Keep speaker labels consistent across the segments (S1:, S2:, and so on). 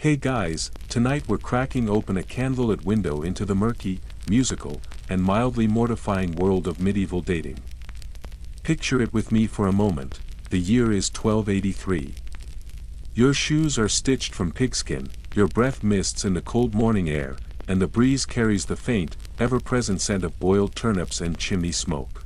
S1: Hey guys, tonight we're cracking open a candlelit window into the murky, musical, and mildly mortifying world of medieval dating. Picture it with me for a moment. The year is 1283. Your shoes are stitched from pigskin, your breath mists in the cold morning air, and the breeze carries the faint, ever-present scent of boiled turnips and chimney smoke.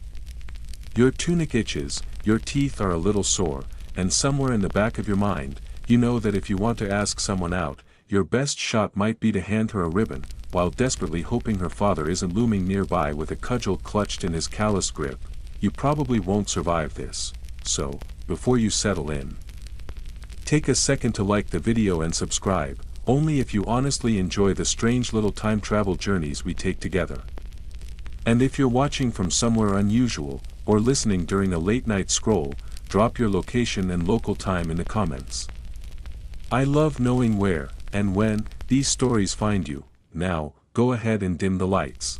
S1: Your tunic itches, your teeth are a little sore, and somewhere in the back of your mind, you know that if you want to ask someone out, your best shot might be to hand her a ribbon, while desperately hoping her father isn't looming nearby with a cudgel clutched in his callous grip. You probably won't survive this, so, before you settle in, take a second to like the video and subscribe, only if you honestly enjoy the strange little time travel journeys we take together. And if you're watching from somewhere unusual, or listening during a late night scroll, drop your location and local time in the comments. I love knowing where, and when, these stories find you. Now, go ahead and dim the lights.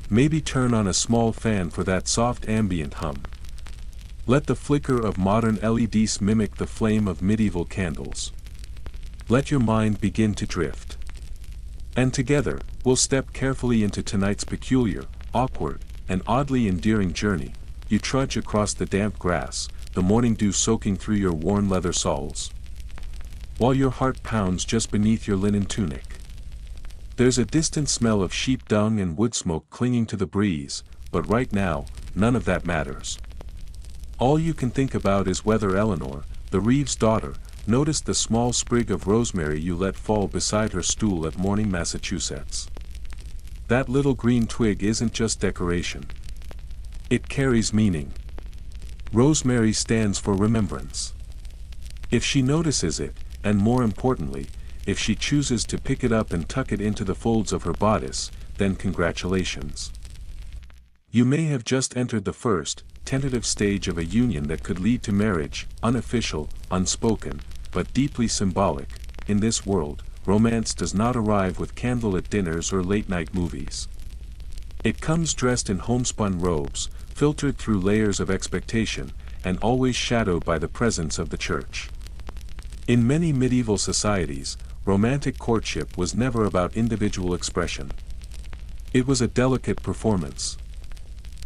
S1: Maybe turn on a small fan for that soft ambient hum. Let the flicker of modern LEDs mimic the flame of medieval candles. Let your mind begin to drift. And together, we'll step carefully into tonight's peculiar, awkward, and oddly endearing journey. You trudge across the damp grass, the morning dew soaking through your worn leather soles, while your heart pounds just beneath your linen tunic. There's a distant smell of sheep dung and wood smoke clinging to the breeze, but right now, none of that matters. All you can think about is whether Eleanor, the Reeves' daughter, noticed the small sprig of rosemary you let fall beside her stool at Morning, Massachusetts. That little green twig isn't just decoration. It carries meaning. Rosemary stands for remembrance. If she notices it, and more importantly, if she chooses to pick it up and tuck it into the folds of her bodice, then congratulations. You may have just entered the first, tentative stage of a union that could lead to marriage, unofficial, unspoken, but deeply symbolic. In this world, romance does not arrive with candlelit dinners or late-night movies. It comes dressed in homespun robes, filtered through layers of expectation, and always shadowed by the presence of the church. In many medieval societies, romantic courtship was never about individual expression. It was a delicate performance.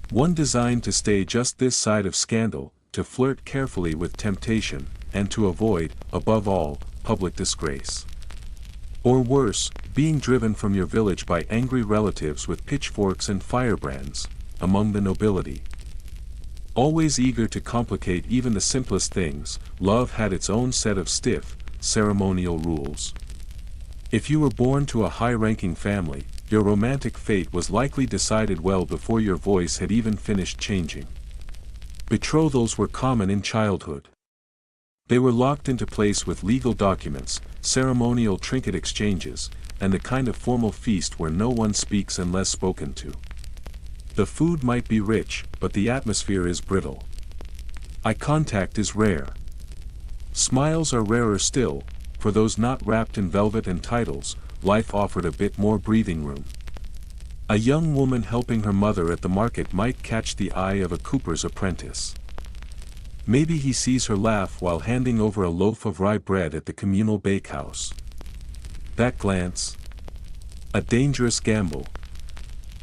S1: One designed to stay just this side of scandal, to flirt carefully with temptation, and to avoid, above all, public disgrace. Or worse, being driven from your village by angry relatives with pitchforks and firebrands, among the nobility. Always eager to complicate even the simplest things, love had its own set of stiff, ceremonial rules. If you were born to a high-ranking family, your romantic fate was likely decided well before your voice had even finished changing. Betrothals were common in childhood. They were locked into place with legal documents, ceremonial trinket exchanges, and the kind of formal feast where no one speaks unless spoken to. The food might be rich, but the atmosphere is brittle. Eye contact is rare. Smiles are rarer still. For those not wrapped in velvet and titles, life offered a bit more breathing room. A young woman helping her mother at the market might catch the eye of a cooper's apprentice. Maybe he sees her laugh while handing over a loaf of rye bread at the communal bakehouse. That glance? A dangerous gamble.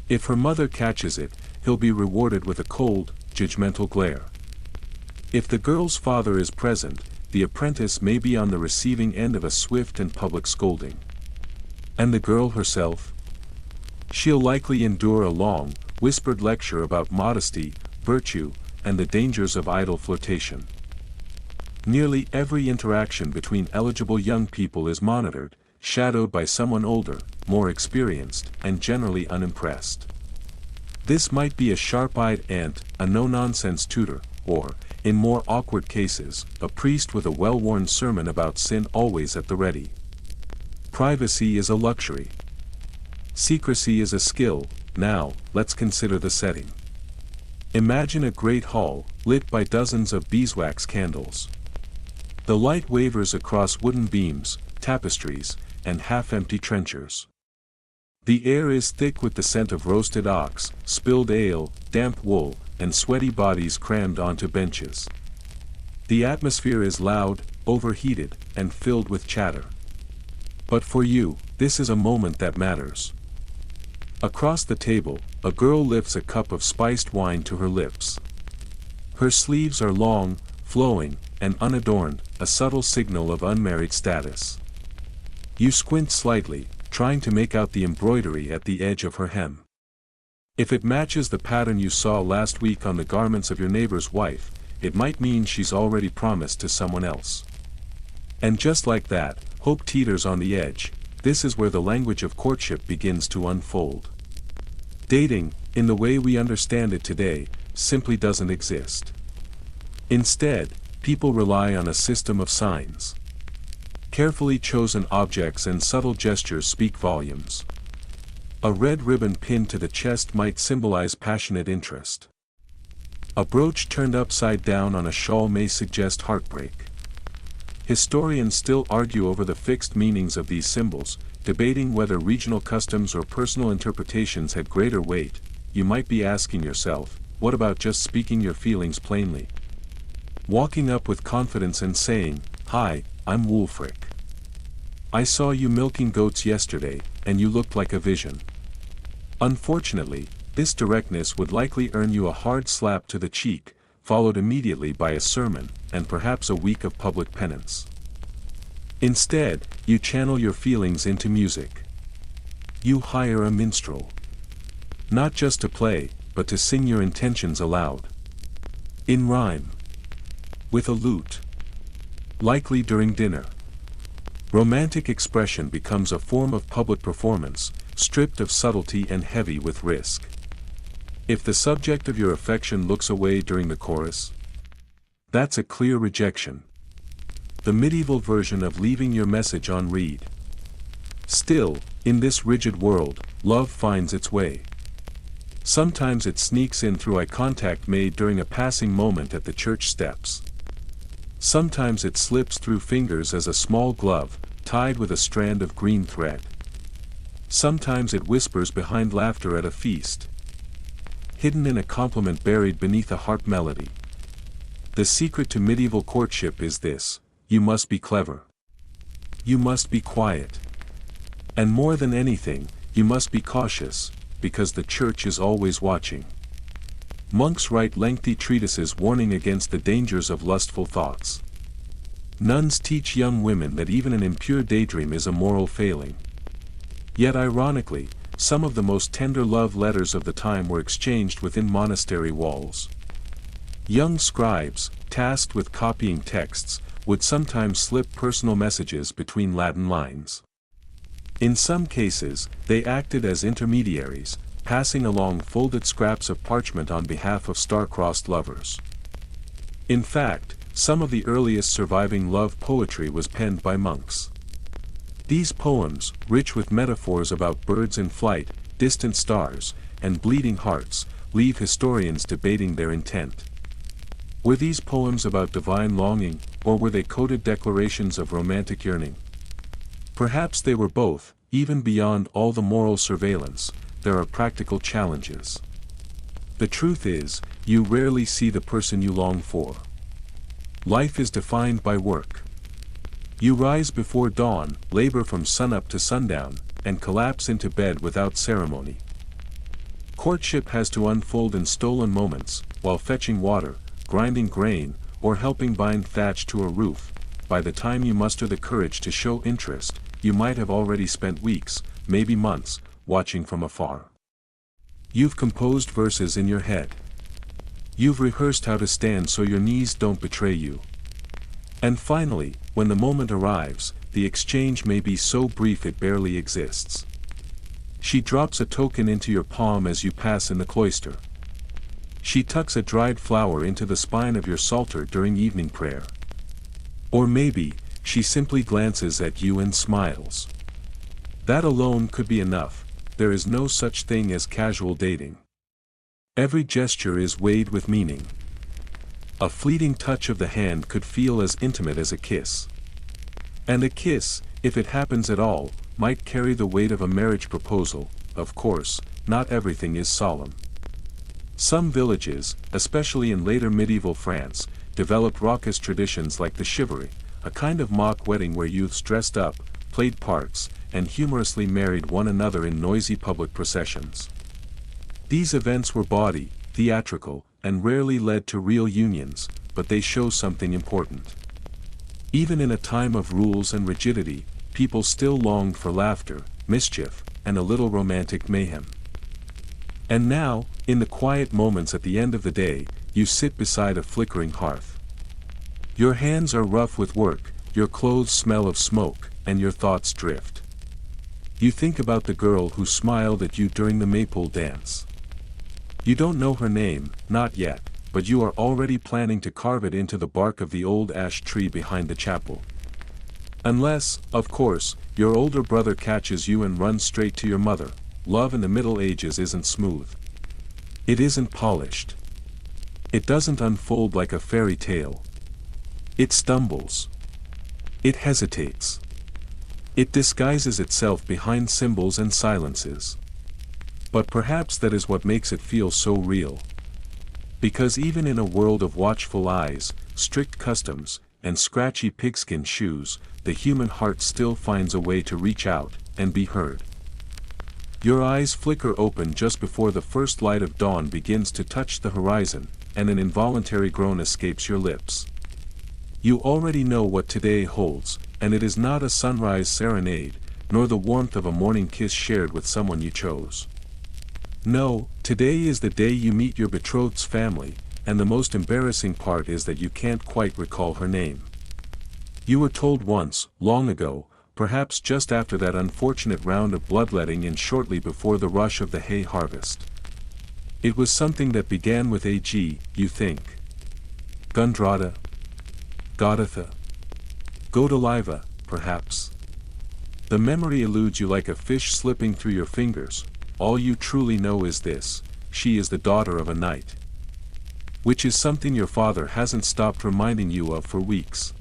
S1: If her mother catches it, he'll be rewarded with a cold, judgmental glare. If the girl's father is present, the apprentice may be on the receiving end of a swift and public scolding. And the girl herself? She'll likely endure a long, whispered lecture about modesty, virtue, and the dangers of idle flirtation. Nearly every interaction between eligible young people is monitored, shadowed by someone older, more experienced, and generally unimpressed. This might be a sharp-eyed aunt, a no-nonsense tutor, or, in more awkward cases, a priest with a well-worn sermon about sin always at the ready. Privacy is a luxury. Secrecy is a skill. Now, let's consider the setting. Imagine a great hall, lit by dozens of beeswax candles. The light wavers across wooden beams, tapestries, and half-empty trenchers. The air is thick with the scent of roasted ox, spilled ale, damp wool, and sweaty bodies crammed onto benches. The atmosphere is loud, overheated, and filled with chatter. But for you, this is a moment that matters. Across the table, a girl lifts a cup of spiced wine to her lips. Her sleeves are long, flowing, and unadorned, a subtle signal of unmarried status. You squint slightly, trying to make out the embroidery at the edge of her hem. If it matches the pattern you saw last week on the garments of your neighbor's wife, it might mean she's already promised to someone else. And just like that, hope teeters on the edge. This is where the language of courtship begins to unfold. Dating, in the way we understand it today, simply doesn't exist. Instead, people rely on a system of signs. Carefully chosen objects and subtle gestures speak volumes. A red ribbon pinned to the chest might symbolize passionate interest. A brooch turned upside down on a shawl may suggest heartbreak. Historians still argue over the fixed meanings of these symbols, debating whether regional customs or personal interpretations had greater weight. You might be asking yourself, what about just speaking your feelings plainly? Walking up with confidence and saying, "Hi, I'm Wulfric. I saw you milking goats yesterday, and you looked like a vision." Unfortunately, this directness would likely earn you a hard slap to the cheek, followed immediately by a sermon, and perhaps a week of public penance. Instead, you channel your feelings into music. You hire a minstrel. Not just to play, but to sing your intentions aloud. In rhyme. With a lute. Likely during dinner. Romantic expression becomes a form of public performance, stripped of subtlety and heavy with risk. If the subject of your affection looks away during the chorus, that's a clear rejection. The medieval version of leaving your message on read. Still, in this rigid world, love finds its way. Sometimes it sneaks in through eye contact made during a passing moment at the church steps. Sometimes it slips through fingers as a small glove, tied with a strand of green thread. Sometimes it whispers behind laughter at a feast. Hidden in a compliment buried beneath a harp melody. The secret to medieval courtship is this: you must be clever. You must be quiet. And more than anything, you must be cautious, because the church is always watching. Monks write lengthy treatises warning against the dangers of lustful thoughts. Nuns teach young women that even an impure daydream is a moral failing. Yet ironically, some of the most tender love letters of the time were exchanged within monastery walls. Young scribes, tasked with copying texts, would sometimes slip personal messages between Latin lines. In some cases, they acted as intermediaries, passing along folded scraps of parchment on behalf of star-crossed lovers. In fact, some of the earliest surviving love poetry was penned by monks. These poems, rich with metaphors about birds in flight, distant stars, and bleeding hearts, leave historians debating their intent. Were these poems about divine longing, or were they coded declarations of romantic yearning? Perhaps they were both. Even beyond all the moral surveillance, there are practical challenges. The truth is, you rarely see the person you long for. Life is defined by work. You rise before dawn, labor from sunup to sundown, and collapse into bed without ceremony. Courtship has to unfold in stolen moments, while fetching water, grinding grain, or helping bind thatch to a roof. By the time you muster the courage to show interest, you might have already spent weeks, maybe months, watching from afar. You've composed verses in your head. You've rehearsed how to stand so your knees don't betray you. And finally, when the moment arrives, the exchange may be so brief it barely exists. She drops a token into your palm as you pass in the cloister. She tucks a dried flower into the spine of your psalter during evening prayer. Or maybe, she simply glances at you and smiles. That alone could be enough. There is no such thing as casual dating. Every gesture is weighed with meaning. A fleeting touch of the hand could feel as intimate as a kiss. And a kiss, if it happens at all, might carry the weight of a marriage proposal. Of course, not everything is solemn. Some villages, especially in later medieval France, developed raucous traditions like the chivalry, a kind of mock wedding where youths dressed up, played parts, and humorously married one another in noisy public processions. These events were bawdy, theatrical, and rarely led to real unions, but they show something important. Even in a time of rules and rigidity, people still longed for laughter, mischief, and a little romantic mayhem. And now, in the quiet moments at the end of the day, you sit beside a flickering hearth. Your hands are rough with work, your clothes smell of smoke, and your thoughts drift. You think about the girl who smiled at you during the maypole dance. You don't know her name, not yet, but you are already planning to carve it into the bark of the old ash tree behind the chapel. Unless, of course, your older brother catches you and runs straight to your mother. Love in the Middle Ages isn't smooth. It isn't polished. It doesn't unfold like a fairy tale. It stumbles. It hesitates. It disguises itself behind symbols and silences. But perhaps that is what makes it feel so real. Because even in a world of watchful eyes, strict customs, and scratchy pigskin shoes, the human heart still finds a way to reach out and be heard. Your eyes flicker open just before the first light of dawn begins to touch the horizon, and an involuntary groan escapes your lips. You already know what today holds, and it is not a sunrise serenade, nor the warmth of a morning kiss shared with someone you chose. No, today is the day you meet your betrothed's family, and the most embarrassing part is that you can't quite recall her name. You were told once, long ago, perhaps just after that unfortunate round of bloodletting and shortly before the rush of the hay harvest. It was something that began with a G, you think. Gundrada? Godatha? Godaliva, perhaps. The memory eludes you like a fish slipping through your fingers. All you truly know is this: she is the daughter of a knight. Which is something your father hasn't stopped reminding you of for weeks.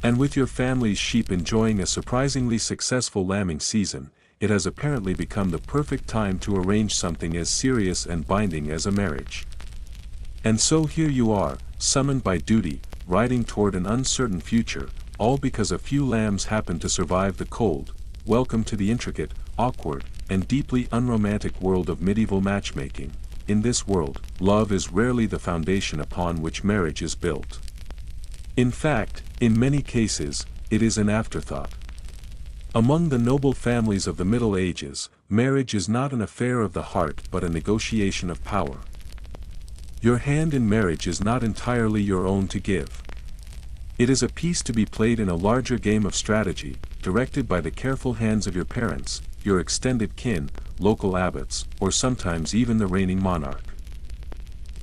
S1: And with your family's sheep enjoying a surprisingly successful lambing season, it has apparently become the perfect time to arrange something as serious and binding as a marriage. And so here you are, summoned by duty, riding toward an uncertain future, all because a few lambs happen to survive the cold. Welcome to the intricate, awkward, and deeply unromantic world of medieval matchmaking. In this world, love is rarely the foundation upon which marriage is built. In fact, in many cases, it is an afterthought. Among the noble families of the Middle Ages, marriage is not an affair of the heart but a negotiation of power. Your hand in marriage is not entirely your own to give. It is a piece to be played in a larger game of strategy, directed by the careful hands of your parents, your extended kin, local abbots, or sometimes even the reigning monarch.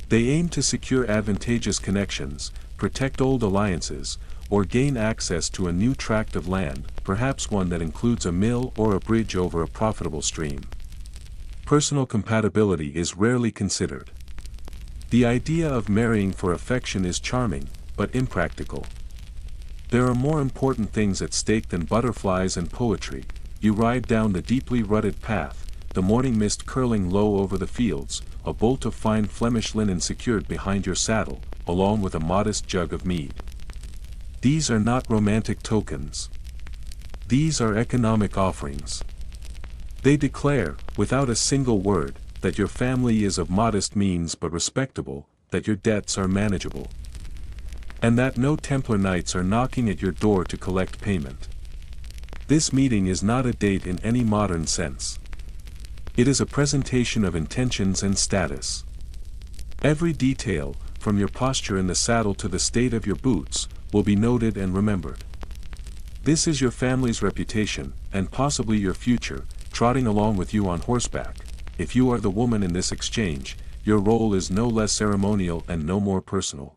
S1: They aim to secure advantageous connections, protect old alliances, or gain access to a new tract of land, perhaps one that includes a mill or a bridge over a profitable stream. Personal compatibility is rarely considered. The idea of marrying for affection is charming, but impractical. There are more important things at stake than butterflies and poetry. You ride down the deeply rutted path, the morning mist curling low over the fields, a bolt of fine Flemish linen secured behind your saddle, along with a modest jug of mead. These are not romantic tokens. These are economic offerings. They declare, without a single word, that your family is of modest means but respectable, that your debts are manageable, and that no Templar knights are knocking at your door to collect payment. This meeting is not a date in any modern sense. It is a presentation of intentions and status. Every detail, from your posture in the saddle to the state of your boots, will be noted and remembered. This is your family's reputation, and possibly your future, trotting along with you on horseback. If you are the woman in this exchange, your role is no less ceremonial and no more personal.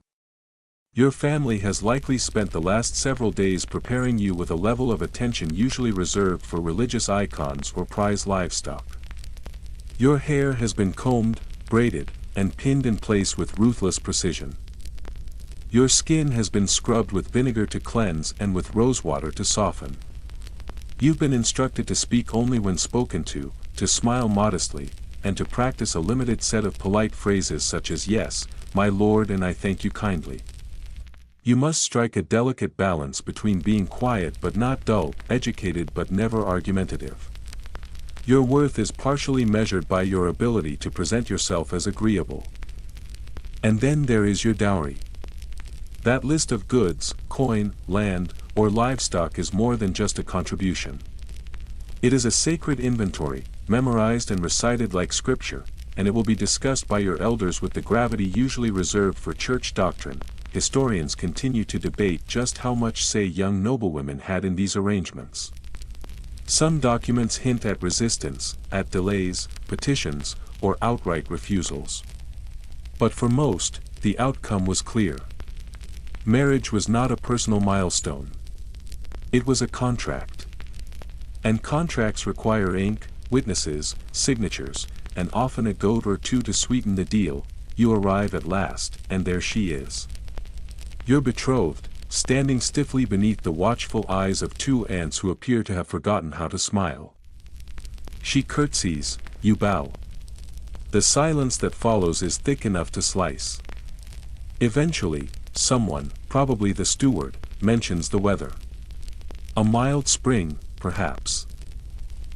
S1: Your family has likely spent the last several days preparing you with a level of attention usually reserved for religious icons or prize livestock. Your hair has been combed, braided, and pinned in place with ruthless precision. Your skin has been scrubbed with vinegar to cleanse and with rosewater to soften. You've been instructed to speak only when spoken to smile modestly, and to practice a limited set of polite phrases such as "Yes, my lord, and I thank you kindly." You must strike a delicate balance between being quiet but not dull, educated but never argumentative. Your worth is partially measured by your ability to present yourself as agreeable. And then there is your dowry. That list of goods, coin, land, or livestock is more than just a contribution. It is a sacred inventory, memorized and recited like scripture, and it will be discussed by your elders with the gravity usually reserved for church doctrine. Historians continue to debate just how much say young noblewomen had in these arrangements. Some documents hint at resistance, at delays, petitions, or outright refusals. But for most, the outcome was clear. Marriage was not a personal milestone. It was a contract. And contracts require ink, witnesses, signatures, and often a goat or two to sweeten the deal. You arrive at last, and there she is. Your betrothed, standing stiffly beneath the watchful eyes of two aunts who appear to have forgotten how to smile. She curtsies, you bow. The silence that follows is thick enough to slice. Eventually, someone, probably the steward, mentions the weather. A mild spring, perhaps.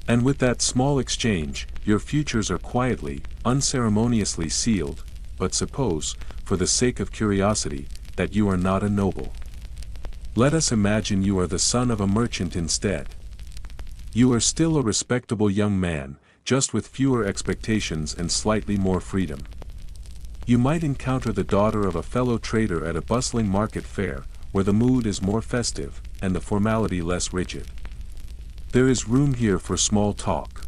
S1: And with that small exchange, your futures are quietly, unceremoniously sealed, but suppose, for the sake of curiosity, that you are not a noble. Let us imagine you are the son of a merchant instead. You are still a respectable young man, just with fewer expectations and slightly more freedom. You might encounter the daughter of a fellow trader at a bustling market fair, where the mood is more festive, and the formality less rigid. There is room here for small talk.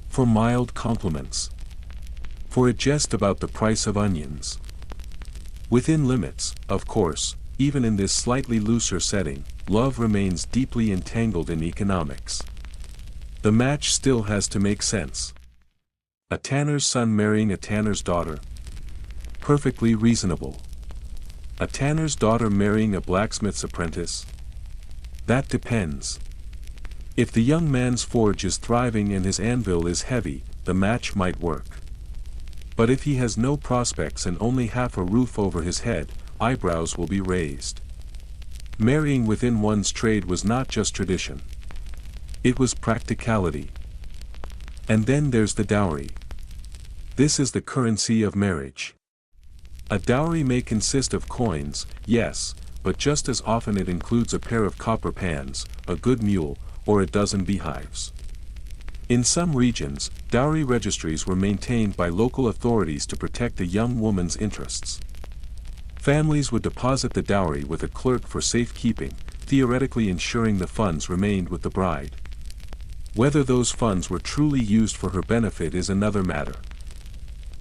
S1: For mild compliments. For a jest about the price of onions. Within limits, of course, even in this slightly looser setting, love remains deeply entangled in economics. The match still has to make sense. A tanner's son marrying a tanner's daughter. Perfectly reasonable. A tanner's daughter marrying a blacksmith's apprentice. That depends. If the young man's forge is thriving and his anvil is heavy, the match might work. But if he has no prospects and only half a roof over his head, eyebrows will be raised. Marrying within one's trade was not just tradition. It was practicality. And then there's the dowry. This is the currency of marriage. A dowry may consist of coins, yes, but just as often it includes a pair of copper pans, a good mule, or a dozen beehives. In some regions, dowry registries were maintained by local authorities to protect a young woman's interests. Families would deposit the dowry with a clerk for safekeeping, theoretically ensuring the funds remained with the bride. Whether those funds were truly used for her benefit is another matter.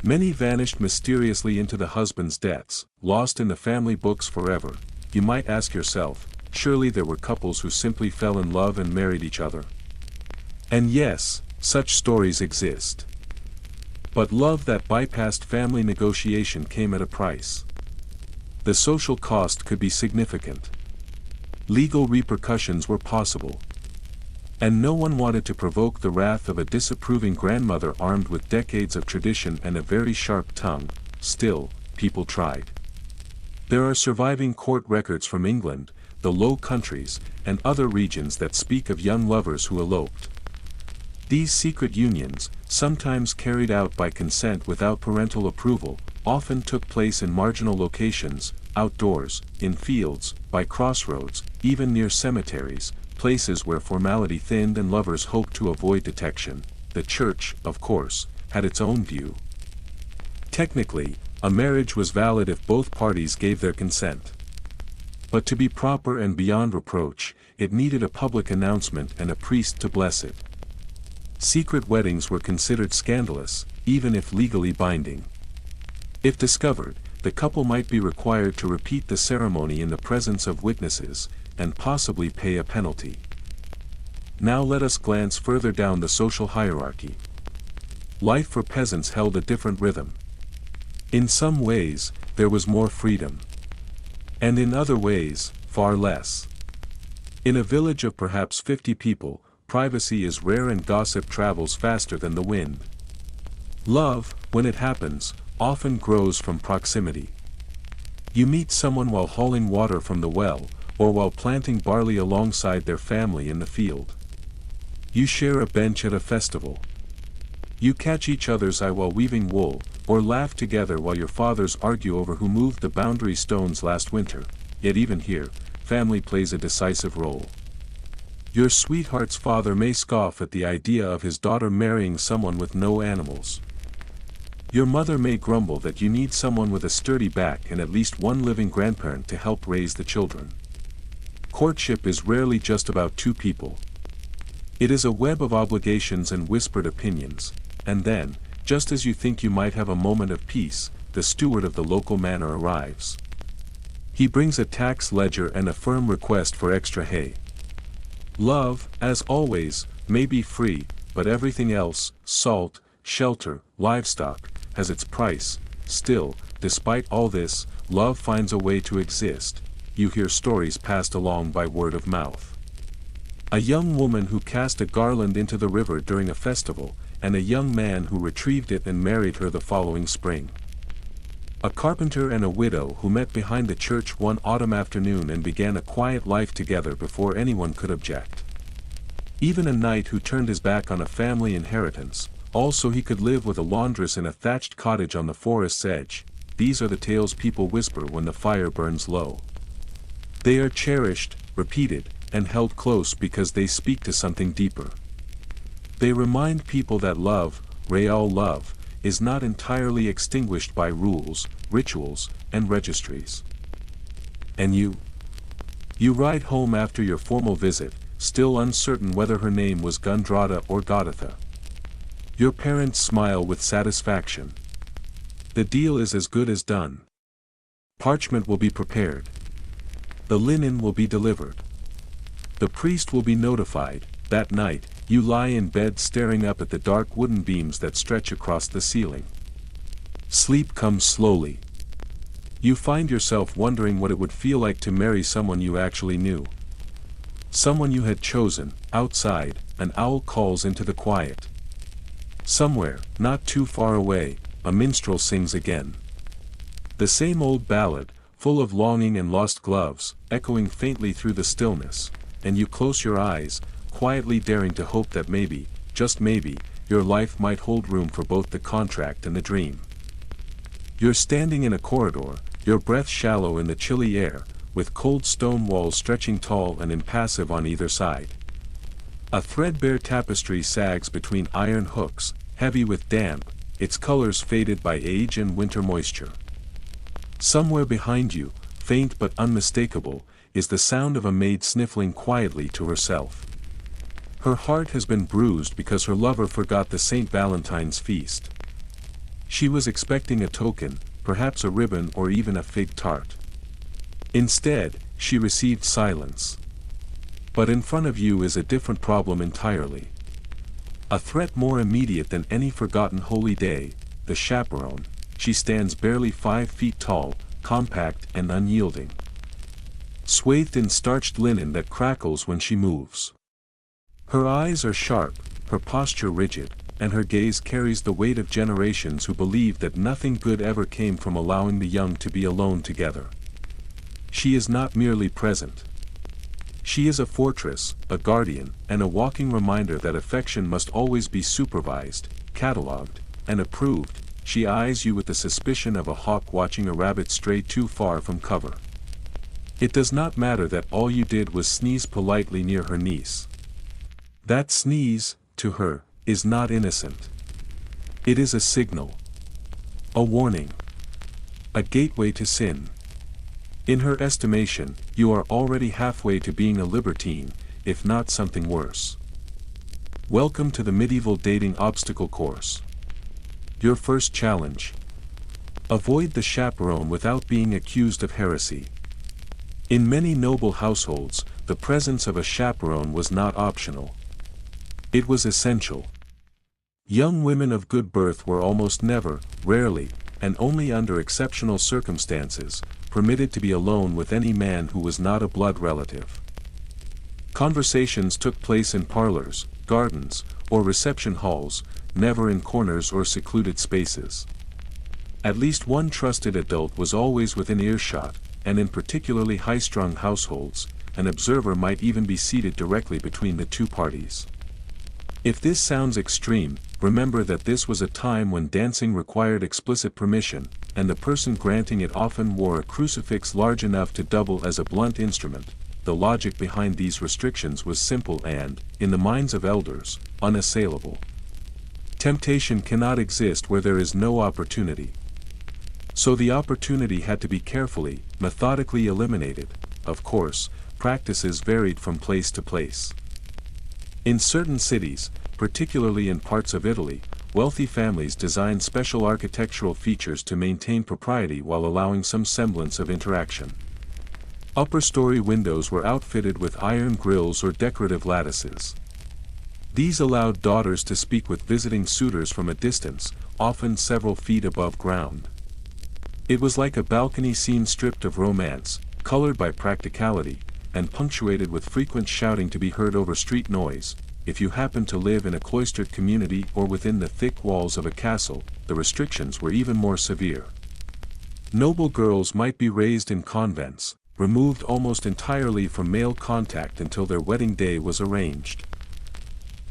S1: Many vanished mysteriously into the husband's debts, lost in the family books forever. You might ask yourself, surely there were couples who simply fell in love and married each other. And yes, such stories exist. But love that bypassed family negotiation came at a price. The social cost could be significant. Legal repercussions were possible. And no one wanted to provoke the wrath of a disapproving grandmother armed with decades of tradition and a very sharp tongue. Still, people tried. There are surviving court records from England, the Low Countries, and other regions that speak of young lovers who eloped. These secret unions, sometimes carried out by consent without parental approval, often took place in marginal locations, outdoors, in fields, by crossroads, even near cemeteries, places where formality thinned and lovers hoped to avoid detection. The church, of course, had its own view. Technically, a marriage was valid if both parties gave their consent. But to be proper and beyond reproach, it needed a public announcement and a priest to bless it. Secret weddings were considered scandalous, even if legally binding. If discovered, the couple might be required to repeat the ceremony in the presence of witnesses, and possibly pay a penalty. Now let us glance further down the social hierarchy. Life for peasants held a different rhythm. In some ways, there was more freedom. And in other ways, far less. In a village of perhaps 50 people, privacy is rare and gossip travels faster than the wind. Love, when it happens, often grows from proximity. You meet someone while hauling water from the well, or while planting barley alongside their family in the field. You share a bench at a festival. You catch each other's eye while weaving wool, or laugh together while your fathers argue over who moved the boundary stones last winter. Yet even here, family plays a decisive role. Your sweetheart's father may scoff at the idea of his daughter marrying someone with no animals. Your mother may grumble that you need someone with a sturdy back and at least one living grandparent to help raise the children. Courtship is rarely just about two people. It is a web of obligations and whispered opinions, and then, just as you think you might have a moment of peace, the steward of the local manor arrives. He brings a tax ledger and a firm request for extra hay. Love, as always, may be free, but everything else, salt, shelter, livestock, has its price. Still, despite all this, love finds a way to exist. You hear stories passed along by word of mouth. A young woman who cast a garland into the river during a festival, and a young man who retrieved it and married her the following spring. A carpenter and a widow who met behind the church one autumn afternoon and began a quiet life together before anyone could object. Even a knight who turned his back on a family inheritance, all so he could live with a laundress in a thatched cottage on the forest's edge. These are the tales people whisper when the fire burns low. They are cherished, repeated, and held close because they speak to something deeper. They remind people that love, real love, is not entirely extinguished by rules, rituals, and registries. And you? You ride home after your formal visit, still uncertain whether her name was Gundrada or Godatha. Your parents smile with satisfaction. The deal is as good as done. Parchment will be prepared. The linen will be delivered. The priest will be notified. That night, you lie in bed staring up at the dark wooden beams that stretch across the ceiling. Sleep comes slowly. You find yourself wondering what it would feel like to marry someone you actually knew. Someone you had chosen. Outside, an owl calls into the quiet. Somewhere, not too far away, a minstrel sings again. The same old ballad, full of longing and lost gloves, echoing faintly through the stillness, and you close your eyes, quietly daring to hope that maybe, just maybe, your life might hold room for both the contract and the dream. You're standing in a corridor, your breath shallow in the chilly air, with cold stone walls stretching tall and impassive on either side. A threadbare tapestry sags between iron hooks, heavy with damp, its colors faded by age and winter moisture. Somewhere behind you, faint but unmistakable, is the sound of a maid sniffling quietly to herself. Her heart has been bruised because her lover forgot the St. Valentine's feast. She was expecting a token, perhaps a ribbon or even a fig tart. Instead, she received silence. But in front of you is a different problem entirely. A threat more immediate than any forgotten holy day, the chaperone. She stands barely 5 feet tall, compact and unyielding. Swathed in starched linen that crackles when she moves. Her eyes are sharp, her posture rigid, and her gaze carries the weight of generations who believed that nothing good ever came from allowing the young to be alone together. She is not merely present. She is a fortress, a guardian, and a walking reminder that affection must always be supervised, catalogued, and approved. She eyes you with the suspicion of a hawk watching a rabbit stray too far from cover. It does not matter that all you did was sneeze politely near her niece. That sneeze, to her, is not innocent. It is a signal. A warning. A gateway to sin. In her estimation, you are already halfway to being a libertine, if not something worse. Welcome to the medieval dating obstacle course. Your first challenge. Avoid the chaperone without being accused of heresy. In many noble households, the presence of a chaperone was not optional. It was essential. Young women of good birth were almost never, rarely, and only under exceptional circumstances, permitted to be alone with any man who was not a blood relative. Conversations took place in parlors, gardens, or reception halls, never in corners or secluded spaces. At least one trusted adult was always within earshot, and in particularly high-strung households, an observer might even be seated directly between the two parties. If this sounds extreme, remember that this was a time when dancing required explicit permission, and the person granting it often wore a crucifix large enough to double as a blunt instrument. The logic behind these restrictions was simple and, in the minds of elders, unassailable. Temptation cannot exist where there is no opportunity. So the opportunity had to be carefully, methodically eliminated. Of course, practices varied from place to place. In certain cities, particularly in parts of Italy, wealthy families designed special architectural features to maintain propriety while allowing some semblance of interaction. Upper-story windows were outfitted with iron grills or decorative lattices. These allowed daughters to speak with visiting suitors from a distance, often several feet above ground. It was like a balcony scene stripped of romance, colored by practicality, and punctuated with frequent shouting to be heard over street noise. If you happened to live in a cloistered community or within the thick walls of a castle, the restrictions were even more severe. Noble girls might be raised in convents, removed almost entirely from male contact until their wedding day was arranged.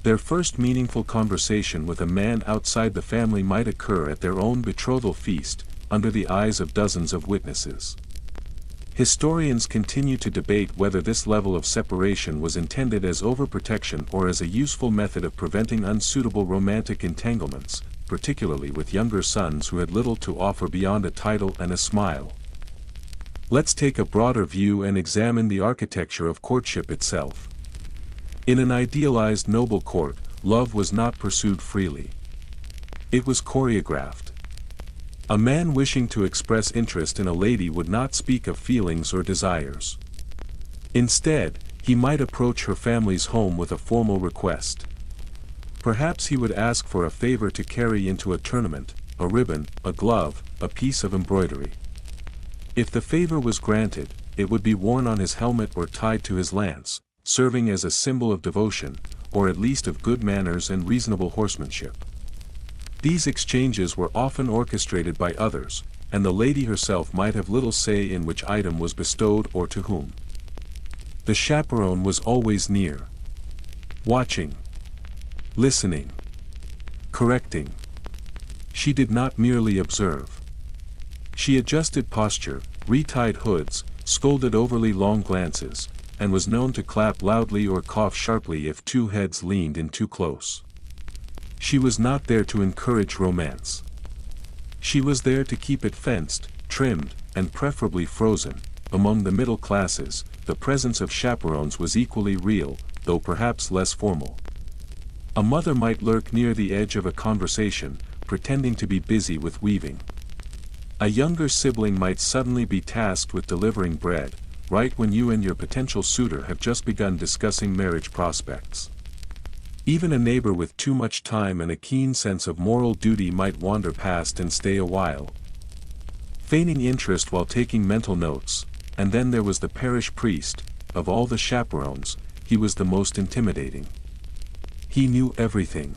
S1: Their first meaningful conversation with a man outside the family might occur at their own betrothal feast, under the eyes of dozens of witnesses. Historians continue to debate whether this level of separation was intended as overprotection or as a useful method of preventing unsuitable romantic entanglements, particularly with younger sons who had little to offer beyond a title and a smile. Let's take a broader view and examine the architecture of courtship itself. In an idealized noble court, love was not pursued freely. It was choreographed. A man wishing to express interest in a lady would not speak of feelings or desires. Instead, he might approach her family's home with a formal request. Perhaps he would ask for a favor to carry into a tournament, a ribbon, a glove, a piece of embroidery. If the favor was granted, it would be worn on his helmet or tied to his lance, serving as a symbol of devotion, or at least of good manners and reasonable horsemanship. These exchanges were often orchestrated by others, and the lady herself might have little say in which item was bestowed or to whom. The chaperone was always near. Watching. Listening. Correcting. She did not merely observe. She adjusted posture, retied hoods, scolded overly long glances, and was known to clap loudly or cough sharply if two heads leaned in too close. She was not there to encourage romance. She was there to keep it fenced, trimmed, and preferably frozen. Among the middle classes, the presence of chaperones was equally real, though perhaps less formal. A mother might lurk near the edge of a conversation, pretending to be busy with weaving. A younger sibling might suddenly be tasked with delivering bread, right when you and your potential suitor have just begun discussing marriage prospects. Even a neighbor with too much time and a keen sense of moral duty might wander past and stay a while, feigning interest while taking mental notes. And then there was the parish priest. Of all the chaperones, he was the most intimidating. He knew everything.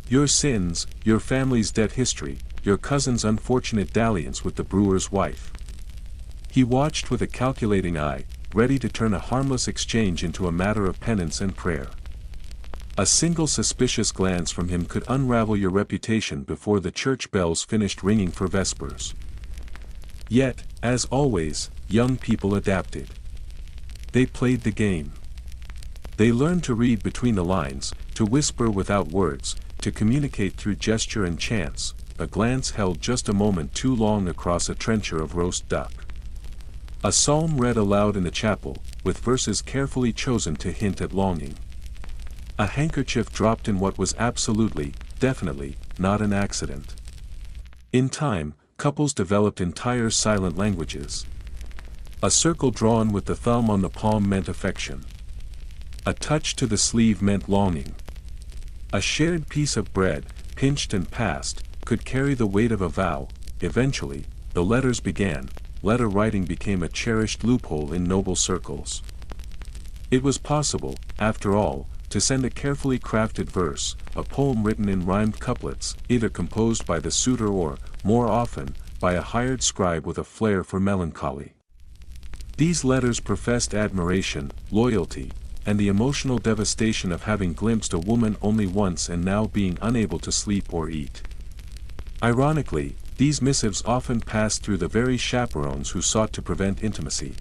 S1: Your sins, your family's debt history, your cousin's unfortunate dalliance with the brewer's wife. He watched with a calculating eye, ready to turn a harmless exchange into a matter of penance and prayer. A single suspicious glance from him could unravel your reputation before the church bells finished ringing for vespers. Yet, as always, young people adapted. They played the game. They learned to read between the lines, to whisper without words, to communicate through gesture and chance. A glance held just a moment too long across a trencher of roast duck. A psalm read aloud in the chapel, with verses carefully chosen to hint at longing. A handkerchief dropped in what was absolutely, definitely, not an accident. In time, couples developed entire silent languages. A circle drawn with the thumb on the palm meant affection. A touch to the sleeve meant longing. A shared piece of bread, pinched and passed, could carry the weight of a vow. Eventually, the letters began. Letter writing became a cherished loophole in noble circles. It was possible, after all, to send a carefully crafted verse, a poem written in rhymed couplets, either composed by the suitor or, more often, by a hired scribe with a flair for melancholy. These letters professed admiration, loyalty, and the emotional devastation of having glimpsed a woman only once and now being unable to sleep or eat. Ironically, these missives often passed through the very chaperones who sought to prevent intimacy.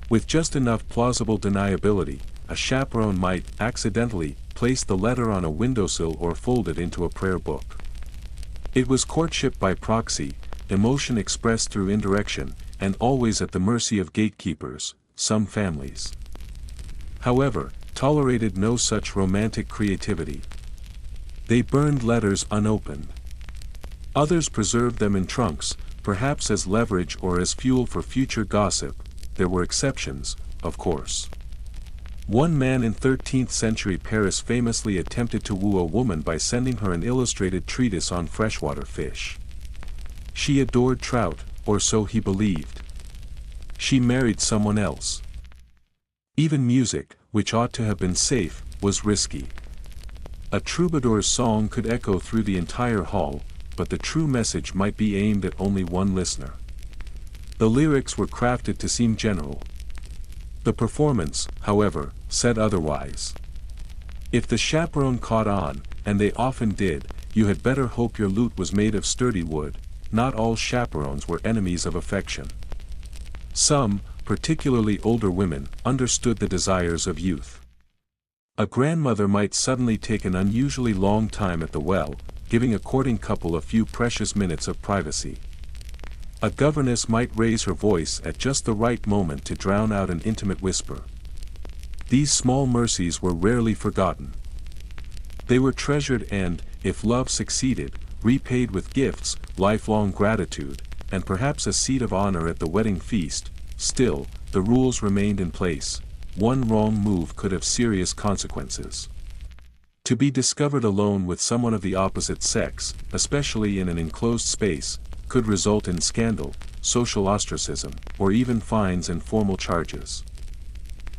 S1: With just enough plausible deniability, a chaperone might, accidentally, place the letter on a windowsill or fold it into a prayer book. It was courtship by proxy, emotion expressed through indirection, and always at the mercy of gatekeepers, some families. However, tolerated no such romantic creativity. They burned letters unopened. Others preserved them in trunks, perhaps as leverage or as fuel for future gossip. There were exceptions, of course. One man in 13th century Paris famously attempted to woo a woman by sending her an illustrated treatise on freshwater fish. She adored trout, or so he believed. She married someone else. Even music, which ought to have been safe, was risky. A troubadour's song could echo through the entire hall, but the true message might be aimed at only one listener. The lyrics were crafted to seem general. The performance, however, said otherwise. If the chaperone caught on, and they often did, you had better hope your lute was made of sturdy wood. Not all chaperones were enemies of affection. Some, particularly older women, understood the desires of youth. A grandmother might suddenly take an unusually long time at the well, giving a courting couple a few precious minutes of privacy. A governess might raise her voice at just the right moment to drown out an intimate whisper. These small mercies were rarely forgotten. They were treasured and, if love succeeded, repaid with gifts, lifelong gratitude, and perhaps a seat of honor at the wedding feast. Still, the rules remained in place. One wrong move could have serious consequences. To be discovered alone with someone of the opposite sex, especially in an enclosed space, could result in scandal, social ostracism, or even fines and formal charges.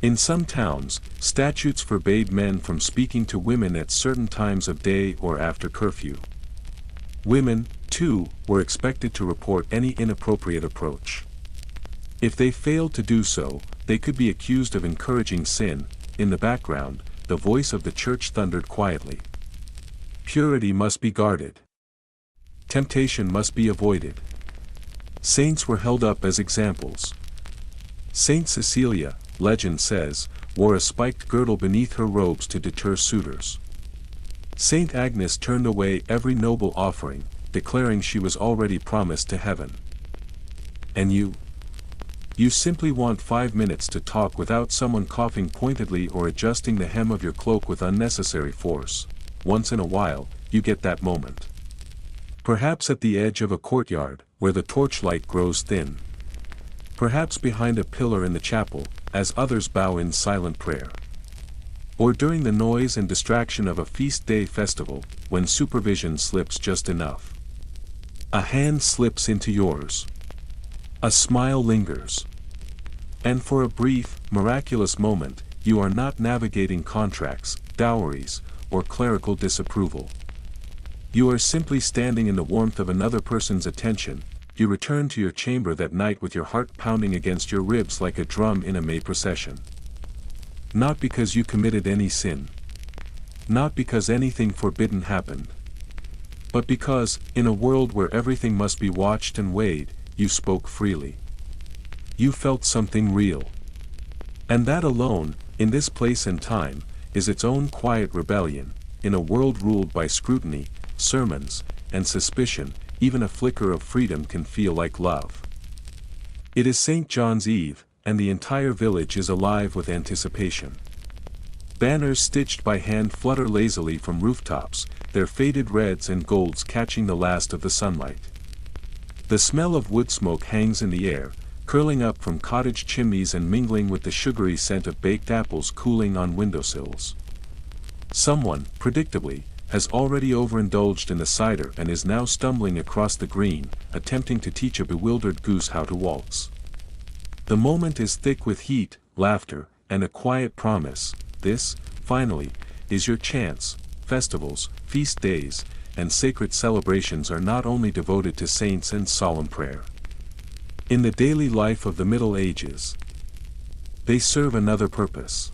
S1: In some towns, statutes forbade men from speaking to women at certain times of day or after curfew. Women, too, were expected to report any inappropriate approach. If they failed to do so, they could be accused of encouraging sin. In the background, the voice of the church thundered quietly. Purity must be guarded. Temptation must be avoided. Saints were held up as examples. Saint Cecilia, legend says, wore a spiked girdle beneath her robes to deter suitors. Saint Agnes turned away every noble offering, declaring she was already promised to heaven. And you? You simply want 5 minutes to talk without someone coughing pointedly or adjusting the hem of your cloak with unnecessary force. Once in a while, you get that moment. Perhaps at the edge of a courtyard, where the torchlight grows thin. Perhaps behind a pillar in the chapel, as others bow in silent prayer. Or during the noise and distraction of a feast day festival, when supervision slips just enough. A hand slips into yours. A smile lingers. And for a brief, miraculous moment, you are not navigating contracts, dowries, or clerical disapproval. You are simply standing in the warmth of another person's attention. You return to your chamber that night with your heart pounding against your ribs like a drum in a May procession. Not because you committed any sin. Not because anything forbidden happened. But because, in a world where everything must be watched and weighed, you spoke freely. You felt something real. And that alone, in this place and time, is its own quiet rebellion. In a world ruled by scrutiny, sermons, and suspicion, even a flicker of freedom can feel like love. It is St. John's Eve, and the entire village is alive with anticipation. Banners stitched by hand flutter lazily from rooftops, their faded reds and golds catching the last of the sunlight. The smell of wood smoke hangs in the air, curling up from cottage chimneys and mingling with the sugary scent of baked apples cooling on windowsills. Someone, predictably, has already overindulged in the cider and is now stumbling across the green, attempting to teach a bewildered goose how to waltz. The moment is thick with heat, laughter, and a quiet promise. This, finally, is your chance. Festivals, feast days, and sacred celebrations are not only devoted to saints and solemn prayer. In the daily life of the Middle Ages, they serve another purpose.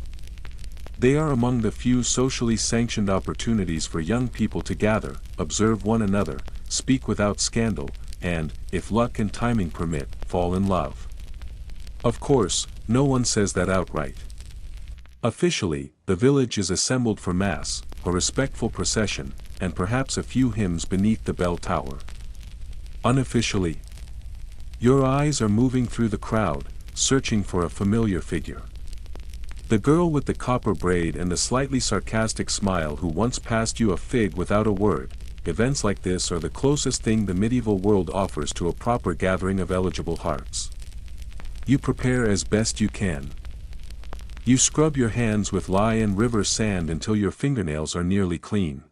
S1: They are among the few socially sanctioned opportunities for young people to gather, observe one another, speak without scandal, and, if luck and timing permit, fall in love. Of course, no one says that outright. Officially, the village is assembled for mass, a respectful procession, and perhaps a few hymns beneath the bell tower. Unofficially, your eyes are moving through the crowd, searching for a familiar figure. The girl with the copper braid and the slightly sarcastic smile who once passed you a fig without a word. Events like this are the closest thing the medieval world offers to a proper gathering of eligible hearts. You prepare as best you can. You scrub your hands with lye and river sand until your fingernails are nearly clean.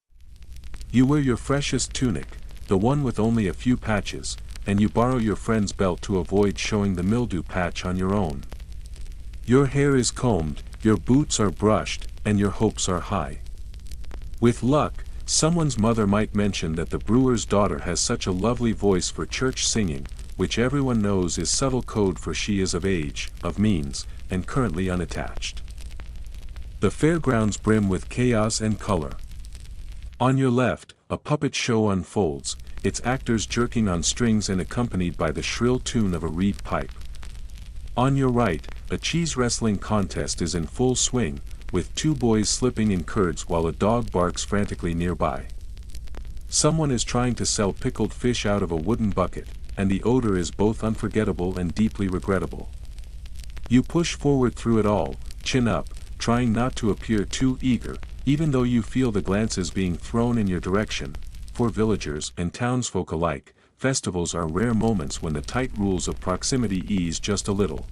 S1: You wear your freshest tunic, the one with only a few patches, and you borrow your friend's belt to avoid showing the mildew patch on your own. Your hair is combed, your boots are brushed, and your hopes are high. With luck, someone's mother might mention that the brewer's daughter has such a lovely voice for church singing, which everyone knows is subtle code for she is of age, of means, and currently unattached. The fairgrounds brim with chaos and color. On your left, a puppet show unfolds, its actors jerking on strings and accompanied by the shrill tune of a reed pipe. On your right, a cheese wrestling contest is in full swing, with two boys slipping in curds while a dog barks frantically nearby. Someone is trying to sell pickled fish out of a wooden bucket, and the odor is both unforgettable and deeply regrettable. You push forward through it all, chin up, trying not to appear too eager, even though you feel the glances being thrown in your direction. For villagers and townsfolk alike, festivals are rare moments when the tight rules of proximity ease just a little.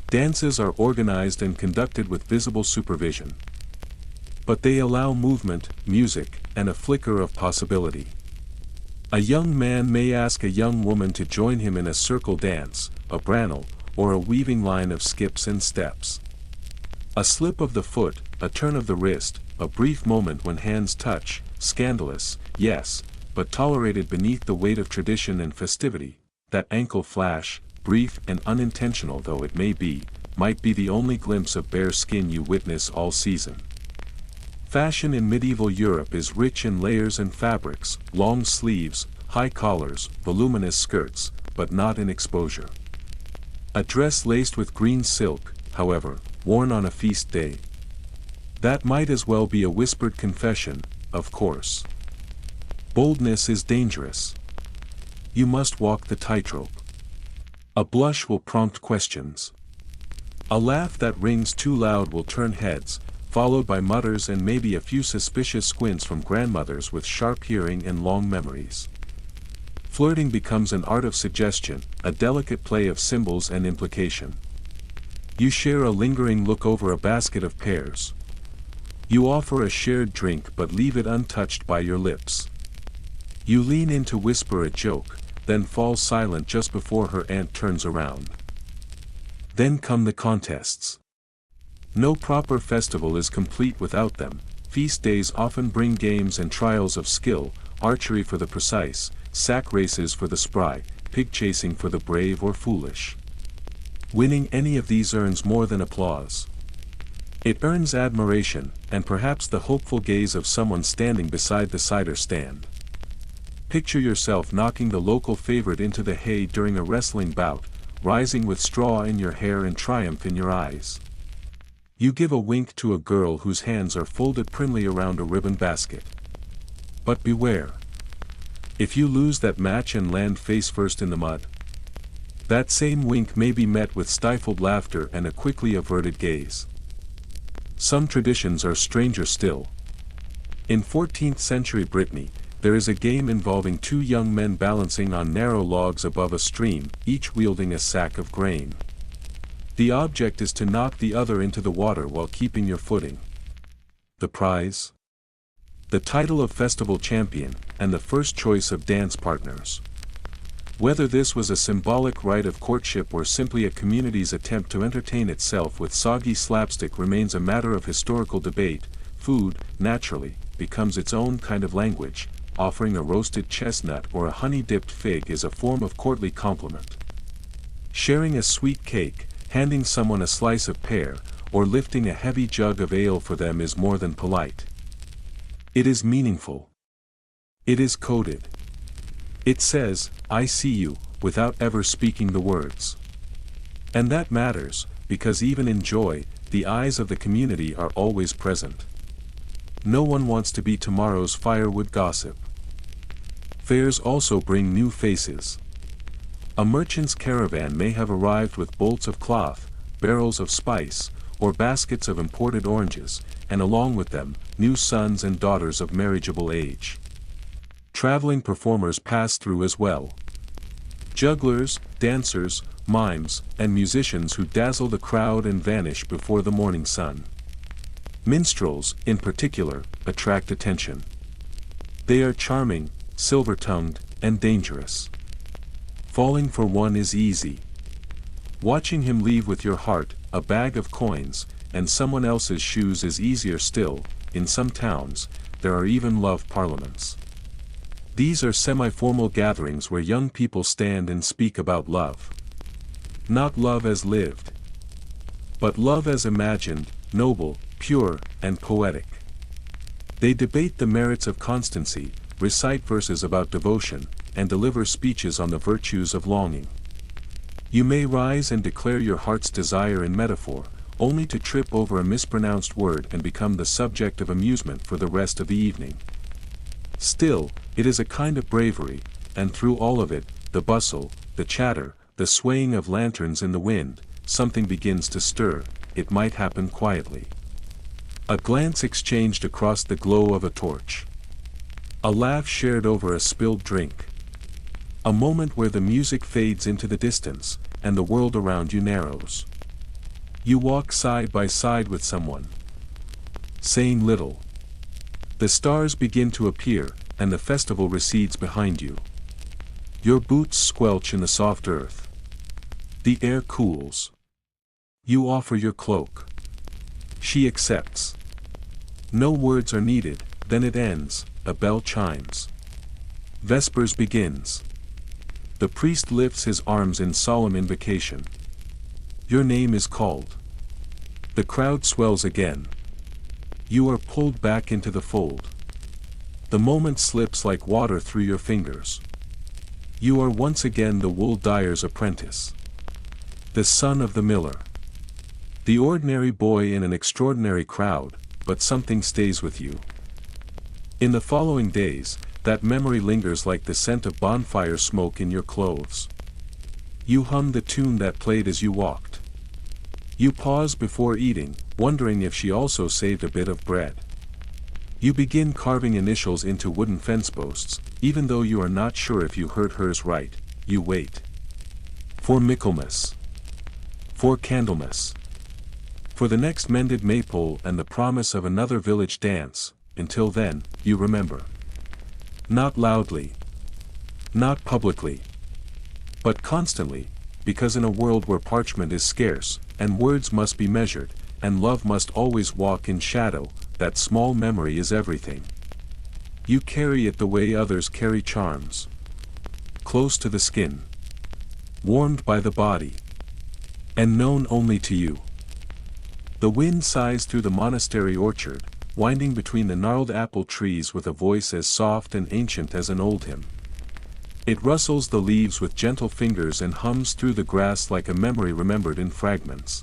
S1: Dances are organized and conducted with visible supervision. But they allow movement, music, and a flicker of possibility. A young man may ask a young woman to join him in a circle dance, a brannel, or a weaving line of skips and steps. A slip of the foot, a turn of the wrist, a brief moment when hands touch, scandalous, yes, but tolerated beneath the weight of tradition and festivity. That ankle flash, brief and unintentional though it may be, might be the only glimpse of bare skin you witness all season. Fashion in medieval Europe is rich in layers and fabrics, long sleeves, high collars, voluminous skirts, but not in exposure. A dress laced with green silk, however, worn on a feast day. That might as well be a whispered confession, of course. Boldness is dangerous. You must walk the tightrope. A blush will prompt questions. A laugh that rings too loud will turn heads, followed by mutters and maybe a few suspicious squints from grandmothers with sharp hearing and long memories. Flirting becomes an art of suggestion, a delicate play of symbols and implication. You share a lingering look over a basket of pears. You offer a shared drink but leave it untouched by your lips. You lean in to whisper a joke, then fall silent just before her aunt turns around. Then come the contests. No proper festival is complete without them. Feast days often bring games and trials of skill, archery for the precise, sack races for the spry, pig chasing for the brave or foolish. Winning any of these earns more than applause. It earns admiration, and perhaps the hopeful gaze of someone standing beside the cider stand. Picture yourself knocking the local favorite into the hay during a wrestling bout, rising with straw in your hair and triumph in your eyes. You give a wink to a girl whose hands are folded primly around a ribbon basket. But beware. If you lose that match and land face first in the mud, that same wink may be met with stifled laughter and a quickly averted gaze. Some traditions are stranger still. In 14th century Brittany, there is a game involving two young men balancing on narrow logs above a stream, each wielding a sack of grain. The object is to knock the other into the water while keeping your footing. The prize? The title of festival champion, and the first choice of dance partners. Whether this was a symbolic rite of courtship or simply a community's attempt to entertain itself with soggy slapstick remains a matter of historical debate. Food, naturally, becomes its own kind of language, offering a roasted chestnut or a honey-dipped fig is a form of courtly compliment. Sharing a sweet cake, handing someone a slice of pear, or lifting a heavy jug of ale for them is more than polite. It is meaningful. It is coded. It says, "I see you," without ever speaking the words. And that matters, because even in joy, the eyes of the community are always present. No one wants to be tomorrow's firewood gossip. Fairs also bring new faces. A merchant's caravan may have arrived with bolts of cloth, barrels of spice, or baskets of imported oranges, and along with them, new sons and daughters of marriageable age. Traveling performers pass through as well. Jugglers, dancers, mimes, and musicians who dazzle the crowd and vanish before the morning sun. Minstrels, in particular, attract attention. They are charming, silver-tongued, and dangerous. Falling for one is easy. Watching him leave with your heart, a bag of coins, and someone else's shoes is easier still. In some towns, there are even love parliaments. These are semi-formal gatherings where young people stand and speak about love. Not love as lived, but love as imagined, noble, pure, and poetic. They debate the merits of constancy, recite verses about devotion, and deliver speeches on the virtues of longing. You may rise and declare your heart's desire in metaphor, only to trip over a mispronounced word and become the subject of amusement for the rest of the evening. Still, it is a kind of bravery, and through all of it, the bustle, the chatter, the swaying of lanterns in the wind, something begins to stir. It might happen quietly. A glance exchanged across the glow of a torch. A laugh shared over a spilled drink. A moment where the music fades into the distance, and the world around you narrows. You walk side by side with someone, saying little. The stars begin to appear, and the festival recedes behind you. Your boots squelch in the soft earth. The air cools. You offer your cloak. She accepts. No words are needed, then it ends, a bell chimes. Vespers begins. The priest lifts his arms in solemn invocation. Your name is called. The crowd swells again. You are pulled back into the fold. The moment slips like water through your fingers. You are once again the wool dyer's apprentice. The son of the miller. The ordinary boy in an extraordinary crowd, but something stays with you. In the following days, that memory lingers like the scent of bonfire smoke in your clothes. You hum the tune that played as you walked. You pause before eating, wondering if she also saved a bit of bread. You begin carving initials into wooden fence posts, even though you are not sure if you heard hers right. You wait. For Michaelmas. For Candlemas. For the next mended maypole and the promise of another village dance. Until then, you remember. Not loudly. Not publicly. But constantly, because in a world where parchment is scarce, and words must be measured, and love must always walk in shadow, that small memory is everything. You carry it the way others carry charms. Close to the skin. Warmed by the body. And known only to you. The wind sighs through the monastery orchard, winding between the gnarled apple trees with a voice as soft and ancient as an old hymn. It rustles the leaves with gentle fingers and hums through the grass like a memory remembered in fragments.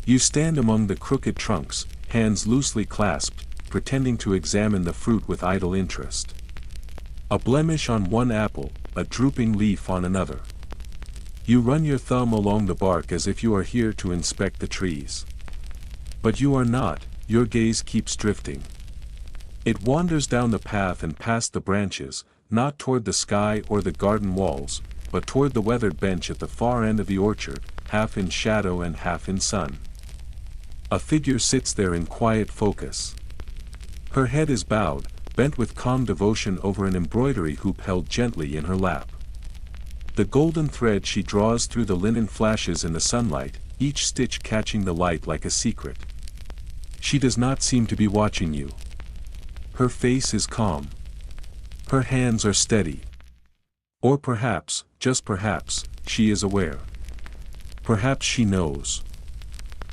S1: You stand among the crooked trunks, hands loosely clasped, pretending to examine the fruit with idle interest. A blemish on one apple, a drooping leaf on another. You run your thumb along the bark as if you are here to inspect the trees. But you are not, your gaze keeps drifting. It wanders down the path and past the branches, not toward the sky or the garden walls, but toward the weathered bench at the far end of the orchard, half in shadow and half in sun. A figure sits there in quiet focus. Her head is bowed, bent with calm devotion over an embroidery hoop held gently in her lap. The golden thread she draws through the linen flashes in the sunlight, each stitch catching the light like a secret. She does not seem to be watching you. Her face is calm. Her hands are steady. Or perhaps, just perhaps, she is aware. Perhaps she knows.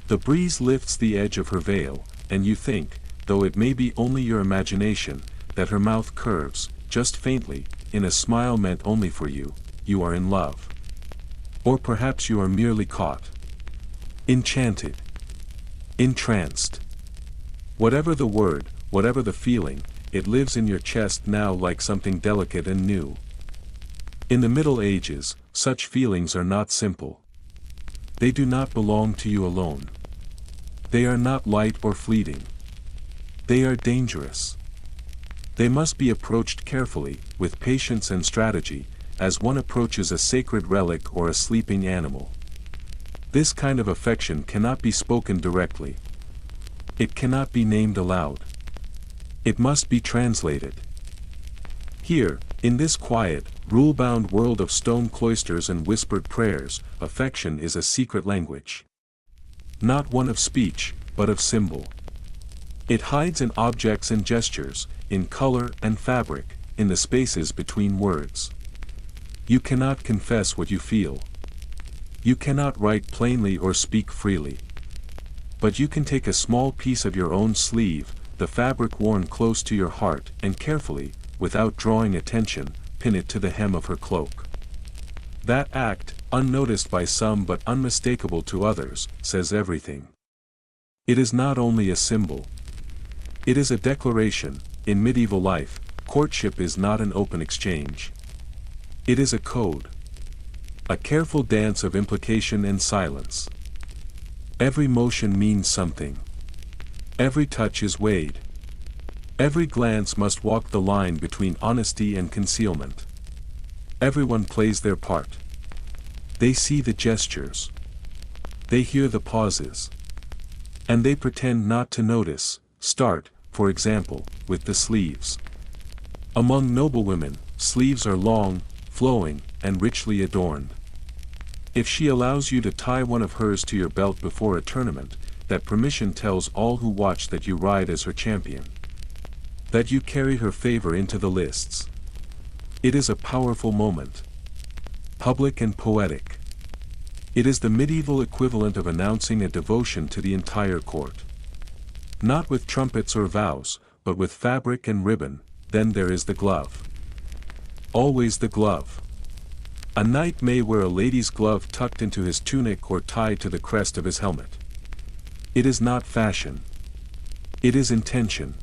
S1: The breeze lifts the edge of her veil, and you think, though it may be only your imagination, that her mouth curves, just faintly, in a smile meant only for you. You are in love. Or perhaps you are merely caught. Enchanted. Entranced. Whatever the word, whatever the feeling, it lives in your chest now like something delicate and new. In the Middle Ages, such feelings are not simple. They do not belong to you alone. They are not light or fleeting. They are dangerous. They must be approached carefully, with patience and strategy, as one approaches a sacred relic or a sleeping animal. This kind of affection cannot be spoken directly. It cannot be named aloud. It must be translated. Here, in this quiet, rule-bound world of stone cloisters and whispered prayers, affection is a secret language. Not one of speech, but of symbol. It hides in objects and gestures, in color and fabric, in the spaces between words. You cannot confess what you feel. You cannot write plainly or speak freely. But you can take a small piece of your own sleeve, the fabric worn close to your heart, and carefully, without drawing attention, pin it to the hem of her cloak. That act, unnoticed by some but unmistakable to others, says everything. It is not only a symbol. It is a declaration. In medieval life, courtship is not an open exchange. It is a code. A careful dance of implication and silence. Every motion means something. Every touch is weighed. Every glance must walk the line between honesty and concealment. Everyone plays their part. They see the gestures. They hear the pauses. And they pretend not to notice. Start, for example, with the sleeves. Among noblewomen, sleeves are long, flowing, and richly adorned. If she allows you to tie one of hers to your belt before a tournament, that permission tells all who watch that you ride as her champion. That you carry her favor into the lists. It is a powerful moment. Public and poetic. It is the medieval equivalent of announcing a devotion to the entire court. Not with trumpets or vows, but with fabric and ribbon. Then there is the glove. Always the glove. A knight may wear a lady's glove tucked into his tunic or tied to the crest of his helmet. It is not fashion. It is intention.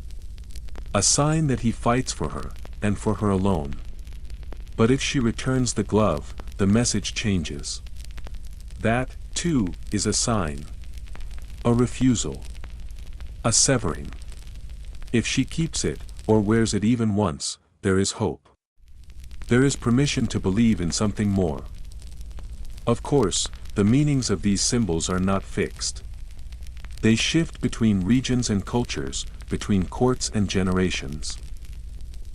S1: A sign that he fights for her, and for her alone. But if she returns the glove, the message changes. That, too, is a sign. A refusal. A severing. If she keeps it, or wears it even once, there is hope. There is permission to believe in something more. Of course, the meanings of these symbols are not fixed. They shift between regions and cultures, between courts and generations.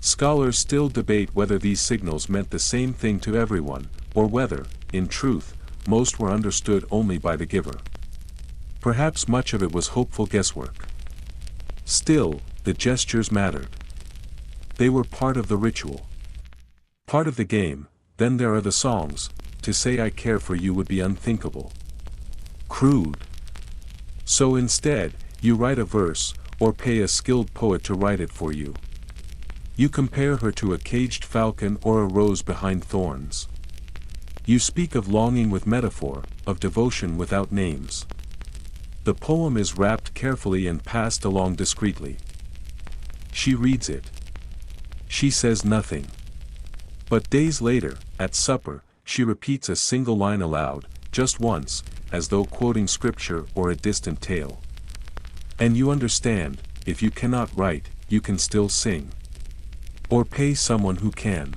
S1: Scholars still debate whether these signals meant the same thing to everyone, or whether, in truth, most were understood only by the giver. Perhaps much of it was hopeful guesswork. Still, the gestures mattered. They were part of the ritual. Part of the game. Then there are the songs. To say I care for you would be unthinkable. Crude. So instead, you write a verse, or pay a skilled poet to write it for you. You compare her to a caged falcon or a rose behind thorns. You speak of longing with metaphor, of devotion without names. The poem is wrapped carefully and passed along discreetly. She reads it. She says nothing. But days later, at supper, she repeats a single line aloud, just once, as though quoting scripture or a distant tale. And you understand, if you cannot write, you can still sing. Or pay someone who can.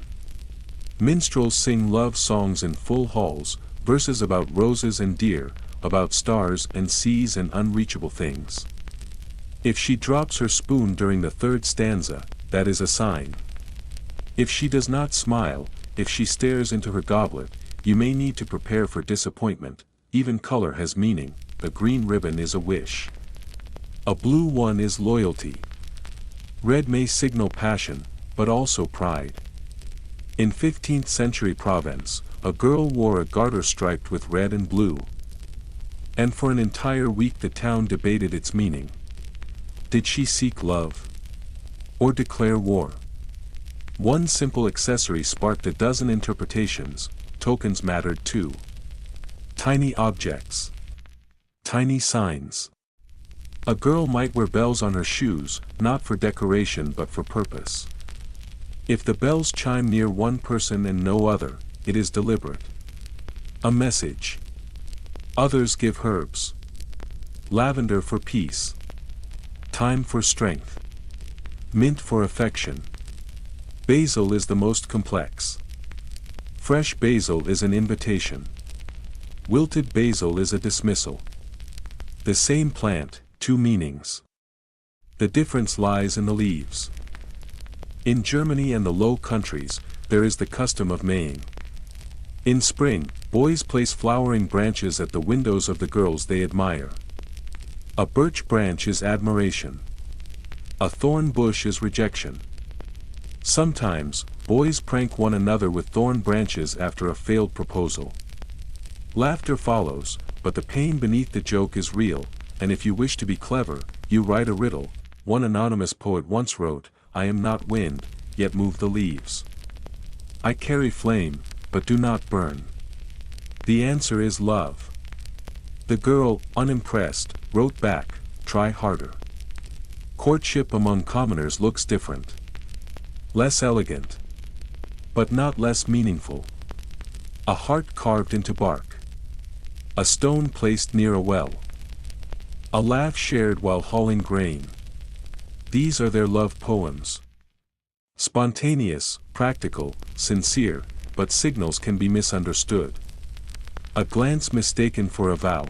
S1: Minstrels sing love songs in full halls, verses about roses and deer, about stars and seas and unreachable things. If she drops her spoon during the third stanza, that is a sign. If she does not smile, if she stares into her goblet, you may need to prepare for disappointment. Even color has meaning. A green ribbon is a wish. A blue one is loyalty. Red may signal passion, but also pride. In 15th century Provence, a girl wore a garter striped with red and blue. And for an entire week the town debated its meaning. Did she seek love? Or declare war? One simple accessory sparked a dozen interpretations. Tokens mattered too. Tiny objects. Tiny signs. A girl might wear bells on her shoes, not for decoration but for purpose. If the bells chime near one person and no other, it is deliberate. A message. Others give herbs. Lavender for peace. Thyme for strength. Mint for affection. Basil is the most complex. Fresh basil is an invitation. Wilted basil is a dismissal. The same plant, two meanings. The difference lies in the leaves. In Germany and the Low Countries, there is the custom of maying. In spring, boys place flowering branches at the windows of the girls they admire. A birch branch is admiration. A thorn bush is rejection. Sometimes, boys prank one another with thorn branches after a failed proposal. Laughter follows, but the pain beneath the joke is real, and if you wish to be clever, you write a riddle. One anonymous poet once wrote, "I am not wind, yet move the leaves. I carry flame, but do not burn." The answer is love. The girl, unimpressed, wrote back, "Try harder." Courtship among commoners looks different. Less elegant. But not less meaningful. A heart carved into bark. A stone placed near a well. A laugh shared while hauling grain. These are their love poems. Spontaneous, practical, sincere, but signals can be misunderstood. A glance mistaken for a vow.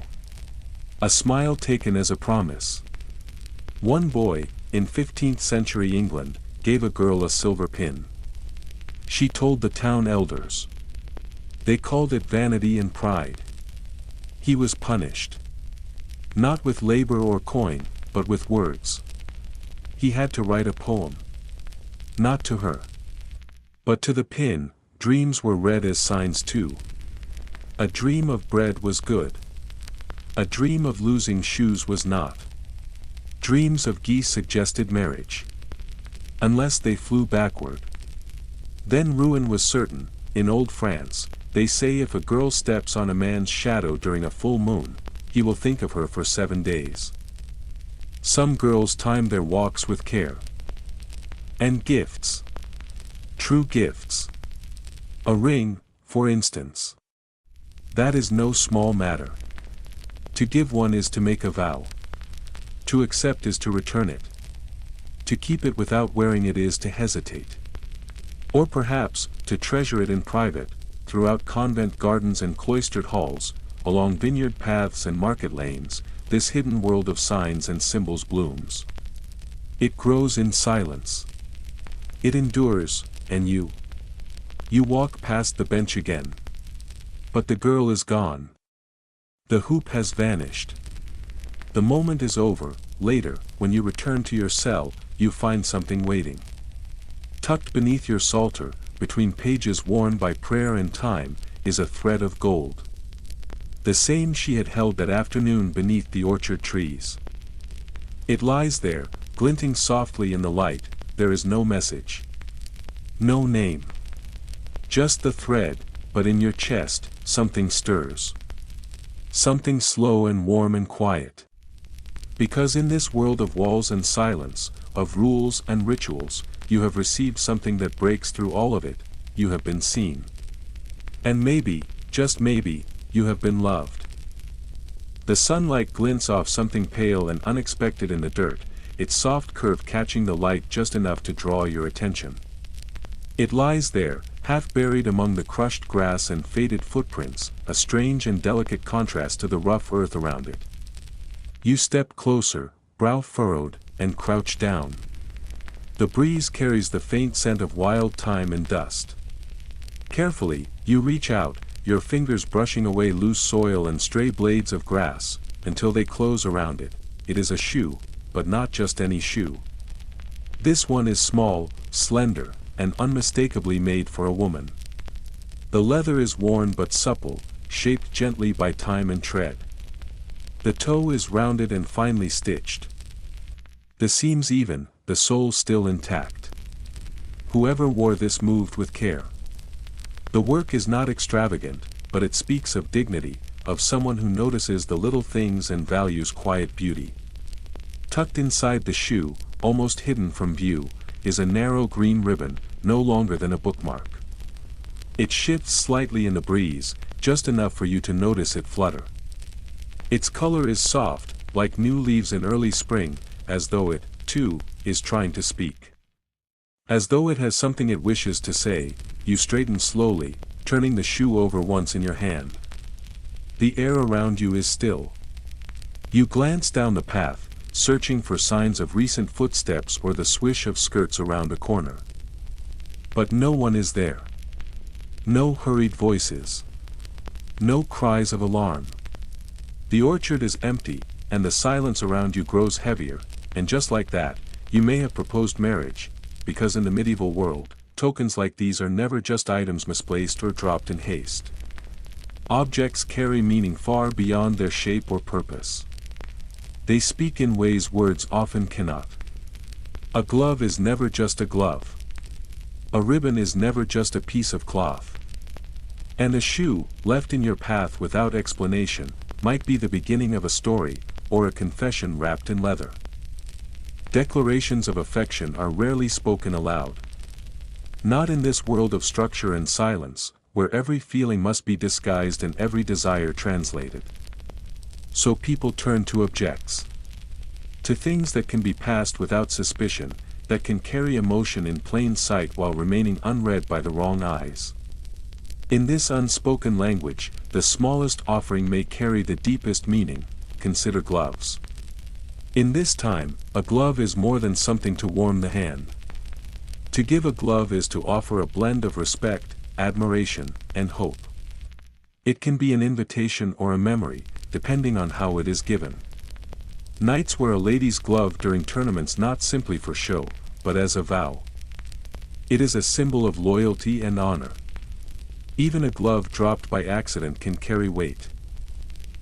S1: A smile taken as a promise. One boy, in 15th century England, gave a girl a silver pin. She told the town elders. They called it vanity and pride. He was punished. Not with labor or coin, but with words. He had to write a poem. Not to her. But to the pin, dreams were read as signs too. A dream of bread was good. A dream of losing shoes was not. Dreams of geese suggested marriage. Unless they flew backward. Then ruin was certain. In old France, they say if a girl steps on a man's shadow during a full moon, he will think of her for 7 days. Some girls time their walks with care. And gifts. True gifts. A ring, for instance. That is no small matter. To give one is to make a vow. To accept is to return it. To keep it without wearing it is to hesitate. Or perhaps, to treasure it in private, throughout convent gardens and cloistered halls, along vineyard paths and market lanes, this hidden world of signs and symbols blooms. It grows in silence. It endures, and you walk past the bench again. But the girl is gone. The hoop has vanished. The moment is over. Later, when you return to your cell, you find something waiting. Tucked beneath your psalter, between pages worn by prayer and time, is a thread of gold. The same she had held that afternoon beneath the orchard trees. It lies there, glinting softly in the light. There is no message. No name. Just the thread, but in your chest, something stirs. Something slow and warm and quiet. Because in this world of walls and silence, of rules and rituals, you have received something that breaks through all of it. You have been seen. And maybe, just maybe, you have been loved. The sunlight glints off something pale and unexpected in the dirt, its soft curve catching the light just enough to draw your attention. It lies there, half buried among the crushed grass and faded footprints, a strange and delicate contrast to the rough earth around it. You step closer, brow furrowed, and crouch down. The breeze carries the faint scent of wild thyme and dust. Carefully, you reach out, your fingers brushing away loose soil and stray blades of grass, until they close around it. It is a shoe, but not just any shoe. This one is small, slender, and unmistakably made for a woman. The leather is worn but supple, shaped gently by time and tread. The toe is rounded and finely stitched. The seams even, the sole still intact. Whoever wore this moved with care. The work is not extravagant, but it speaks of dignity, of someone who notices the little things and values quiet beauty. Tucked inside the shoe, almost hidden from view, is a narrow green ribbon, no longer than a bookmark. It shifts slightly in the breeze, just enough for you to notice it flutter. Its color is soft, like new leaves in early spring, as though it, too, is trying to speak. As though it has something it wishes to say, you straighten slowly, turning the shoe over once in your hand. The air around you is still. You glance down the path, searching for signs of recent footsteps or the swish of skirts around a corner. But no one is there. No hurried voices. No cries of alarm. The orchard is empty, and the silence around you grows heavier, and just like that, you may have proposed marriage, because in the medieval world, tokens like these are never just items misplaced or dropped in haste. Objects carry meaning far beyond their shape or purpose. They speak in ways words often cannot. A glove is never just a glove. A ribbon is never just a piece of cloth. And a shoe, left in your path without explanation, might be the beginning of a story, or a confession wrapped in leather. Declarations of affection are rarely spoken aloud. Not in this world of structure and silence, where every feeling must be disguised and every desire translated. So people turn to objects. To things that can be passed without suspicion, that can carry emotion in plain sight while remaining unread by the wrong eyes. In this unspoken language, the smallest offering may carry the deepest meaning. Consider gloves. In this time, a glove is more than something to warm the hand. To give a glove is to offer a blend of respect, admiration, and hope. It can be an invitation or a memory, depending on how it is given. Knights wear a lady's glove during tournaments not simply for show, but as a vow. It is a symbol of loyalty and honor. Even a glove dropped by accident can carry weight.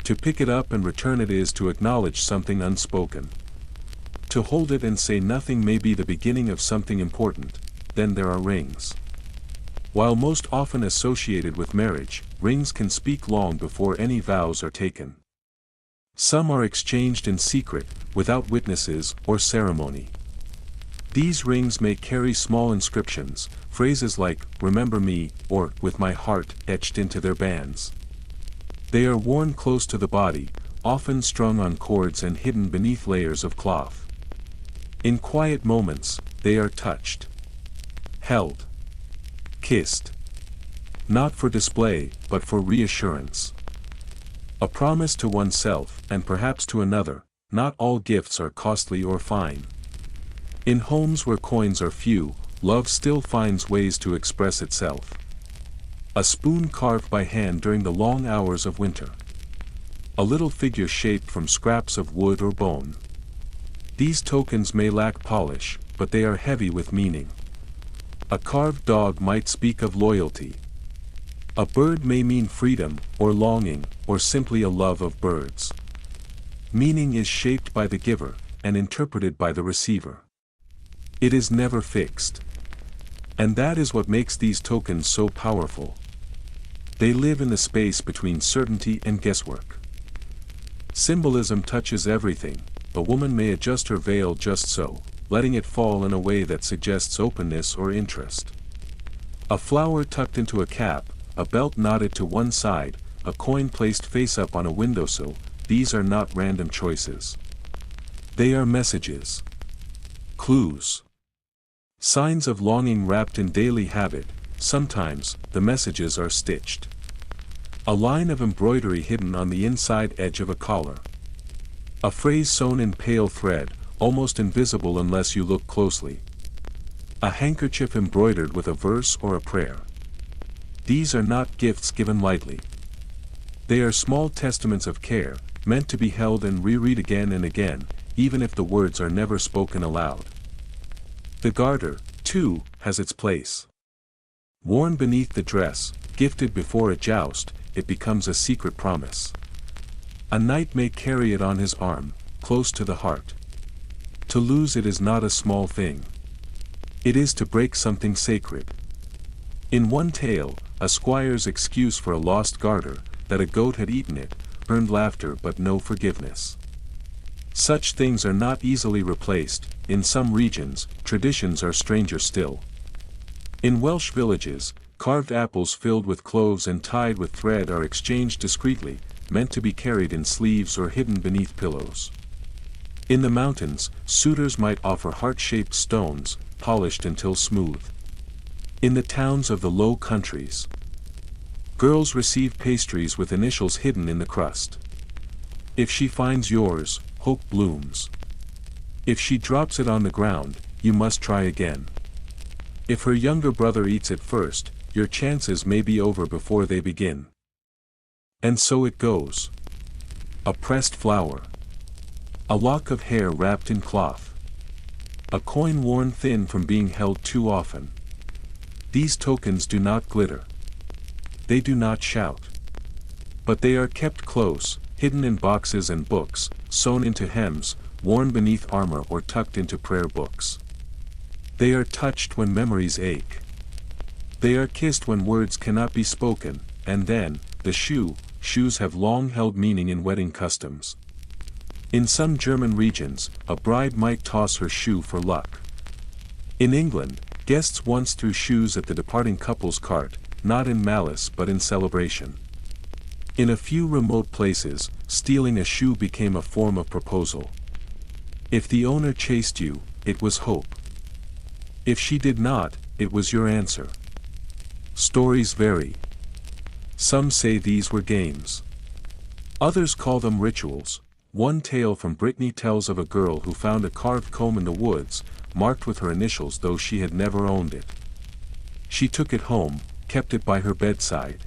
S1: To pick it up and return it is to acknowledge something unspoken. To hold it and say nothing may be the beginning of something important. Then there are rings. While most often associated with marriage, rings can speak long before any vows are taken. Some are exchanged in secret, without witnesses or ceremony. These rings may carry small inscriptions, phrases like, "Remember me," or, "With my heart," etched into their bands. They are worn close to the body, often strung on cords and hidden beneath layers of cloth. In quiet moments, they are touched. Held. Kissed. Not for display, but for reassurance. A promise to oneself, and perhaps to another. Not all gifts are costly or fine. In homes where coins are few, love still finds ways to express itself. A spoon carved by hand during the long hours of winter. A little figure shaped from scraps of wood or bone. These tokens may lack polish, but they are heavy with meaning. A carved dog might speak of loyalty. A bird may mean freedom, or longing, or simply a love of birds. Meaning is shaped by the giver, and interpreted by the receiver. It is never fixed. And that is what makes these tokens so powerful. They live in the space between certainty and guesswork. Symbolism touches everything. A woman may adjust her veil just so, letting it fall in a way that suggests openness or interest. A flower tucked into a cap, a belt knotted to one side, a coin placed face up on a windowsill, these are not random choices. They are messages. Clues. Signs of longing wrapped in daily habit. Sometimes, the messages are stitched. A line of embroidery hidden on the inside edge of a collar. A phrase sewn in pale thread, almost invisible unless you look closely. A handkerchief embroidered with a verse or a prayer. These are not gifts given lightly. They are small testaments of care, meant to be held and reread again and again, even if the words are never spoken aloud. The garter, too, has its place. Worn beneath the dress, gifted before a joust, it becomes a secret promise. A knight may carry it on his arm, close to the heart. To lose it is not a small thing. It is to break something sacred. In one tale, a squire's excuse for a lost garter, that a goat had eaten it, earned laughter but no forgiveness. Such things are not easily replaced. In some regions, traditions are stranger still. In Welsh villages, carved apples filled with cloves and tied with thread are exchanged discreetly, meant to be carried in sleeves or hidden beneath pillows. In the mountains, suitors might offer heart-shaped stones, polished until smooth. In the towns of the Low Countries, girls receive pastries with initials hidden in the crust. If she finds yours, hope blooms. If she drops it on the ground, you must try again. If her younger brother eats it first, your chances may be over before they begin. And so it goes. A pressed flower. A lock of hair wrapped in cloth. A coin worn thin from being held too often. These tokens do not glitter. They do not shout. But they are kept close, hidden in boxes and books, sewn into hems, worn beneath armor or tucked into prayer books. They are touched when memories ache. They are kissed when words cannot be spoken, and then, the shoes have long held meaning in wedding customs. In some German regions, a bride might toss her shoe for luck. In England, guests once threw shoes at the departing couple's cart, not in malice but in celebration. In a few remote places, stealing a shoe became a form of proposal. If the owner chased you, it was hope. If she did not, it was your answer. Stories vary. Some say these were games. Others call them rituals. One tale from Brittany tells of a girl who found a carved comb in the woods, marked with her initials though she had never owned it. She took it home, kept it by her bedside.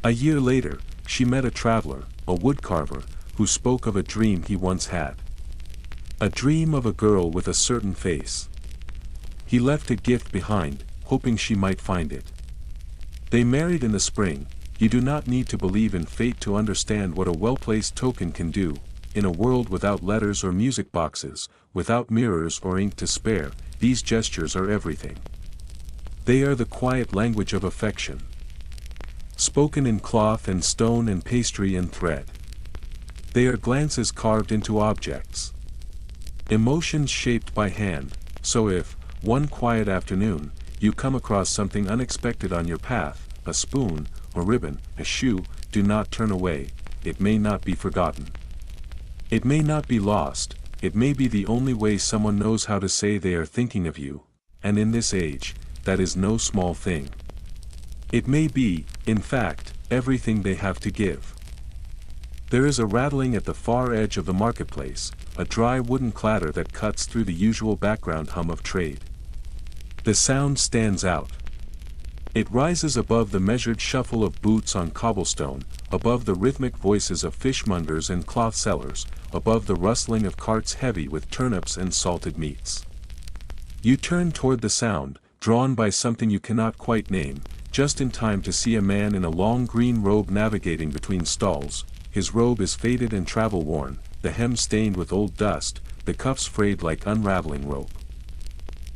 S1: A year later, she met a traveler, a woodcarver, who spoke of a dream he once had. A dream of a girl with a certain face. He left a gift behind, hoping she might find it. They married in the spring. You do not need to believe in fate to understand what a well-placed token can do. In a world without letters or music boxes, without mirrors or ink to spare, these gestures are everything. They are the quiet language of affection. Spoken in cloth and stone and pastry and thread. They are glances carved into objects. Emotions shaped by hand. So if, one quiet afternoon, you come across something unexpected on your path, a spoon, a ribbon, a shoe, do not turn away. It may not be forgotten. It may not be lost. It may be the only way someone knows how to say they are thinking of you, and in this age, that is no small thing. It may be, in fact, everything they have to give. There is a rattling at the far edge of the marketplace, a dry wooden clatter that cuts through the usual background hum of trade. The sound stands out. It rises above the measured shuffle of boots on cobblestone, above the rhythmic voices of fishmongers and cloth sellers, above the rustling of carts heavy with turnips and salted meats. You turn toward the sound, drawn by something you cannot quite name, just in time to see a man in a long green robe navigating between stalls. His robe is faded and travel-worn, the hem stained with old dust, the cuffs frayed like unraveling rope.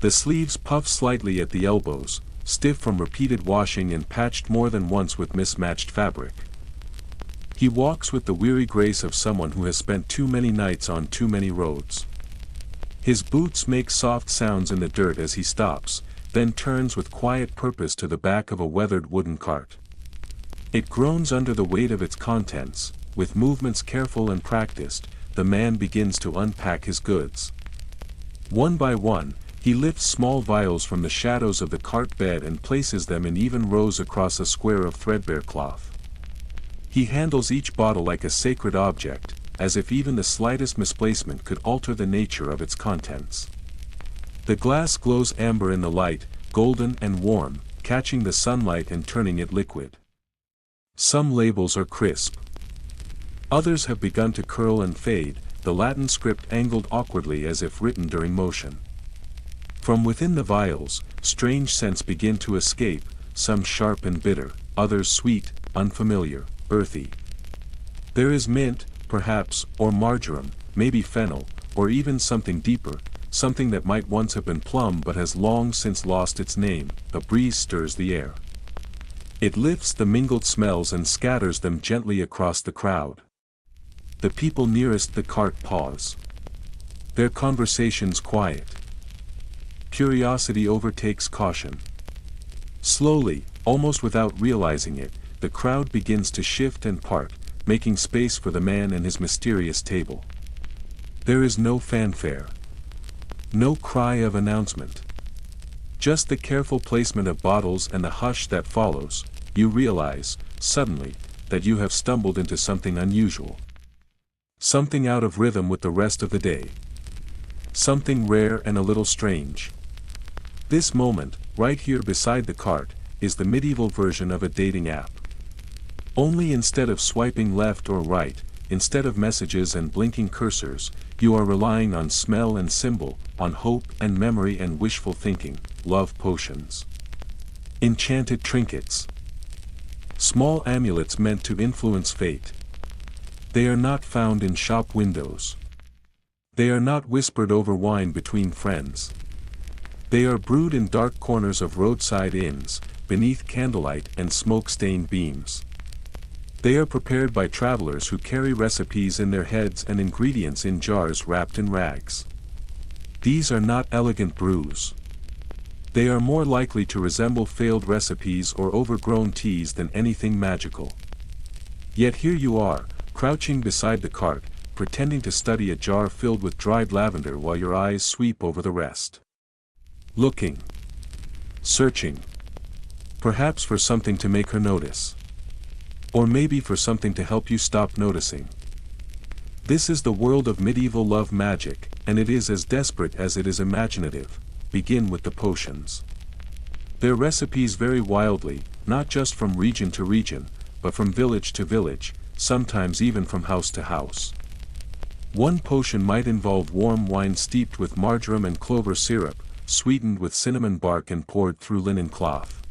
S1: The sleeves puff slightly at the elbows, stiff from repeated washing and patched more than once with mismatched fabric. He walks with the weary grace of someone who has spent too many nights on too many roads. His boots make soft sounds in the dirt as he stops, then turns with quiet purpose to the back of a weathered wooden cart. It groans under the weight of its contents. With movements careful and practiced, the man begins to unpack his goods. One by one, he lifts small vials from the shadows of the cart bed and places them in even rows across a square of threadbare cloth. He handles each bottle like a sacred object, as if even the slightest misplacement could alter the nature of its contents. The glass glows amber in the light, golden and warm, catching the sunlight and turning it liquid. Some labels are crisp. Others have begun to curl and fade, the Latin script angled awkwardly as if written during motion. From within the vials, strange scents begin to escape, some sharp and bitter, others sweet, unfamiliar, earthy. There is mint, perhaps, or marjoram, maybe fennel, or even something deeper, something that might once have been plum but has long since lost its name. A breeze stirs the air. It lifts the mingled smells and scatters them gently across the crowd. The people nearest the cart pause. Their conversations quiet. Curiosity overtakes caution. Slowly, almost without realizing it, the crowd begins to shift and part, making space for the man and his mysterious table. There is no fanfare. No cry of announcement. Just the careful placement of bottles and the hush that follows. You realize, suddenly, that you have stumbled into something unusual. Something out of rhythm with the rest of the day. Something rare and a little strange. This moment, right here beside the cart, is the medieval version of a dating app. Only instead of swiping left or right, instead of messages and blinking cursors, you are relying on smell and symbol, on hope and memory and wishful thinking, love potions. Enchanted trinkets. Small amulets meant to influence fate. They are not found in shop windows. They are not whispered over wine between friends. They are brewed in dark corners of roadside inns, beneath candlelight and smoke-stained beams. They are prepared by travelers who carry recipes in their heads and ingredients in jars wrapped in rags. These are not elegant brews. They are more likely to resemble failed recipes or overgrown teas than anything magical. Yet here you are, crouching beside the cart, pretending to study a jar filled with dried lavender while your eyes sweep over the rest. Looking. Searching. Perhaps for something to make her notice. Or maybe for something to help you stop noticing. This is the world of medieval love magic, and it is as desperate as it is imaginative. Begin with the potions. Their recipes vary wildly, not just from region to region, but from village to village, sometimes even from house to house. One potion might involve warm wine steeped with marjoram and clover syrup, sweetened with cinnamon bark and poured through linen cloth.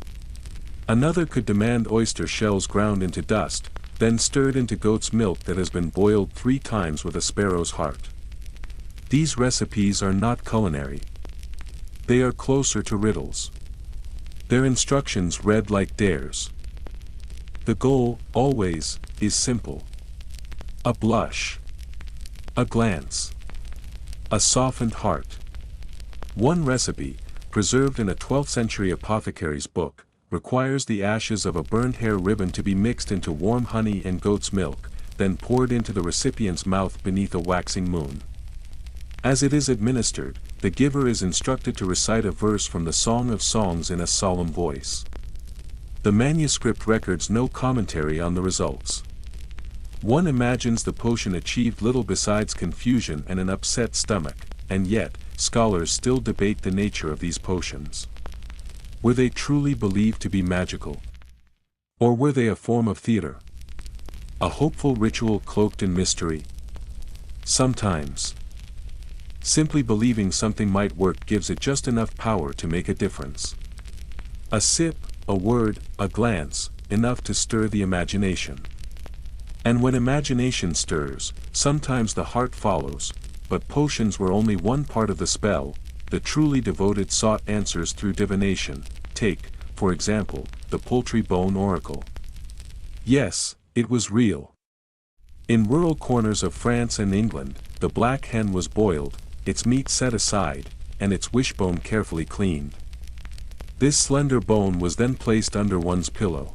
S1: Another could demand oyster shells ground into dust, then stirred into goat's milk that has been boiled 3 times with a sparrow's heart. These recipes are not culinary. They are closer to riddles. Their instructions read like dares. The goal, always, is simple. A blush. A glance. A softened heart. One recipe, preserved in a 12th century apothecary's book, requires the ashes of a burned hair ribbon to be mixed into warm honey and goat's milk, then poured into the recipient's mouth beneath a waxing moon. As it is administered, the giver is instructed to recite a verse from the Song of Songs in a solemn voice. The manuscript records no commentary on the results. One imagines the potion achieved little besides confusion and an upset stomach, and yet, scholars still debate the nature of these potions. Were they truly believed to be magical? Or were they a form of theater? A hopeful ritual cloaked in mystery? Sometimes. Simply believing something might work gives it just enough power to make a difference. A sip, a word, a glance, enough to stir the imagination. And when imagination stirs, sometimes the heart follows, but potions were only one part of the spell. The truly devoted sought answers through divination. Take, for example, the poultry bone oracle. Yes, it was real. In rural corners of France and England, the black hen was boiled, its meat set aside, and its wishbone carefully cleaned. This slender bone was then placed under one's pillow.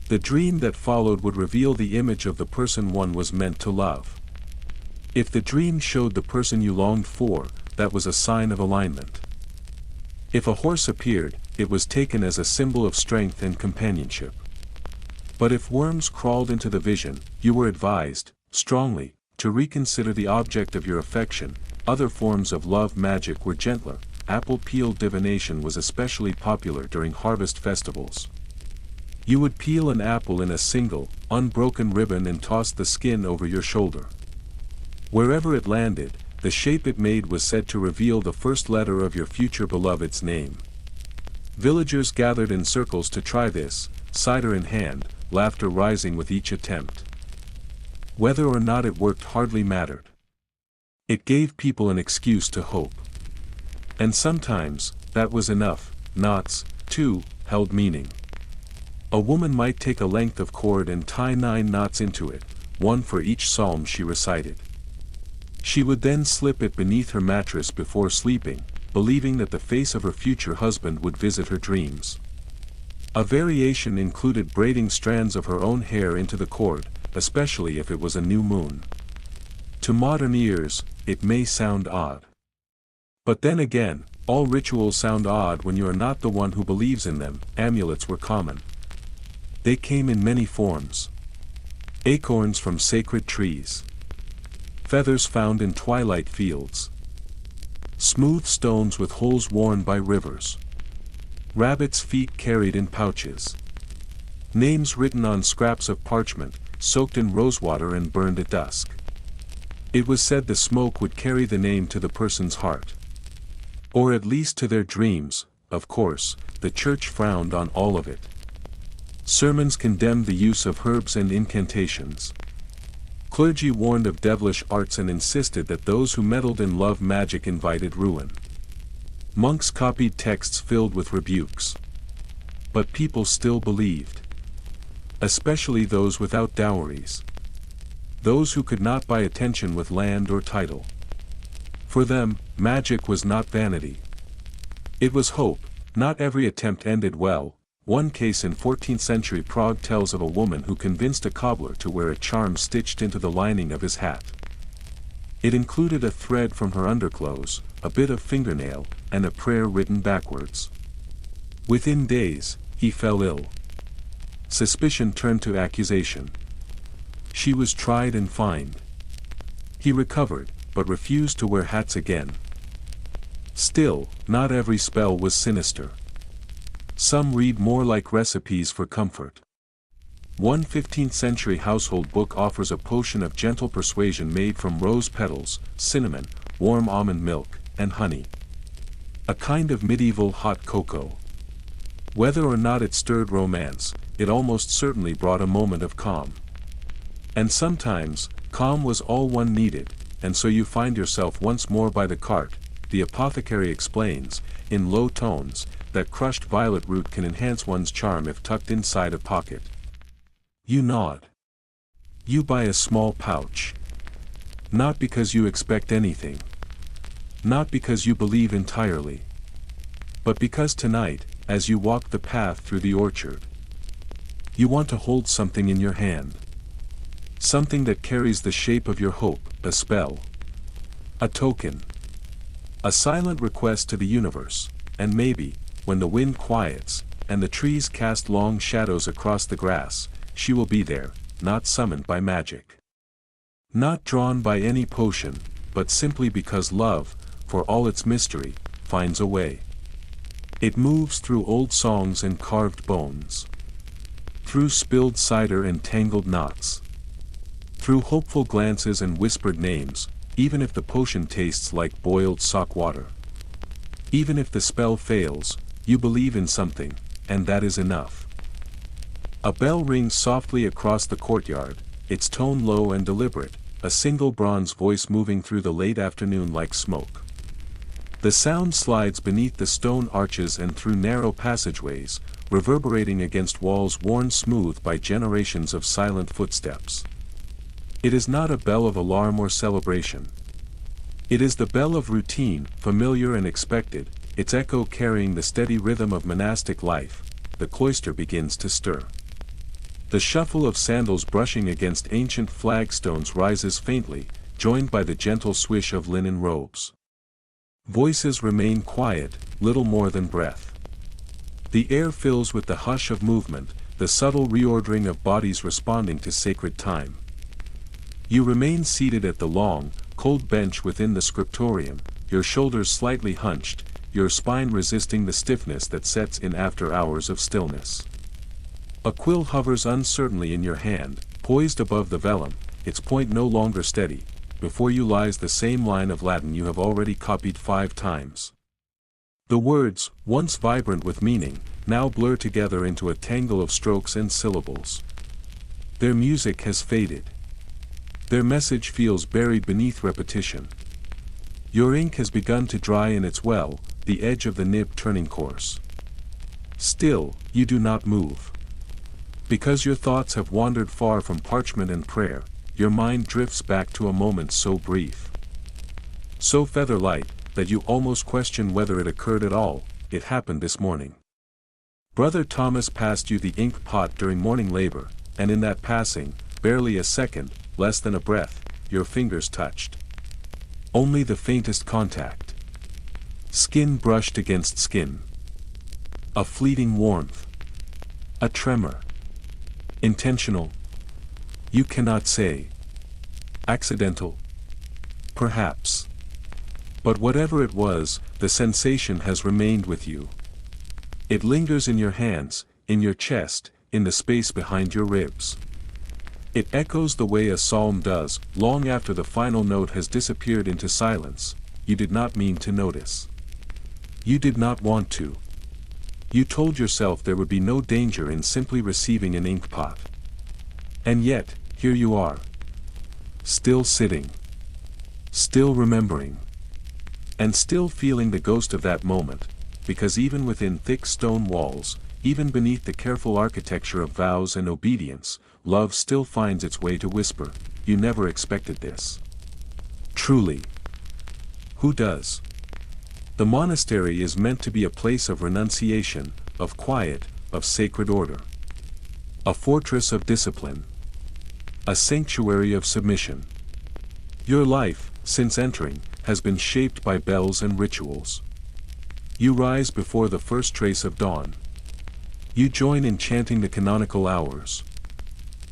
S1: The dream that followed would reveal the image of the person one was meant to love. If the dream showed the person you longed for, that was a sign of alignment. If a horse appeared, it was taken as a symbol of strength and companionship. But if worms crawled into the vision, you were advised, strongly, to reconsider the object of your affection. Other forms of love magic were gentler. Apple peel divination was especially popular during harvest festivals. You would peel an apple in a single, unbroken ribbon and toss the skin over your shoulder. Wherever it landed, the shape it made was said to reveal the first letter of your future beloved's name. Villagers gathered in circles to try this, cider in hand, laughter rising with each attempt. Whether or not it worked hardly mattered. It gave people an excuse to hope. And sometimes, that was enough. Knots, too, held meaning. A woman might take a length of cord and tie 9 knots into it, one for each psalm she recited. She would then slip it beneath her mattress before sleeping, believing that the face of her future husband would visit her dreams. A variation included braiding strands of her own hair into the cord, especially if it was a new moon. To modern ears, it may sound odd. But then again, all rituals sound odd when you are not the one who believes in them. Amulets were common. They came in many forms. Acorns from sacred trees. Feathers found in twilight fields. Smooth stones with holes worn by rivers. Rabbits' feet carried in pouches. Names written on scraps of parchment, soaked in rosewater and burned at dusk. It was said the smoke would carry the name to the person's heart. Or at least to their dreams. Of course, the church frowned on all of it. Sermons condemned the use of herbs and incantations. Clergy warned of devilish arts and insisted that those who meddled in love magic invited ruin. Monks copied texts filled with rebukes. But people still believed. Especially those without dowries. Those who could not buy attention with land or title. For them, magic was not vanity. It was hope. Not every attempt ended well. One case in 14th century Prague tells of a woman who convinced a cobbler to wear a charm stitched into the lining of his hat. It included a thread from her underclothes, a bit of fingernail, and a prayer written backwards. Within days, he fell ill. Suspicion turned to accusation. She was tried and fined. He recovered, but refused to wear hats again. Still, not every spell was sinister. Some read more like recipes for comfort. One 15th century household book offers a potion of gentle persuasion made from rose petals, cinnamon, warm almond milk, and honey. A kind of medieval hot cocoa. Whether or not it stirred romance, it almost certainly brought a moment of calm. And sometimes, calm was all one needed, and so you find yourself once more by the cart. The apothecary explains, in low tones, that crushed violet root can enhance one's charm if tucked inside a pocket. You nod. You buy a small pouch. Not because you expect anything. Not because you believe entirely. But because tonight, as you walk the path through the orchard, you want to hold something in your hand. Something that carries the shape of your hope, a spell. A token. A silent request to the universe, and maybe, when the wind quiets, and the trees cast long shadows across the grass, she will be there, not summoned by magic. Not drawn by any potion, but simply because love, for all its mystery, finds a way. It moves through old songs and carved bones. Through spilled cider and tangled knots. Through hopeful glances and whispered names, even if the potion tastes like boiled sock water. Even if the spell fails, you believe in something, and that is enough. A bell rings softly across the courtyard, its tone low and deliberate, a single bronze voice moving through the late afternoon like smoke. The sound slides beneath the stone arches and through narrow passageways, reverberating against walls worn smooth by generations of silent footsteps. It is not a bell of alarm or celebration. It is the bell of routine, familiar and expected, its echo carrying the steady rhythm of monastic life. The cloister begins to stir. The shuffle of sandals brushing against ancient flagstones rises faintly, joined by the gentle swish of linen robes. Voices remain quiet, little more than breath. The air fills with the hush of movement, the subtle reordering of bodies responding to sacred time. You remain seated at the long, cold bench within the scriptorium, your shoulders slightly hunched, your spine resisting the stiffness that sets in after hours of stillness. A quill hovers uncertainly in your hand, poised above the vellum, its point no longer steady, before you lies the same line of Latin you have already copied 5 times. The words, once vibrant with meaning, now blur together into a tangle of strokes and syllables. Their music has faded. Their message feels buried beneath repetition. Your ink has begun to dry in its well, the edge of the nib turning coarse. Still, you do not move. Because your thoughts have wandered far from parchment and prayer, your mind drifts back to a moment so brief, so feather-light, that you almost question whether it occurred at all. It happened this morning. Brother Thomas passed you the ink pot during morning labor, and in that passing, barely a second, less than a breath, your fingers touched. Only the faintest contact. Skin brushed against skin. A fleeting warmth. A tremor. Intentional. You cannot say. Accidental. Perhaps. But whatever it was, the sensation has remained with you. It lingers in your hands, in your chest, in the space behind your ribs. It echoes the way a psalm does, long after the final note has disappeared into silence. You did not mean to notice. You did not want to. You told yourself there would be no danger in simply receiving an ink pot. And yet, here you are. Still sitting. Still remembering. And still feeling the ghost of that moment, because even within thick stone walls, even beneath the careful architecture of vows and obedience, love still finds its way to whisper, "You never expected this." Truly. Who does? The monastery is meant to be a place of renunciation, of quiet, of sacred order. A fortress of discipline. A sanctuary of submission. Your life, since entering, has been shaped by bells and rituals. You rise before the first trace of dawn. You join in chanting the canonical hours.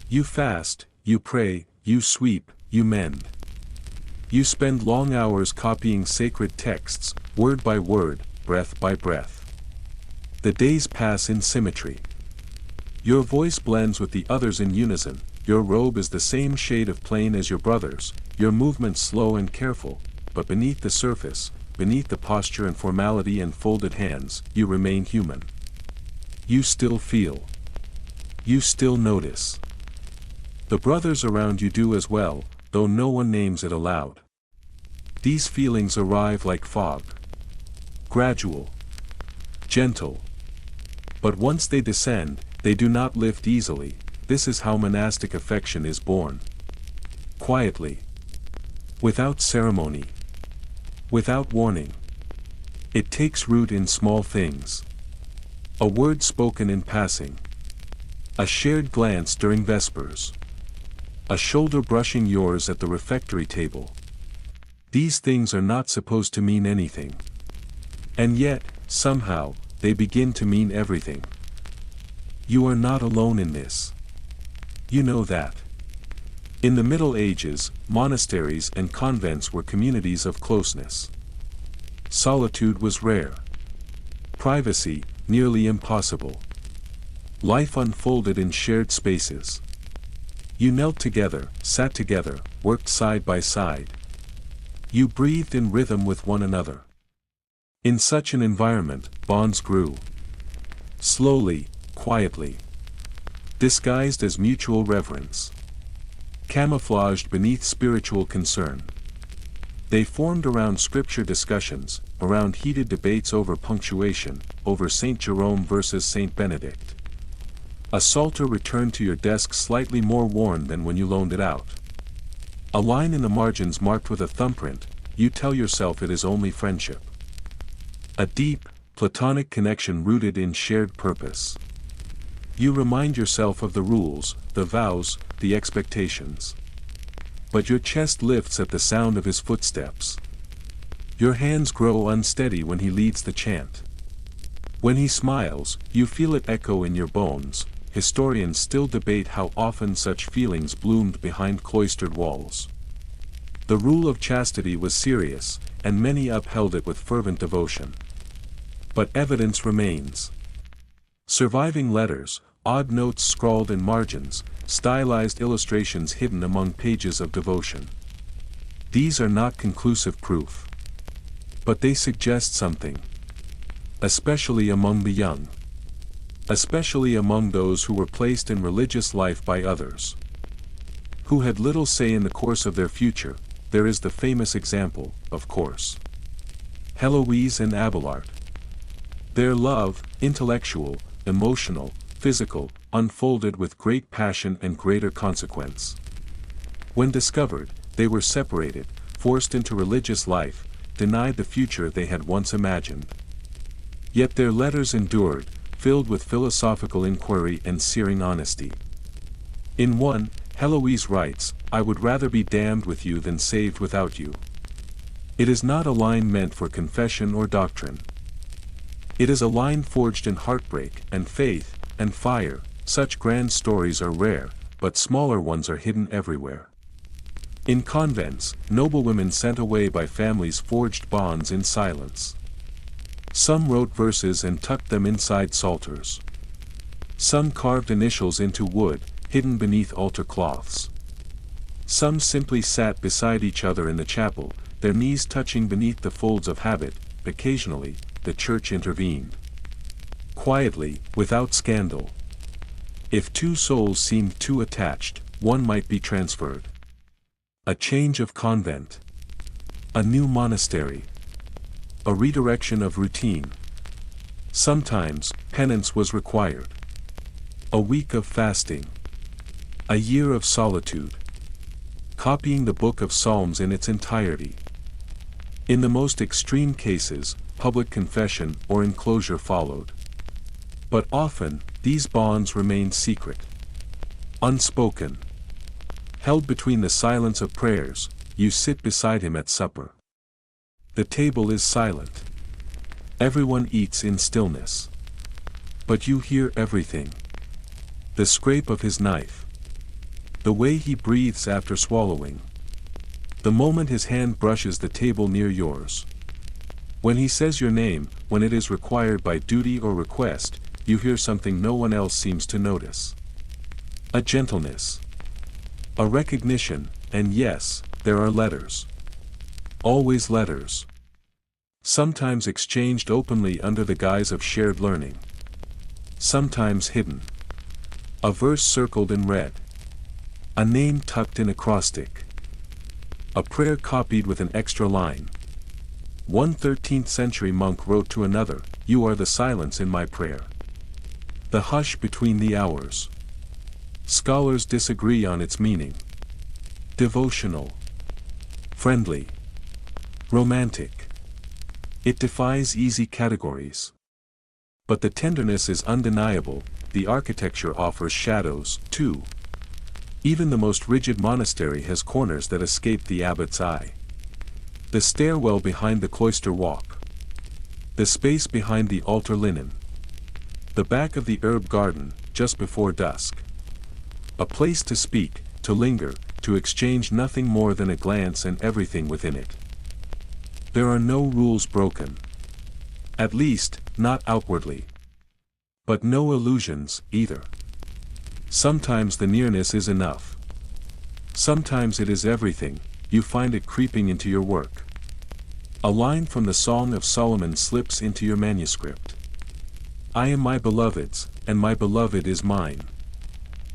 S1: You fast, you pray, you sweep, you mend. You spend long hours copying sacred texts, word by word, breath by breath. The days pass in symmetry. Your voice blends with the others in unison, your robe is the same shade of plain as your brother's, your movements slow and careful, but beneath the surface, beneath the posture and formality and folded hands, you remain human. You still feel. You still notice. The brothers around you do as well, though no one names it aloud. These feelings arrive like fog. Gradual. Gentle. But once they descend, they do not lift easily. This is how monastic affection is born. Quietly. Without ceremony. Without warning. It takes root in small things. A word spoken in passing. A shared glance during vespers. A shoulder brushing yours at the refectory table. These things are not supposed to mean anything. And yet, somehow, they begin to mean everything. You are not alone in this. You know that. In the Middle Ages, monasteries and convents were communities of closeness. Solitude was rare. Privacy, nearly impossible. Life unfolded in shared spaces. You knelt together, sat together, worked side by side. You breathed in rhythm with one another. In such an environment, bonds grew. Slowly, quietly. Disguised as mutual reverence. Camouflaged beneath spiritual concern. They formed around scripture discussions, around heated debates over punctuation, over Saint Jerome versus Saint Benedict. A psalter returned to your desk slightly more worn than when you loaned it out. A line in the margins marked with a thumbprint, you tell yourself it is only friendship. A deep, platonic connection rooted in shared purpose. You remind yourself of the rules, the vows, the expectations. But your chest lifts at the sound of his footsteps. Your hands grow unsteady when he leads the chant. When he smiles, you feel it echo in your bones. Historians still debate how often such feelings bloomed behind cloistered walls. The rule of chastity was serious, and many upheld it with fervent devotion. But evidence remains. Surviving letters, odd notes scrawled in margins, stylized illustrations hidden among pages of devotion. These are not conclusive proof. But they suggest something. Especially among the young. Especially among those who were placed in religious life by others. Who had little say in the course of their future. There is the famous example, of course. Heloise and Abelard. Their love, intellectual, emotional, physical, unfolded with great passion and greater consequence. When discovered, they were separated, forced into religious life, denied the future they had once imagined. Yet their letters endured, filled with philosophical inquiry and searing honesty. In one, Heloise writes, "I would rather be damned with you than saved without you." It is not a line meant for confession or doctrine. It is a line forged in heartbreak, and faith, and fire. Such grand stories are rare, but smaller ones are hidden everywhere. In convents, noblewomen sent away by families forged bonds in silence. Some wrote verses and tucked them inside psalters. Some carved initials into wood, hidden beneath altar cloths. Some simply sat beside each other in the chapel, their knees touching beneath the folds of habit. Occasionally, the church intervened. Quietly, without scandal. If two souls seemed too attached, one might be transferred. A change of convent. A new monastery. A redirection of routine. Sometimes, penance was required. A week of fasting. A year of solitude. Copying the book of Psalms in its entirety. In the most extreme cases, public confession or enclosure followed. But often, these bonds remained secret. Unspoken. Held between the silence of prayers, you sit beside him at supper. The table is silent. Everyone eats in stillness. But you hear everything. The scrape of his knife. The way he breathes after swallowing. The moment his hand brushes the table near yours. When he says your name, when it is required by duty or request, you hear something no one else seems to notice. A gentleness. A recognition, and yes, there are letters. Always letters. Sometimes exchanged openly under the guise of shared learning. Sometimes hidden. A verse circled in red. A name tucked in acrostic. A prayer copied with an extra line. One 13th century monk wrote to another, "You are the silence in my prayer. The hush between the hours." Scholars disagree on its meaning. Devotional. Friendly. Romantic. It defies easy categories. But the tenderness is undeniable. The architecture offers shadows, too. Even the most rigid monastery has corners that escape the abbot's eye. The stairwell behind the cloister walk. The space behind the altar linen. The back of the herb garden, just before dusk. A place to speak, to linger, to exchange nothing more than a glance and everything within it. There are no rules broken. At least, not outwardly. But no illusions, either. Sometimes the nearness is enough. Sometimes it is everything, you find it creeping into your work. A line from the Song of Solomon slips into your manuscript. I am my beloved's, and my beloved is mine.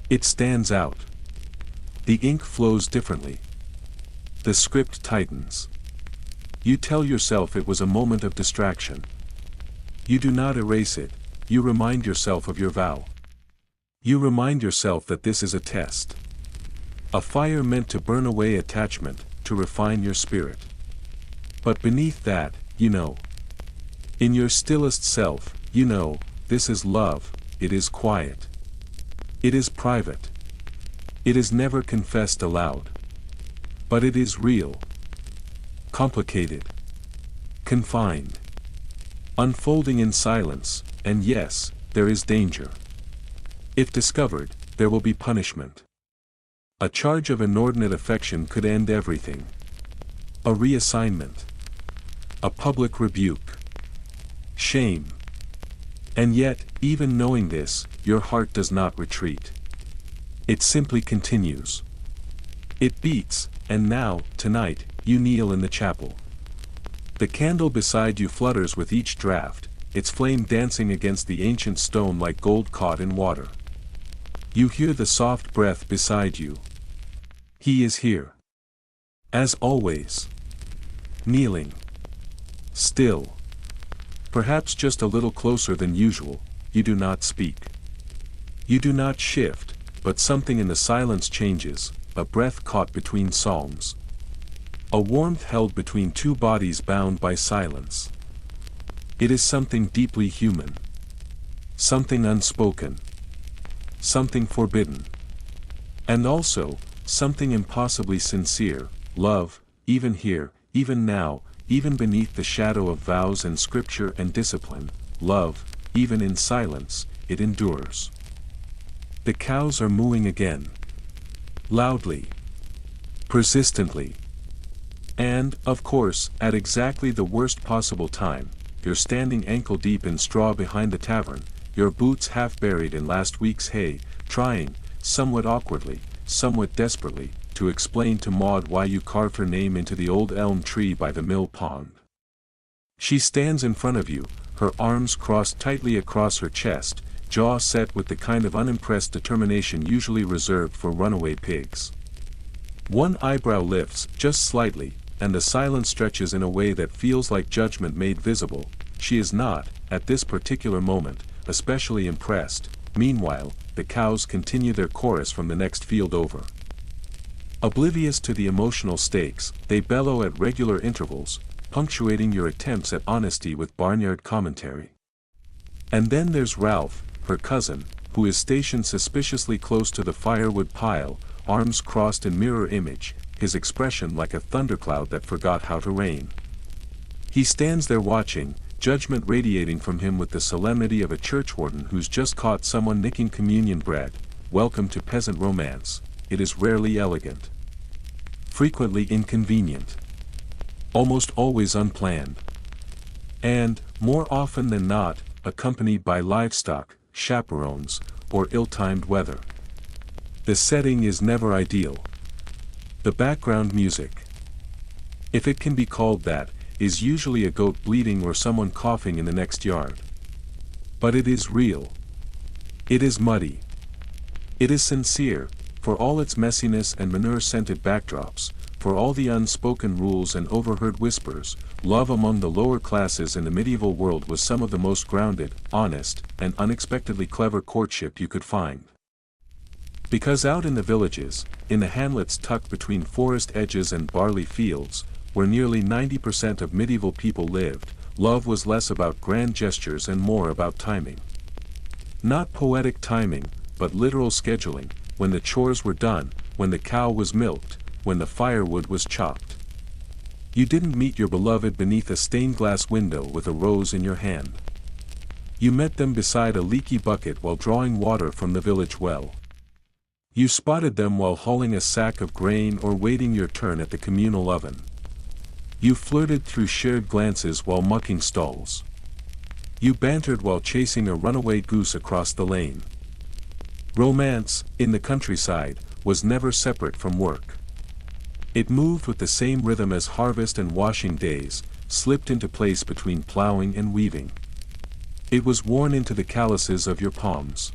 S1: It stands out. The ink flows differently. The script tightens. You tell yourself it was a moment of distraction. You do not erase it, you remind yourself of your vow. You remind yourself that this is a test. A fire meant to burn away attachment, to refine your spirit. But beneath that, you know. In your stillest self, you know, this is love, it is quiet. It is private. It is never confessed aloud. But it is real. Complicated. Confined. Unfolding in silence, and yes, there is danger. If discovered, there will be punishment. A charge of inordinate affection could end everything. A reassignment. A public rebuke. Shame. And yet, even knowing this, your heart does not retreat. It simply continues. It beats, and now, tonight, you kneel in the chapel. The candle beside you flutters with each draught, its flame dancing against the ancient stone like gold caught in water. You hear the soft breath beside you. He is here. As always. Kneeling. Still. Perhaps just a little closer than usual. You do not speak. You do not shift, but something in the silence changes, a breath caught between psalms. A warmth held between two bodies bound by silence. It is something deeply human. Something unspoken. Something forbidden. And also, something impossibly sincere, love, even here, even now, even beneath the shadow of vows and scripture and discipline, love, even in silence, it endures. The cows are mooing again. Loudly. Persistently. And, of course, at exactly the worst possible time, you're standing ankle-deep in straw behind the tavern, your boots half buried in last week's hay, trying, somewhat awkwardly, somewhat desperately, to explain to Maud why you carved her name into the old elm tree by the mill pond. She stands in front of you, her arms crossed tightly across her chest, jaw set with the kind of unimpressed determination usually reserved for runaway pigs. One eyebrow lifts, just slightly, and the silence stretches in a way that feels like judgment made visible. She is not, at this particular moment, especially impressed. Meanwhile, the cows continue their chorus from the next field over. Oblivious to the emotional stakes, they bellow at regular intervals, punctuating your attempts at honesty with barnyard commentary. And then there's Ralph, her cousin, who is stationed suspiciously close to the firewood pile, arms crossed in mirror image, his expression like a thundercloud that forgot how to rain. He stands there watching, judgment radiating from him with the solemnity of a churchwarden who's just caught someone nicking communion bread. Welcome to peasant romance. It is rarely elegant. Frequently inconvenient. Almost always unplanned. And, more often than not, accompanied by livestock, chaperones, or ill-timed weather. The setting is never ideal. The background music, if it can be called that, is usually a goat bleating or someone coughing in the next yard. But it is real. It is muddy. It is sincere, for all its messiness and manure-scented backdrops, for all the unspoken rules and overheard whispers. Love among the lower classes in the medieval world was some of the most grounded, honest, and unexpectedly clever courtship you could find. Because out in the villages, in the hamlets tucked between forest edges and barley fields, where nearly 90% of medieval people lived, love was less about grand gestures and more about timing. Not poetic timing, but literal scheduling, when the chores were done, when the cow was milked, when the firewood was chopped. You didn't meet your beloved beneath a stained glass window with a rose in your hand. You met them beside a leaky bucket while drawing water from the village well. You spotted them while hauling a sack of grain or waiting your turn at the communal oven. You flirted through shared glances while mucking stalls. You bantered while chasing a runaway goose across the lane. Romance, in the countryside, was never separate from work. It moved with the same rhythm as harvest and washing days, slipped into place between plowing and weaving. It was worn into the calluses of your palms.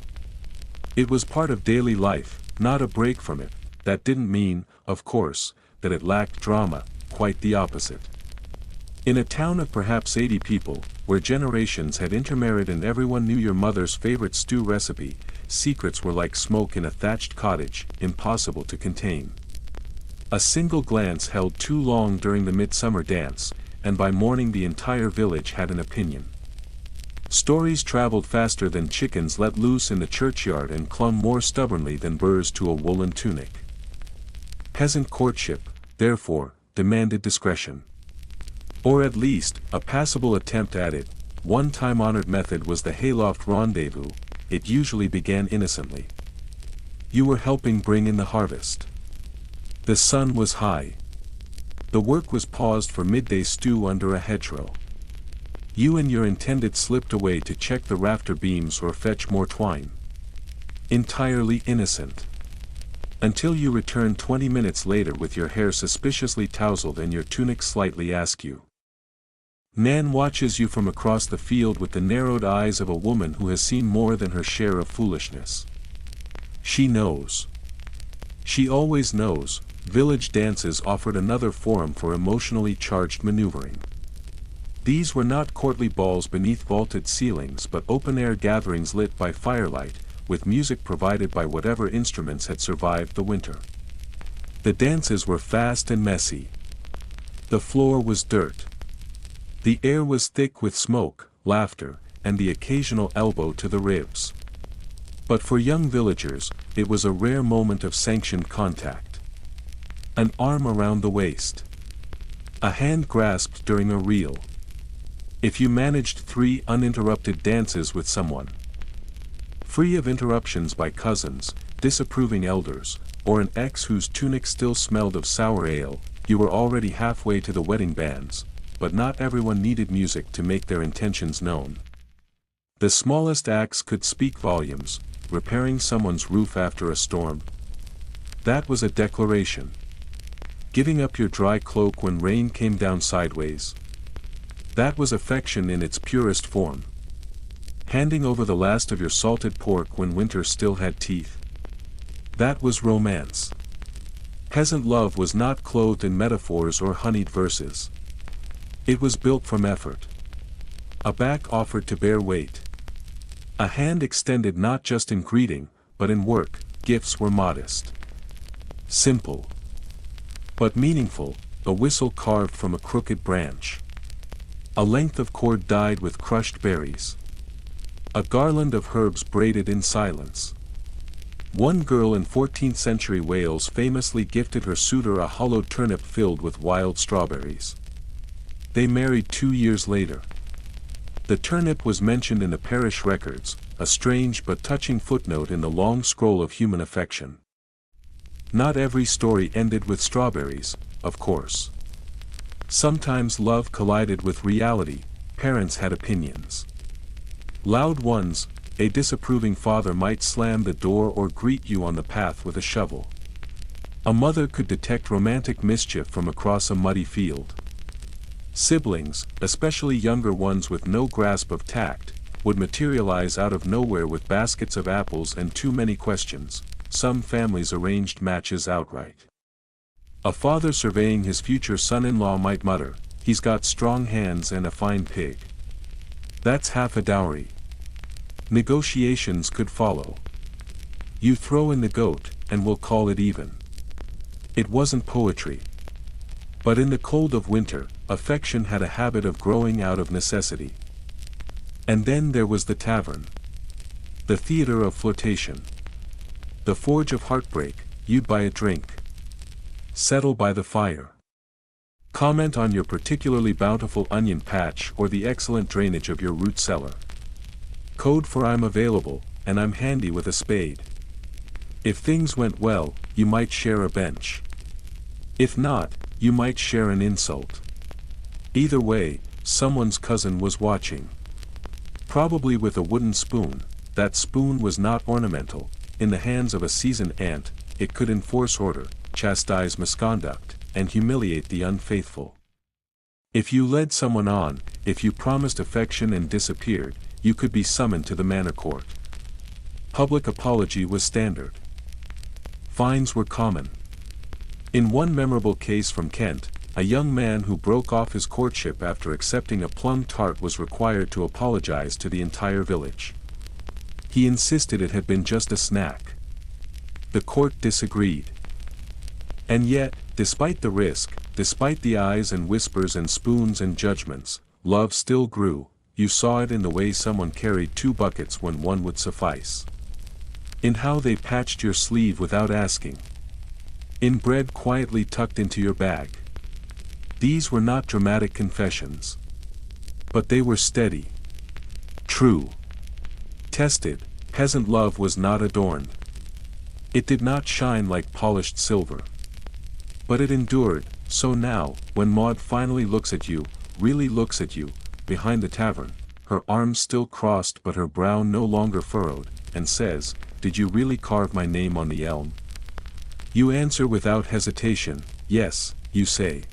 S1: It was part of daily life, not a break from it. That didn't mean, of course, that it lacked drama, quite the opposite. In a town of perhaps 80 people, where generations had intermarried and everyone knew your mother's favorite stew recipe, secrets were like smoke in a thatched cottage, impossible to contain. A single glance held too long during the midsummer dance, and by morning the entire village had an opinion. Stories traveled faster than chickens let loose in the churchyard and clung more stubbornly than burrs to a woolen tunic. Peasant courtship, therefore, demanded discretion. Or at least, a passable attempt at it. One time-honored method was the hayloft rendezvous. It usually began innocently. You were helping bring in the harvest. The sun was high. The work was paused for midday stew under a hedgerow. You and your intended slipped away to check the rafter beams or fetch more twine. Entirely innocent. Until you return 20 minutes later with your hair suspiciously tousled and your tunic slightly askew. Nan watches you from across the field with the narrowed eyes of a woman who has seen more than her share of foolishness. She knows. She always knows. Village dances offered another forum for emotionally charged maneuvering. These were not courtly balls beneath vaulted ceilings but open-air gatherings lit by firelight, with music provided by whatever instruments had survived the winter. The dances were fast and messy. The floor was dirt. The air was thick with smoke, laughter, and the occasional elbow to the ribs. But for young villagers, it was a rare moment of sanctioned contact. An arm around the waist. A hand grasped during a reel. If you managed 3 uninterrupted dances with someone, free of interruptions by cousins, disapproving elders, or an ex whose tunic still smelled of sour ale, you were already halfway to the wedding bands, but not everyone needed music to make their intentions known. The smallest acts could speak volumes, repairing someone's roof after a storm. That was a declaration. Giving up your dry cloak when rain came down sideways. That was affection in its purest form. Handing over the last of your salted pork when winter still had teeth. That was romance. Peasant love was not clothed in metaphors or honeyed verses. It was built from effort. A back offered to bear weight. A hand extended not just in greeting, but in work. Gifts were modest. Simple. But meaningful, a whistle carved from a crooked branch. A length of cord dyed with crushed berries. A garland of herbs braided in silence. One girl in 14th century Wales famously gifted her suitor a hollowed turnip filled with wild strawberries. They married 2 years later. The turnip was mentioned in the parish records, a strange but touching footnote in the long scroll of human affection. Not every story ended with strawberries, of course. Sometimes love collided with reality. Parents had opinions. Loud ones. A disapproving father might slam the door or greet you on the path with a shovel. A mother could detect romantic mischief from across a muddy field. Siblings, especially younger ones with no grasp of tact, would materialize out of nowhere with baskets of apples and too many questions. Some families arranged matches outright. A father surveying his future son-in-law might mutter, "He's got strong hands and a fine pig. That's half a dowry." Negotiations could follow. You throw in the goat, and we'll call it even. It wasn't poetry. But in the cold of winter, affection had a habit of growing out of necessity. And then there was the tavern. The theater of flirtation. The forge of heartbreak. You'd buy a drink. Settle by the fire. Comment on your particularly bountiful onion patch or the excellent drainage of your root cellar. Code for "I'm available, and I'm handy with a spade." If things went well, you might share a bench. If not, you might share an insult. Either way, someone's cousin was watching. Probably with a wooden spoon. That spoon was not ornamental. In the hands of a seasoned aunt, it could enforce order, chastise misconduct, and humiliate the unfaithful. If you led someone on, if you promised affection and disappeared, you could be summoned to the manor court. Public apology was standard. Fines were common. In one memorable case from Kent, a young man who broke off his courtship after accepting a plum tart was required to apologize to the entire village. He insisted it had been just a snack. The court disagreed. And yet, despite the risk, despite the eyes and whispers and spoons and judgments, love still grew. You saw it in the way someone carried 2 buckets when one would suffice. In how they patched your sleeve without asking. In bread quietly tucked into your bag. These were not dramatic confessions. But they were steady. True. Tested. Peasant love was not adorned. It did not shine like polished silver. But it endured. So now, when Maud finally looks at you, really looks at you, behind the tavern, her arms still crossed but her brow no longer furrowed, and says, "Did you really carve my name on the elm?" You answer without hesitation, yes, you say.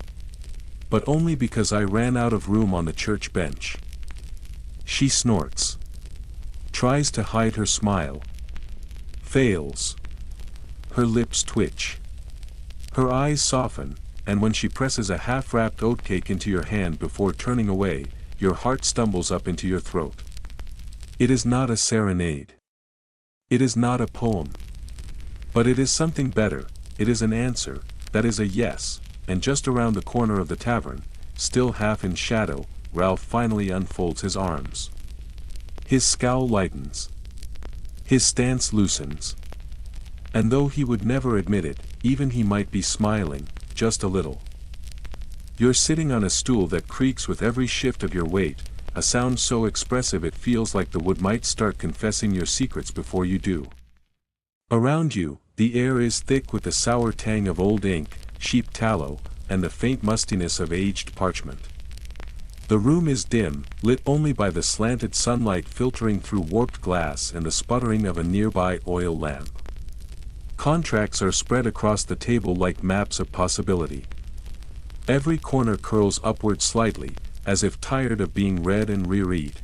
S1: But only because I ran out of room on the church bench. She snorts. Tries to hide her smile. Fails. Her lips twitch. Her eyes soften, and when she presses a half-wrapped oatcake into your hand before turning away, your heart stumbles up into your throat. It is not a serenade. It is not a poem. But it is something better, it is an answer, that is a yes, and just around the corner of the tavern, still half in shadow, Ralph finally unfolds his arms. His scowl lightens. His stance loosens. And though he would never admit it, even he might be smiling, just a little. You're sitting on a stool that creaks with every shift of your weight, a sound so expressive it feels like the wood might start confessing your secrets before you do. Around you, the air is thick with the sour tang of old ink, sheep tallow, and the faint mustiness of aged parchment. The room is dim, lit only by the slanted sunlight filtering through warped glass and the sputtering of a nearby oil lamp. Contracts are spread across the table like maps of possibility. Every corner curls upward slightly, as if tired of being read and reread.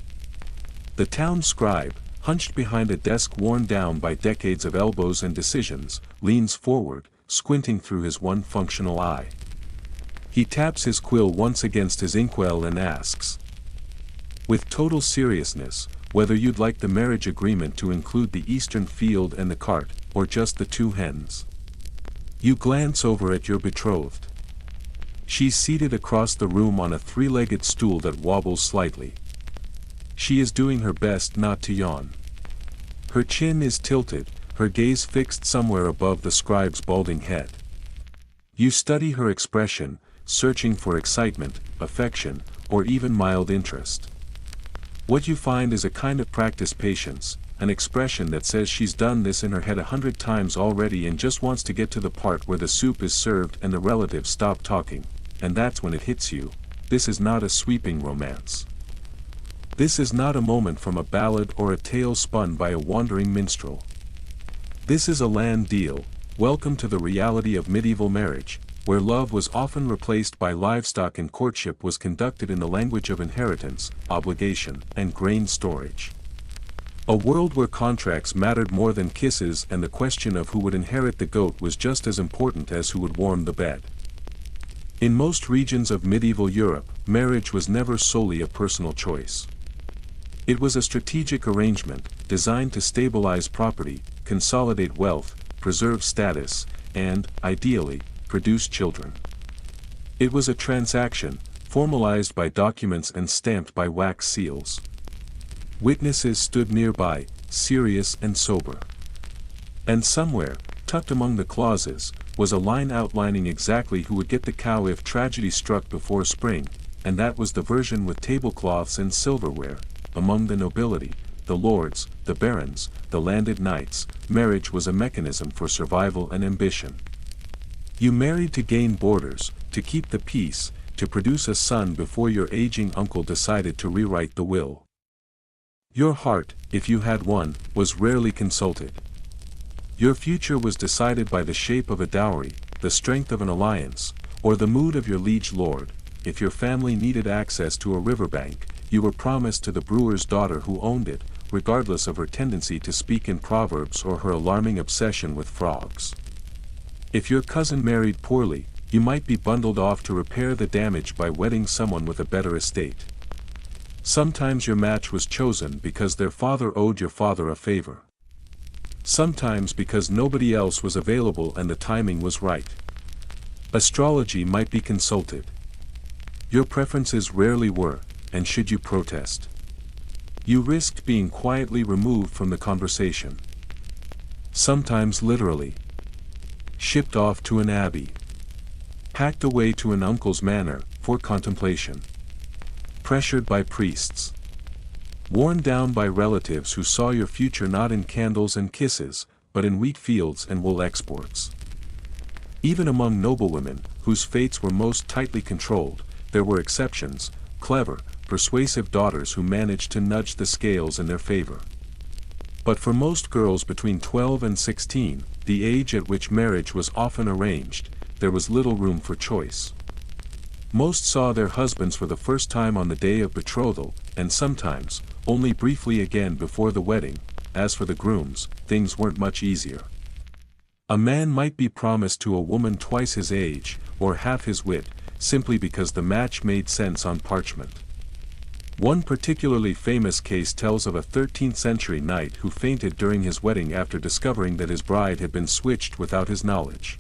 S1: The town scribe, hunched behind a desk worn down by decades of elbows and decisions, leans forward, squinting through his one functional eye. He taps his quill once against his inkwell and asks, with total seriousness, whether you'd like the marriage agreement to include the eastern field and the cart, or just the 2 hens. You glance over at your betrothed. She's seated across the room on a 3-legged stool that wobbles slightly. She is doing her best not to yawn. Her chin is tilted, her gaze fixed somewhere above the scribe's balding head. You study her expression, searching for excitement, affection, or even mild interest. What you find is a kind of practiced patience, an expression that says she's done this in her head 100 times already and just wants to get to the part where the soup is served and the relatives stop talking, and that's when it hits you. This is not a sweeping romance. This is not a moment from a ballad or a tale spun by a wandering minstrel. This is a land deal, welcome to the reality of medieval marriage, where love was often replaced by livestock and courtship was conducted in the language of inheritance, obligation, and grain storage. A world where contracts mattered more than kisses and the question of who would inherit the goat was just as important as who would warm the bed. In most regions of medieval Europe, marriage was never solely a personal choice. It was a strategic arrangement, designed to stabilize property, consolidate wealth, preserve status, and, ideally, produce children. It was a transaction, formalized by documents and stamped by wax seals. Witnesses stood nearby, serious and sober. And somewhere, tucked among the clauses, was a line outlining exactly who would get the cow if tragedy struck before spring, and that was the version with tablecloths and silverware. Among the nobility, the lords, the barons, the landed knights, marriage was a mechanism for survival and ambition. You married to gain borders, to keep the peace, to produce a son before your aging uncle decided to rewrite the will. Your heart, if you had one, was rarely consulted. Your future was decided by the shape of a dowry, the strength of an alliance, or the mood of your liege lord. If your family needed access to a riverbank, you were promised to the brewer's daughter who owned it, regardless of her tendency to speak in proverbs or her alarming obsession with frogs. If your cousin married poorly, you might be bundled off to repair the damage by wedding someone with a better estate. Sometimes your match was chosen because their father owed your father a favor. Sometimes because nobody else was available and the timing was right. Astrology might be consulted. Your preferences rarely were, and should you protest, you risked being quietly removed from the conversation. Sometimes literally. Shipped off to an abbey. Packed away to an uncle's manor, for contemplation. Pressured by priests. Worn down by relatives who saw your future not in candles and kisses, but in wheat fields and wool exports. Even among noblewomen, whose fates were most tightly controlled, there were exceptions, clever, persuasive daughters who managed to nudge the scales in their favor. But for most girls between 12 and 16, the age at which marriage was often arranged, there was little room for choice. Most saw their husbands for the first time on the day of betrothal, and sometimes, only briefly again before the wedding. As for the grooms, things weren't much easier. A man might be promised to a woman twice his age, or half his wit, simply because the match made sense on parchment. One particularly famous case tells of a 13th century knight who fainted during his wedding after discovering that his bride had been switched without his knowledge.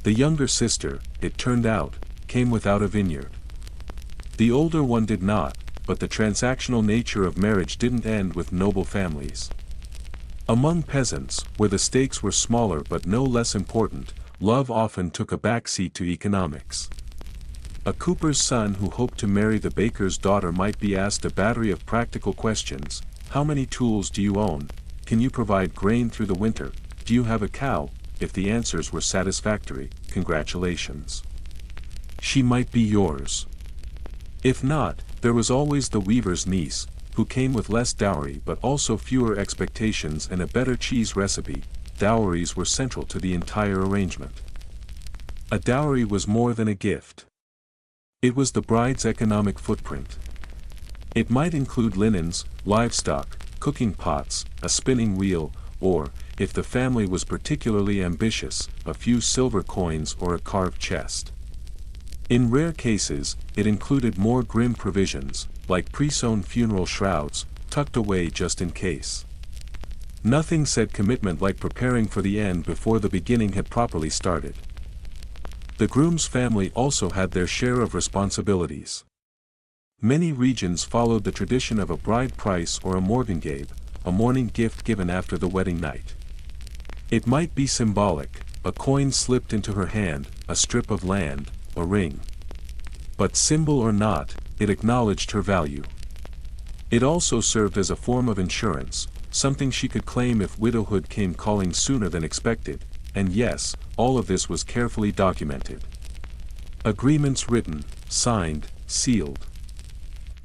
S1: The younger sister, it turned out, came without a vineyard. The older one did not, but the transactional nature of marriage didn't end with noble families. Among peasants, where the stakes were smaller but no less important, love often took a backseat to economics. A cooper's son who hoped to marry the baker's daughter might be asked a battery of practical questions. How many tools do you own? Can you provide grain through the winter? Do you have a cow? If the answers were satisfactory, congratulations. She might be yours. If not, there was always the weaver's niece, who came with less dowry but also fewer expectations and a better cheese recipe. Dowries were central to the entire arrangement. A dowry was more than a gift. It was the bride's economic footprint. It might include linens, livestock, cooking pots, a spinning wheel, or, if the family was particularly ambitious, a few silver coins or a carved chest. In rare cases, it included more grim provisions, like pre-sewn funeral shrouds, tucked away just in case. Nothing said commitment like preparing for the end before the beginning had properly started. The groom's family also had their share of responsibilities. Many regions followed the tradition of a bride price or a morgengabe, a morning gift given after the wedding night. It might be symbolic, a coin slipped into her hand, a strip of land, a ring. But symbol or not, it acknowledged her value. It also served as a form of insurance, something she could claim if widowhood came calling sooner than expected, and yes, all of this was carefully documented. Agreements written, signed, sealed.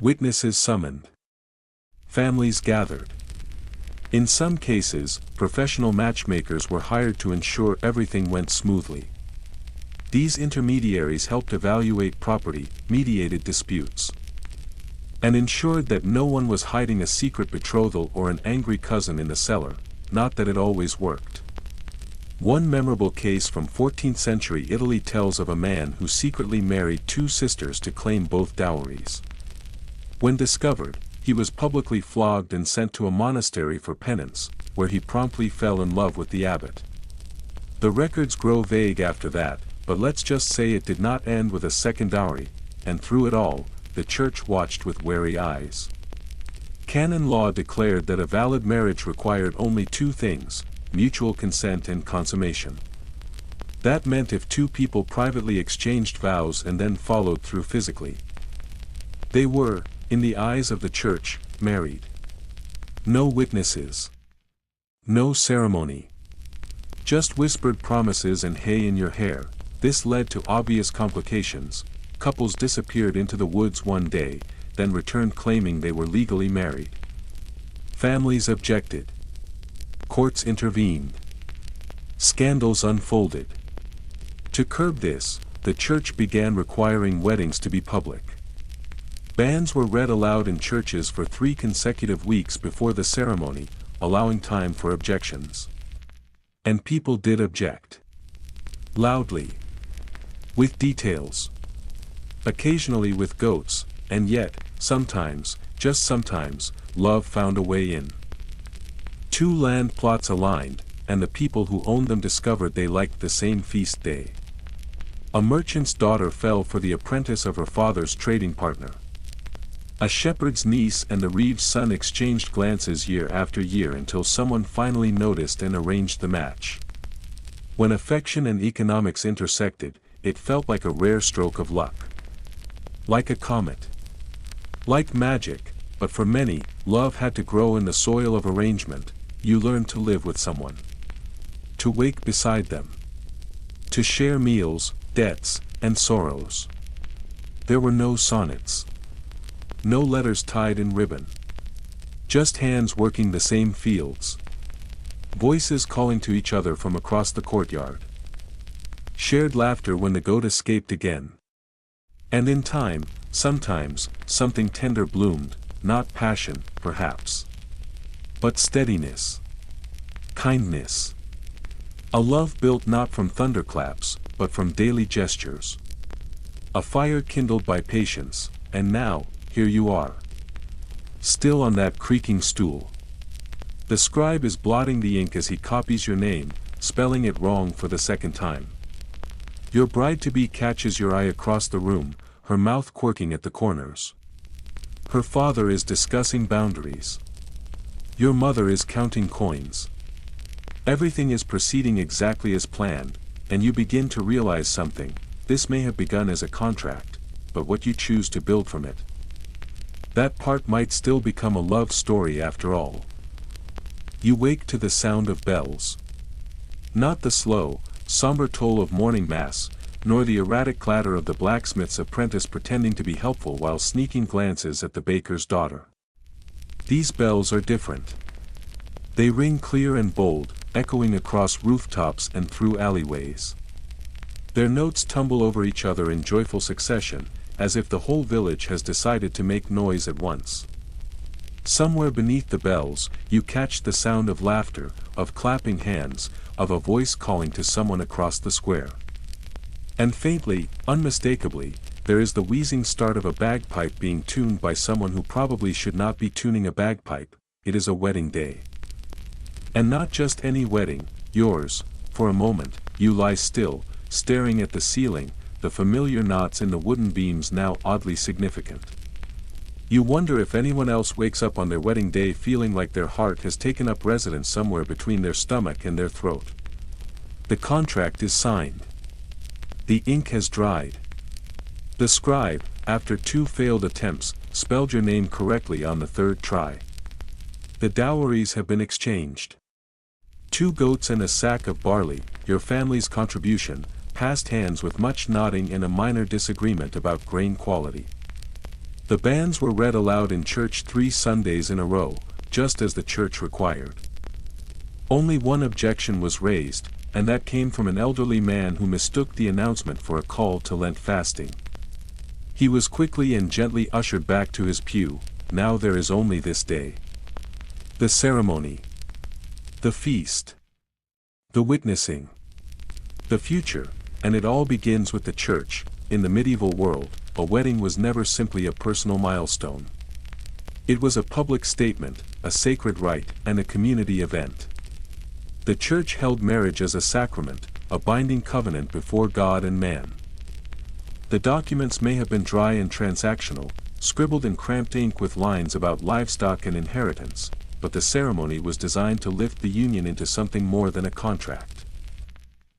S1: Witnesses summoned. Families gathered. In some cases, professional matchmakers were hired to ensure everything went smoothly. These intermediaries helped evaluate property, mediated disputes, and ensured that no one was hiding a secret betrothal or an angry cousin in the cellar. Not that it always worked. One memorable case from 14th century Italy tells of a man who secretly married two sisters to claim both dowries. When discovered, he was publicly flogged and sent to a monastery for penance, where he promptly fell in love with the abbot. The records grow vague after that, but let's just say it did not end with a second dowry, and through it all, the church watched with wary eyes. Canon law declared that a valid marriage required only two things: mutual consent and consummation. That meant if two people privately exchanged vows and then followed through physically, they were, in the eyes of the church, married. No witnesses. No ceremony. Just whispered promises and hay in your hair. This led to obvious complications. Couples disappeared into the woods one day, then returned claiming they were legally married. Families objected. Courts intervened. Scandals unfolded. To curb this, the church began requiring weddings to be public. Banns were read aloud in churches for 3 consecutive weeks before the ceremony, allowing time for objections. And people did object. Loudly. With details. Occasionally with goats, and yet, sometimes, just sometimes, love found a way in. 2 land plots aligned, and the people who owned them discovered they liked the same feast day. A merchant's daughter fell for the apprentice of her father's trading partner. A shepherd's niece and the reeve's son exchanged glances year after year until someone finally noticed and arranged the match. When affection and economics intersected, it felt like a rare stroke of luck. Like a comet. Like magic, but for many, love had to grow in the soil of arrangement. You learned to live with someone. To wake beside them. To share meals, debts, and sorrows. There were no sonnets. No letters tied in ribbon. Just hands working the same fields. Voices calling to each other from across the courtyard. Shared laughter when the goat escaped again. And in time, sometimes, something tender bloomed, not passion, perhaps, but steadiness. Kindness. A love built not from thunderclaps, but from daily gestures. A fire kindled by patience, and now, here you are. Still on that creaking stool. The scribe is blotting the ink as he copies your name, spelling it wrong for the second time. Your bride-to-be catches your eye across the room, her mouth quirking at the corners. Her father is discussing boundaries. Your mother is counting coins. Everything is proceeding exactly as planned, and you begin to realize something. This may have begun as a contract, but what you choose to build from it, that part might still become a love story after all. You wake to the sound of bells. Not the slow, somber toll of morning mass, nor the erratic clatter of the blacksmith's apprentice pretending to be helpful while sneaking glances at the baker's daughter. These bells are different. They ring clear and bold, echoing across rooftops and through alleyways. Their notes tumble over each other in joyful succession, as if the whole village has decided to make noise at once. Somewhere beneath the bells, you catch the sound of laughter, of clapping hands, of a voice calling to someone across the square. And faintly, unmistakably, there is the wheezing start of a bagpipe being tuned by someone who probably should not be tuning a bagpipe. It is a wedding day. And not just any wedding, yours. For a moment, you lie still, staring at the ceiling, the familiar knots in the wooden beams now oddly significant. You wonder if anyone else wakes up on their wedding day feeling like their heart has taken up residence somewhere between their stomach and their throat. The contract is signed. The ink has dried. The scribe, after 2 failed attempts, spelled your name correctly on the 3rd try. The dowries have been exchanged. 2 goats and a sack of barley, your family's contribution, passed hands with much nodding and a minor disagreement about grain quality. The banns were read aloud in church 3 Sundays in a row, just as the church required. Only one objection was raised, and that came from an elderly man who mistook the announcement for a call to Lent fasting. He was quickly and gently ushered back to his pew. Now there is only this day. The ceremony. The feast. The witnessing. The future, and it all begins with the church. In the medieval world, a wedding was never simply a personal milestone. It was a public statement, a sacred rite, and a community event. The church held marriage as a sacrament, a binding covenant before God and man. The documents may have been dry and transactional, scribbled in cramped ink with lines about livestock and inheritance, but the ceremony was designed to lift the union into something more than a contract.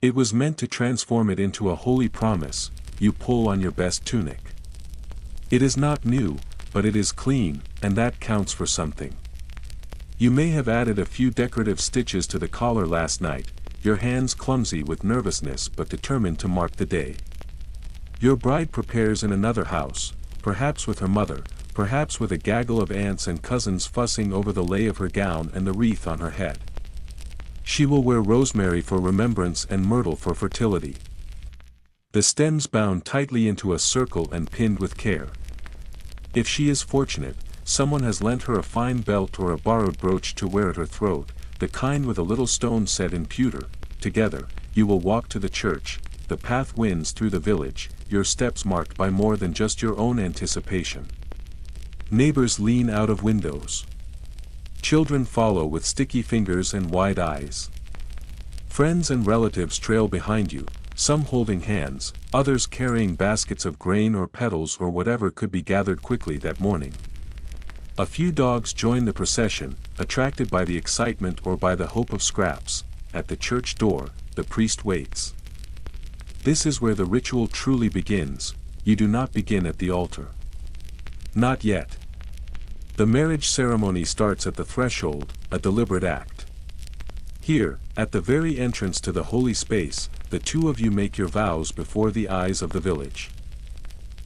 S1: It was meant to transform it into a holy promise. You pull on your best tunic. It is not new, but it is clean, and that counts for something. You may have added a few decorative stitches to the collar last night, your hands clumsy with nervousness but determined to mark the day. Your bride prepares in another house, perhaps with her mother, perhaps with a gaggle of aunts and cousins fussing over the lay of her gown and the wreath on her head. She will wear rosemary for remembrance and myrtle for fertility. The stems bound tightly into a circle and pinned with care. If she is fortunate, someone has lent her a fine belt or a borrowed brooch to wear at her throat, the kind with a little stone set in pewter. Together, you will walk to the church. The path winds through the village, your steps marked by more than just your own anticipation. Neighbors lean out of windows. Children follow with sticky fingers and wide eyes. Friends and relatives trail behind you, some holding hands, others carrying baskets of grain or petals or whatever could be gathered quickly that morning. A few dogs join the procession, attracted by the excitement or by the hope of scraps. At the church door, the priest waits. This is where the ritual truly begins. You do not begin at the altar. Not yet. The marriage ceremony starts at the threshold, a deliberate act. Here, at the very entrance to the holy space, the two of you make your vows before the eyes of the village.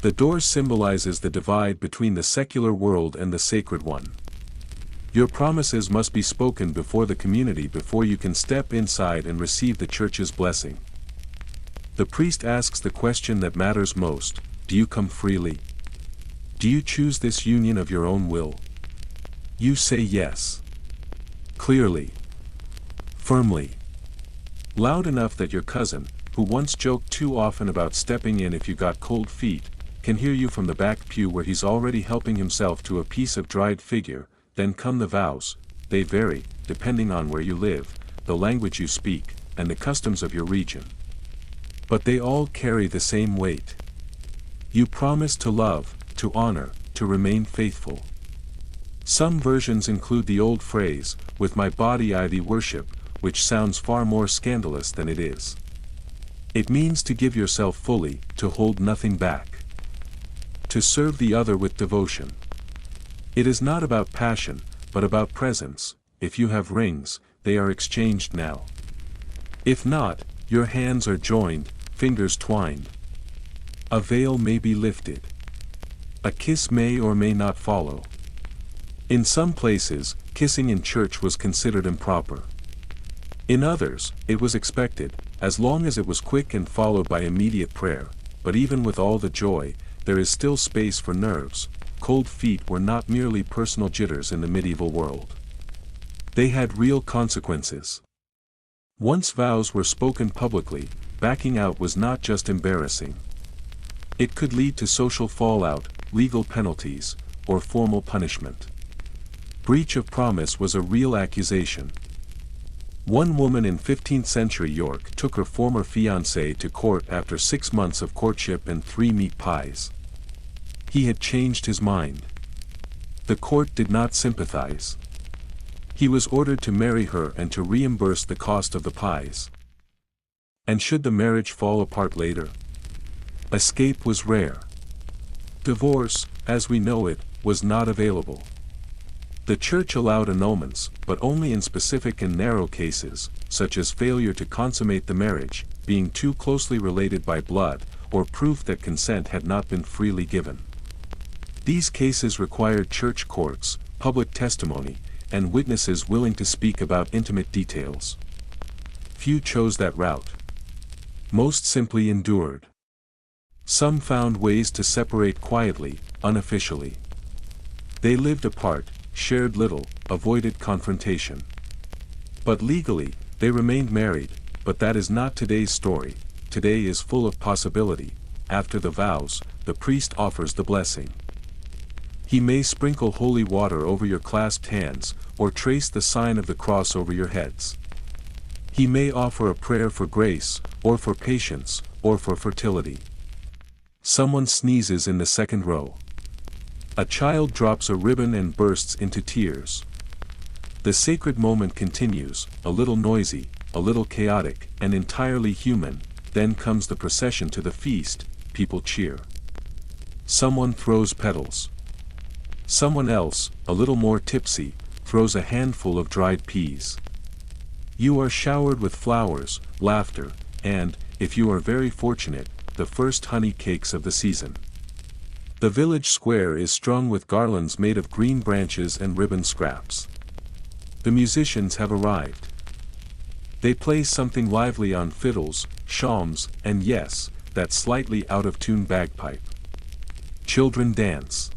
S1: The door symbolizes the divide between the secular world and the sacred one. Your promises must be spoken before the community before you can step inside and receive the church's blessing. The priest asks the question that matters most: do you come freely? Do you choose this union of your own will? You say yes. Clearly. Firmly. Loud enough that your cousin, who once joked too often about stepping in if you got cold feet, can hear you from the back pew where he's already helping himself to a piece of dried figure. Then come the vows. They vary, depending on where you live, the language you speak, and the customs of your region. But they all carry the same weight. You promise to love, to honor, to remain faithful. Some versions include the old phrase, "With my body I thee worship," which sounds far more scandalous than it is. It means to give yourself fully, to hold nothing back. To serve the other with devotion. It is not about passion, but about presence. If you have rings, they are exchanged now. If not, your hands are joined, fingers twined. A veil may be lifted. A kiss may or may not follow. In some places, kissing in church was considered improper. In others, it was expected, as long as it was quick and followed by immediate prayer. But even with all the joy, there is still space for nerves. Cold feet were not merely personal jitters in the medieval world. They had real consequences. Once vows were spoken publicly, backing out was not just embarrassing. It could lead to social fallout, legal penalties, or formal punishment. Breach of promise was a real accusation. One woman in 15th century York took her former fiancé to court after 6 months of courtship and 3 meat pies. He had changed his mind. The court did not sympathize. He was ordered to marry her and to reimburse the cost of the pies. And should the marriage fall apart later? Escape was rare. Divorce, as we know it, was not available. The church allowed annulments, but only in specific and narrow cases, such as failure to consummate the marriage, being too closely related by blood, or proof that consent had not been freely given. These cases required church courts, public testimony, and witnesses willing to speak about intimate details. Few chose that route. Most simply endured. Some found ways to separate quietly, unofficially. They lived apart, shared little, avoided confrontation. But legally, they remained married, but that is not today's story. Today is full of possibility. After the vows, the priest offers the blessing. He may sprinkle holy water over your clasped hands, or trace the sign of the cross over your heads. He may offer a prayer for grace, or for patience, or for fertility. Someone sneezes in the second row. A child drops a ribbon and bursts into tears. The sacred moment continues, a little noisy, a little chaotic, and entirely human. Then comes the procession to the feast. People cheer. Someone throws petals. Someone else, a little more tipsy, throws a handful of dried peas. You are showered with flowers, laughter, and, if you are very fortunate, the first honey cakes of the season. The village square is strung with garlands made of green branches and ribbon scraps. The musicians have arrived. They play something lively on fiddles, shawms, and yes, that slightly out-of-tune bagpipe. Children dance.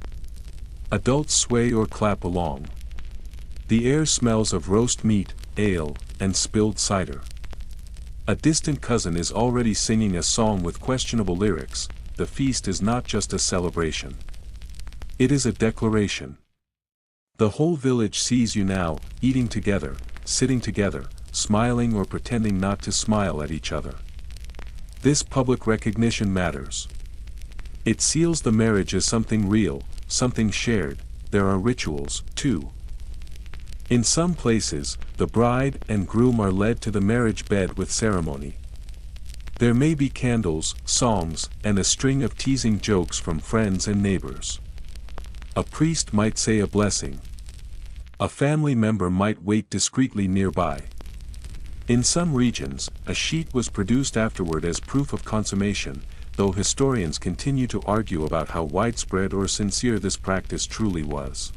S1: Adults sway or clap along. The air smells of roast meat, ale, and spilled cider. A distant cousin is already singing a song with questionable lyrics. The feast is not just a celebration. It is a declaration. The whole village sees you now, eating together, sitting together, smiling or pretending not to smile at each other. This public recognition matters. It seals the marriage as something real, something shared. There are rituals, too. In some places, the bride and groom are led to the marriage bed with ceremony. There may be candles, songs, and a string of teasing jokes from friends and neighbors. A priest might say a blessing. A family member might wait discreetly nearby. In some regions, a sheet was produced afterward as proof of consummation, though historians continue to argue about how widespread or sincere this practice truly was.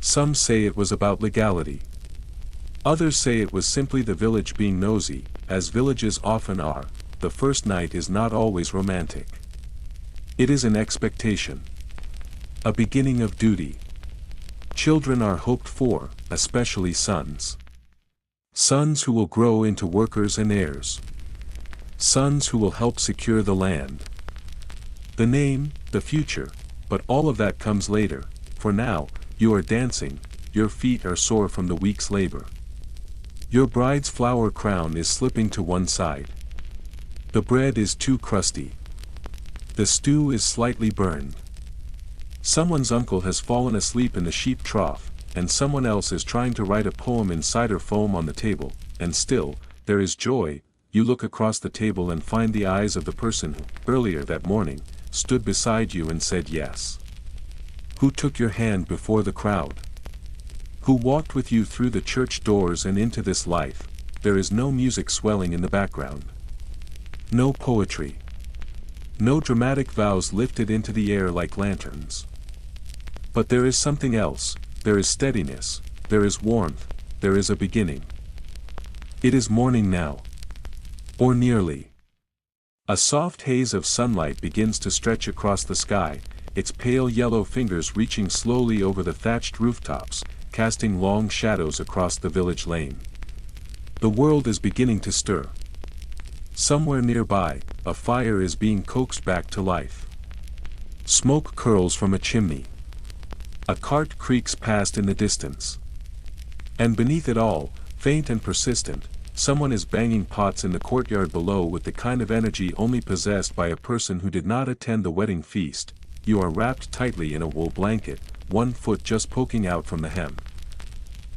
S1: Some say it was about legality. Others say it was simply the village being nosy, as villages often are. The first night is not always romantic. It is an expectation. A beginning of duty. Children are hoped for, especially sons. Sons who will grow into workers and heirs. Sons who will help secure the land. The name, the future, but all of that comes later. For now, you are dancing, your feet are sore from the week's labor. Your bride's flower crown is slipping to one side. The bread is too crusty. The stew is slightly burned. Someone's uncle has fallen asleep in the sheep trough, and someone else is trying to write a poem in cider foam on the table, and still, there is joy. You look across the table and find the eyes of the person who, earlier that morning, stood beside you and said yes. Who took your hand before the crowd? Who walked with you through the church doors and into this life? There is no music swelling in the background. No poetry. No dramatic vows lifted into the air like lanterns. But there is something else. There is steadiness, there is warmth, there is a beginning. It is morning now. Or nearly. A soft haze of sunlight begins to stretch across the sky, its pale yellow fingers reaching slowly over the thatched rooftops, casting long shadows across the village lane. The world is beginning to stir. Somewhere nearby, a fire is being coaxed back to life. Smoke curls from a chimney. A cart creaks past in the distance. And beneath it all, faint and persistent, someone is banging pots in the courtyard below with the kind of energy only possessed by a person who did not attend the wedding feast. You are wrapped tightly in a wool blanket, one foot just poking out from the hem.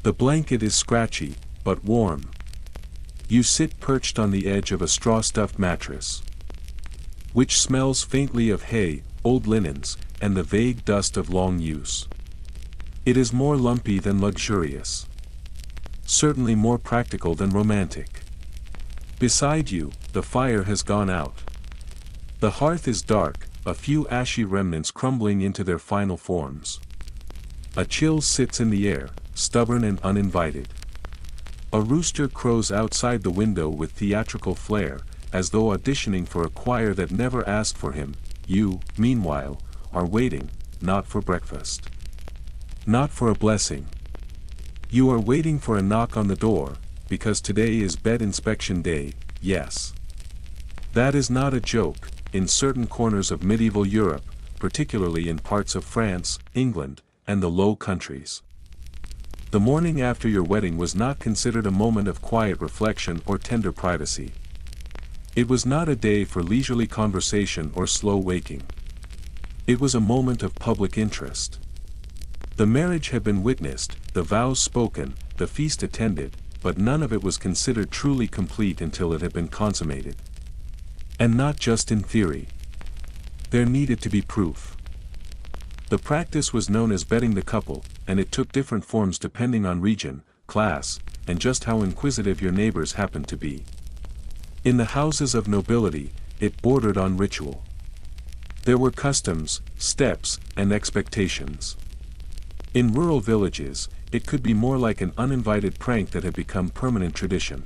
S1: The blanket is scratchy, but warm. You sit perched on the edge of a straw-stuffed mattress, which smells faintly of hay, old linens, and the vague dust of long use. It is more lumpy than luxurious. Certainly more practical than romantic. Beside you, the fire has gone out. The hearth is dark, a few ashy remnants crumbling into their final forms. A chill sits in the air, stubborn and uninvited. A rooster crows outside the window with theatrical flair, as though auditioning for a choir that never asked for him. You, meanwhile, are waiting, not for breakfast. Not for a blessing. You are waiting for a knock on the door, because today is bed inspection day, yes. That is not a joke. In certain corners of medieval Europe, particularly in parts of France, England, and the Low Countries. The morning after your wedding was not considered a moment of quiet reflection or tender privacy. It was not a day for leisurely conversation or slow waking. It was a moment of public interest. The marriage had been witnessed, the vows spoken, the feast attended, but none of it was considered truly complete until it had been consummated. And not just in theory. There needed to be proof. The practice was known as betting the couple, and it took different forms depending on region, class, and just how inquisitive your neighbors happened to be. In the houses of nobility, it bordered on ritual. There were customs, steps, and expectations. In rural villages, it could be more like an uninvited prank that had become permanent tradition.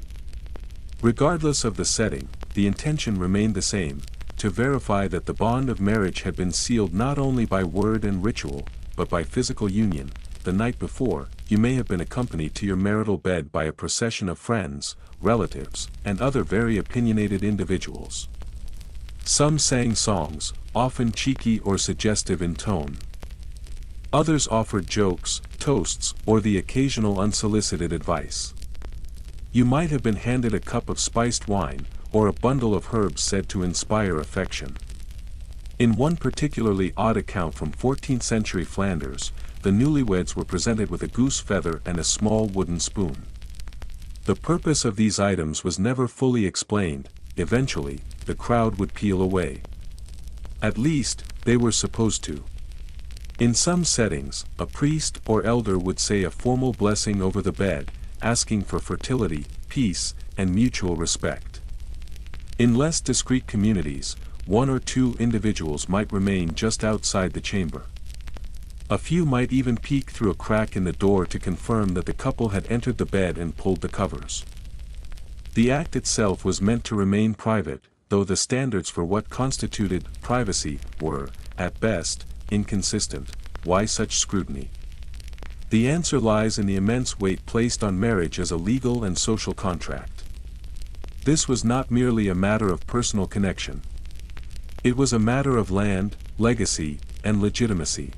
S1: Regardless of the setting, the intention remained the same, to verify that the bond of marriage had been sealed not only by word and ritual, but by physical union. The night before, you may have been accompanied to your marital bed by a procession of friends, relatives, and other very opinionated individuals. Some sang songs, often cheeky or suggestive in tone. Others offered jokes, toasts, or the occasional unsolicited advice. You might have been handed a cup of spiced wine, or a bundle of herbs said to inspire affection. In one particularly odd account from 14th century Flanders, the newlyweds were presented with a goose feather and a small wooden spoon. The purpose of these items was never fully explained. Eventually, the crowd would peel away. At least, they were supposed to. In some settings, a priest or elder would say a formal blessing over the bed, asking for fertility, peace, and mutual respect. In less discreet communities, one or two individuals might remain just outside the chamber. A few might even peek through a crack in the door to confirm that the couple had entered the bed and pulled the covers. The act itself was meant to remain private, though the standards for what constituted privacy were, at best, inconsistent. Why such scrutiny? The answer lies in the immense weight placed on marriage as a legal and social contract. This was not merely a matter of personal connection. It was a matter of land, legacy, and legitimacy.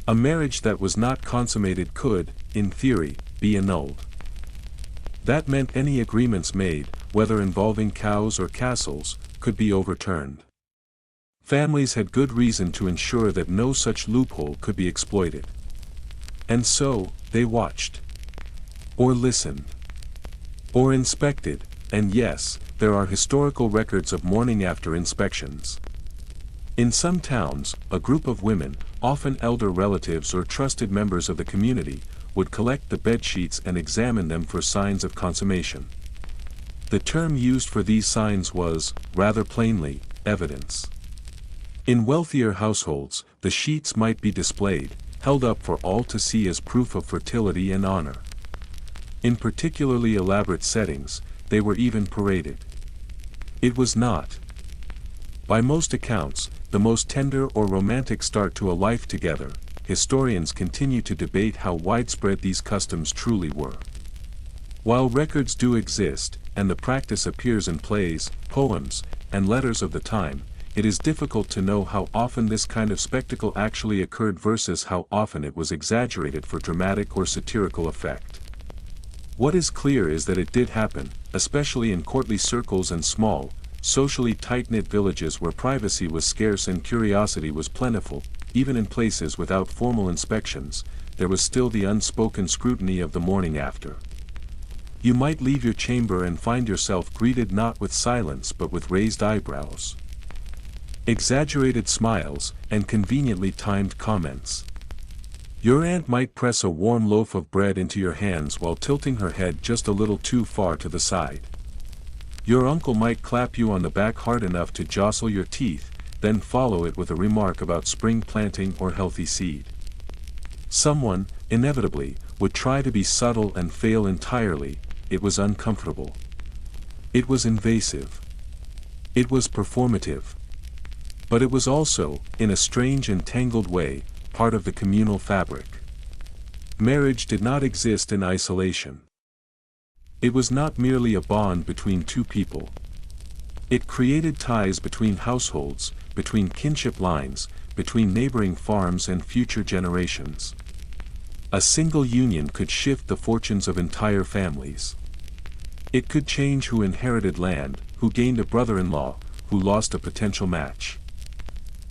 S1: A marriage that was not consummated could, in theory, be annulled. That meant any agreements made, whether involving cows or castles, could be overturned. Families had good reason to ensure that no such loophole could be exploited. And so, they watched. Or listened. Or inspected, and yes, there are historical records of mourning after inspections. In some towns, a group of women, often elder relatives or trusted members of the community, would collect the bed sheets and examine them for signs of consummation. The term used for these signs was, rather plainly, evidence. In wealthier households, the sheets might be displayed, held up for all to see as proof of fertility and honor. In particularly elaborate settings, they were even paraded. It was not, by most accounts, the most tender or romantic start to a life together. Historians continue to debate how widespread these customs truly were. While records do exist, and the practice appears in plays, poems, and letters of the time, it is difficult to know how often this kind of spectacle actually occurred versus how often it was exaggerated for dramatic or satirical effect. What is clear is that it did happen, especially in courtly circles and small, socially tight-knit villages where privacy was scarce and curiosity was plentiful. Even in places without formal inspections, there was still the unspoken scrutiny of the morning after. You might leave your chamber and find yourself greeted not with silence but with raised eyebrows, exaggerated smiles, and conveniently timed comments. Your aunt might press a warm loaf of bread into your hands while tilting her head just a little too far to the side. Your uncle might clap you on the back hard enough to jostle your teeth, then follow it with a remark about spring planting or healthy seed. Someone, inevitably, would try to be subtle and fail entirely. It was uncomfortable. It was invasive. It was performative. But it was also, in a strange and tangled way, part of the communal fabric. Marriage did not exist in isolation. It was not merely a bond between two people. It created ties between households, between kinship lines, between neighboring farms and future generations. A single union could shift the fortunes of entire families. It could change who inherited land, who gained a brother-in-law, who lost a potential match.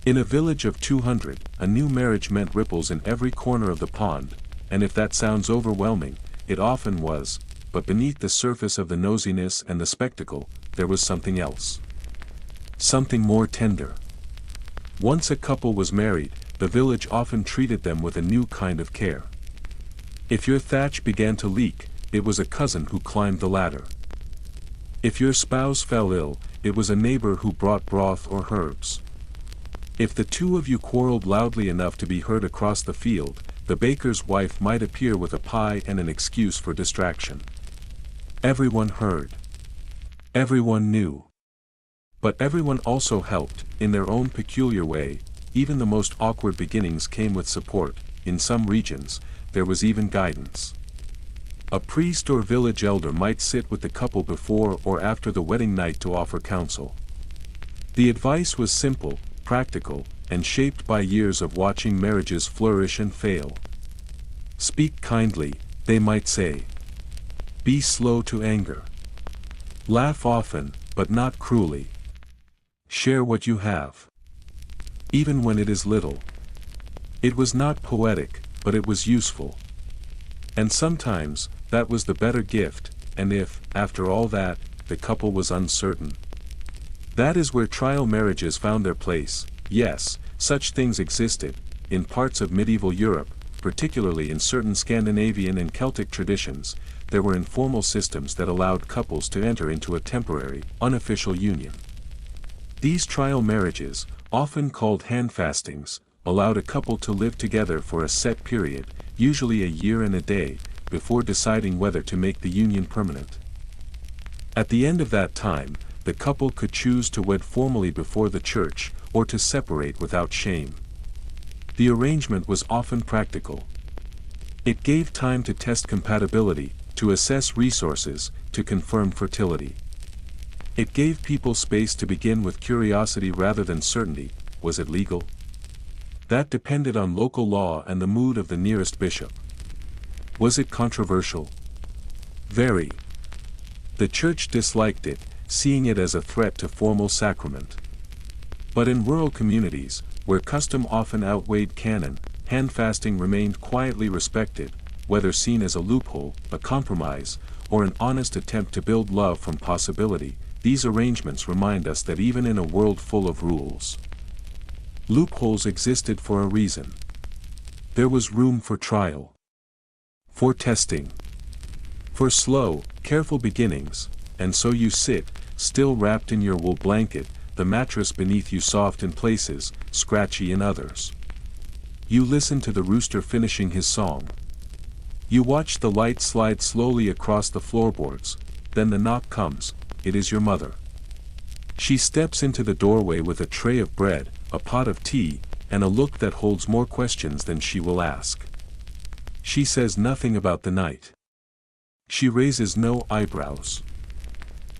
S1: In a village of 200, a new marriage meant ripples in every corner of the pond, and if that sounds overwhelming, it often was, but beneath the surface of the nosiness and the spectacle, there was something else. Something more tender. Once a couple was married, the village often treated them with a new kind of care. If your thatch began to leak, it was a cousin who climbed the ladder. If your spouse fell ill, it was a neighbor who brought broth or herbs. If the two of you quarreled loudly enough to be heard across the field, the baker's wife might appear with a pie and an excuse for distraction. Everyone heard. Everyone knew. But everyone also helped, in their own peculiar way. Even the most awkward beginnings came with support. In some regions, there was even guidance. A priest or village elder might sit with the couple before or after the wedding night to offer counsel. The advice was simple, practical, and shaped by years of watching marriages flourish and fail. Speak kindly, they might say. Be slow to anger. Laugh often, but not cruelly. Share what you have. Even when it is little. It was not poetic, but it was useful. And sometimes, that was the better gift, and if, after all that, the couple was uncertain. That is where trial marriages found their place. Yes, such things existed, in parts of medieval Europe, particularly in certain Scandinavian and Celtic traditions. There were informal systems that allowed couples to enter into a temporary, unofficial union. These trial marriages, often called handfastings, allowed a couple to live together for a set period, usually a year and a day, before deciding whether to make the union permanent. At the end of that time, the couple could choose to wed formally before the church, or to separate without shame. The arrangement was often practical. It gave time to test compatibility, to assess resources, to confirm fertility. It gave people space to begin with curiosity rather than certainty. Was it legal? That depended on local law and the mood of the nearest bishop. Was it controversial? Very. The church disliked it, seeing it as a threat to formal sacrament. But in rural communities, where custom often outweighed canon, handfasting remained quietly respected, whether seen as a loophole, a compromise, or an honest attempt to build love from possibility. These arrangements remind us that even in a world full of rules, loopholes existed for a reason. There was room for trial, for testing, for slow, careful beginnings, and so you sit, still wrapped in your wool blanket, the mattress beneath you soft in places, scratchy in others. You listen to the rooster finishing his song. You watch the light slide slowly across the floorboards, then the knock comes. It is your mother. She steps into the doorway with a tray of bread, a pot of tea, and a look that holds more questions than she will ask. She says nothing about the night. She raises no eyebrows.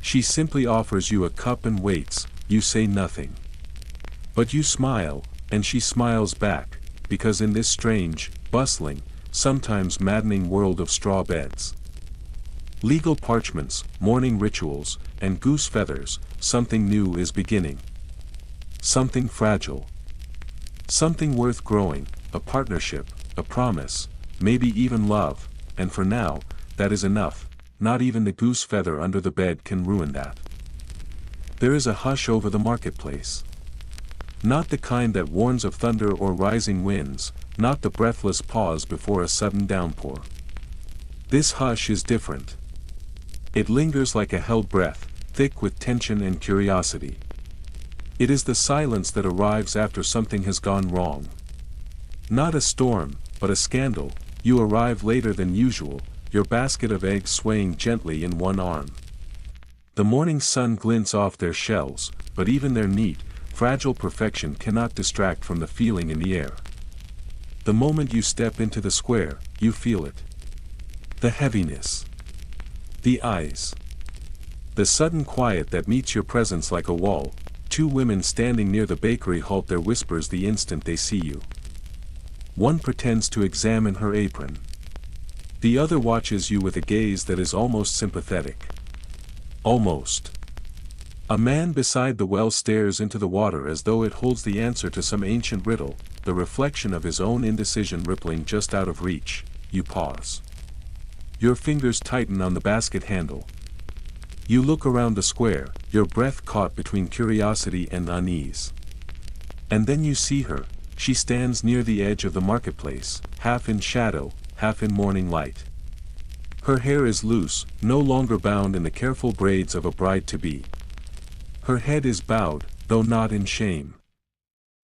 S1: She simply offers you a cup and waits. You say nothing. But you smile, and she smiles back, because in this strange, bustling, sometimes maddening world of straw beds, legal parchments, mourning rituals, and goose feathers, something new is beginning. Something fragile. Something worth growing, a partnership, a promise, maybe even love, and for now, that is enough. Not even the goose feather under the bed can ruin that. There is a hush over the marketplace. Not the kind that warns of thunder or rising winds, not the breathless pause before a sudden downpour. This hush is different. It lingers like a held breath, thick with tension and curiosity. It is the silence that arrives after something has gone wrong. Not a storm, but a scandal. You arrive later than usual, your basket of eggs swaying gently in one arm. The morning sun glints off their shells, but even their neat, fragile perfection cannot distract from the feeling in the air. The moment you step into the square, you feel it. The heaviness. The eyes. The sudden quiet that meets your presence like a wall. Two women standing near the bakery halt their whispers the instant they see you. One pretends to examine her apron. The other watches you with a gaze that is almost sympathetic. Almost. A man beside the well stares into the water as though it holds the answer to some ancient riddle, the reflection of his own indecision rippling just out of reach. You pause. Your fingers tighten on the basket handle. You look around the square, your breath caught between curiosity and unease. And then you see her. She stands near the edge of the marketplace, half in shadow, half in morning light. Her hair is loose, no longer bound in the careful braids of a bride-to-be. Her head is bowed, though not in shame.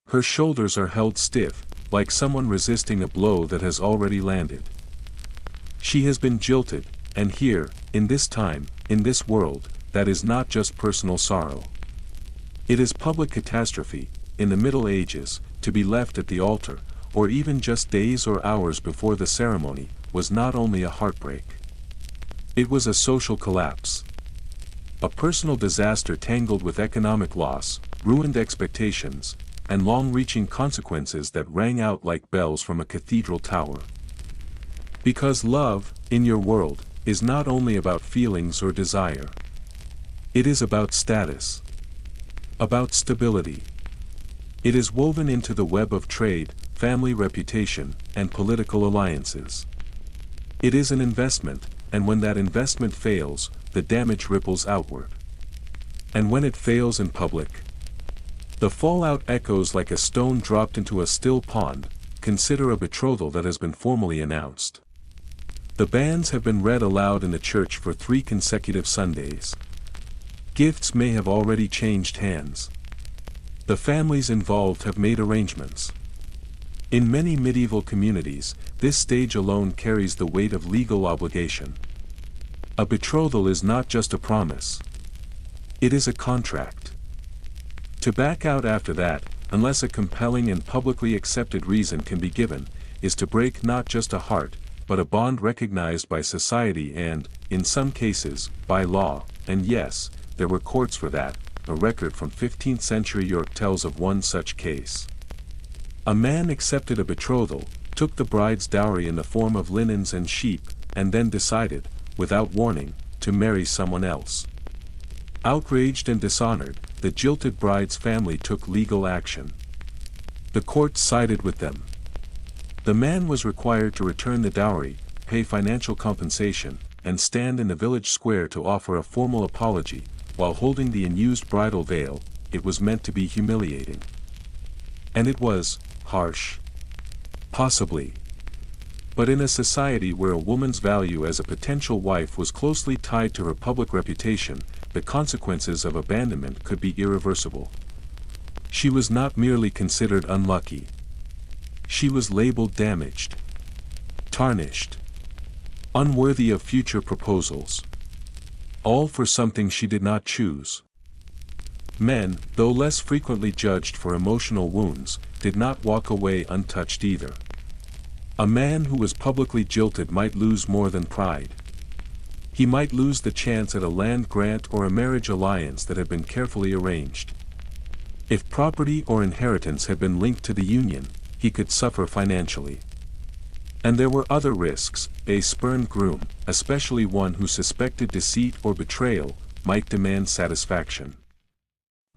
S1: Her shoulders are held stiff, like someone resisting a blow that has already landed. She has been jilted, and here, in this time, in this world, that is not just personal sorrow. It is public catastrophe. In the Middle Ages, to be left at the altar, or even just days or hours before the ceremony, was not only a heartbreak. It was a social collapse. A personal disaster tangled with economic loss, ruined expectations, and long-reaching consequences that rang out like bells from a cathedral tower. Because love, in your world, is not only about feelings or desire. It is about status. About stability. It is woven into the web of trade, family reputation, and political alliances. It is an investment, and when that investment fails, the damage ripples outward. And when it fails in public, the fallout echoes like a stone dropped into a still pond. Consider a betrothal that has been formally announced. The banns have been read aloud in the church for 3 consecutive Sundays. Gifts may have already changed hands. The families involved have made arrangements. In many medieval communities, this stage alone carries the weight of legal obligation. A betrothal is not just a promise. It is a contract. To back out after that, unless a compelling and publicly accepted reason can be given, is to break not just a heart, but a bond recognized by society and, in some cases, by law, and yes, there were courts for that. A record from 15th century York tells of one such case. A man accepted a betrothal, took the bride's dowry in the form of linens and sheep, and then decided, without warning, to marry someone else. Outraged and dishonored, the jilted bride's family took legal action. The court sided with them. The man was required to return the dowry, pay financial compensation, and stand in the village square to offer a formal apology. While holding the unused bridal veil, it was meant to be humiliating. And it was harsh. Possibly. But in a society where a woman's value as a potential wife was closely tied to her public reputation, the consequences of abandonment could be irreversible. She was not merely considered unlucky. She was labeled damaged, tarnished, unworthy of future proposals. All for something she did not choose. Men, though less frequently judged for emotional wounds, did not walk away untouched either. A man who was publicly jilted might lose more than pride. He might lose the chance at a land grant or a marriage alliance that had been carefully arranged. If property or inheritance had been linked to the union, he could suffer financially. And there were other risks. A spurned groom, especially one who suspected deceit or betrayal, might demand satisfaction.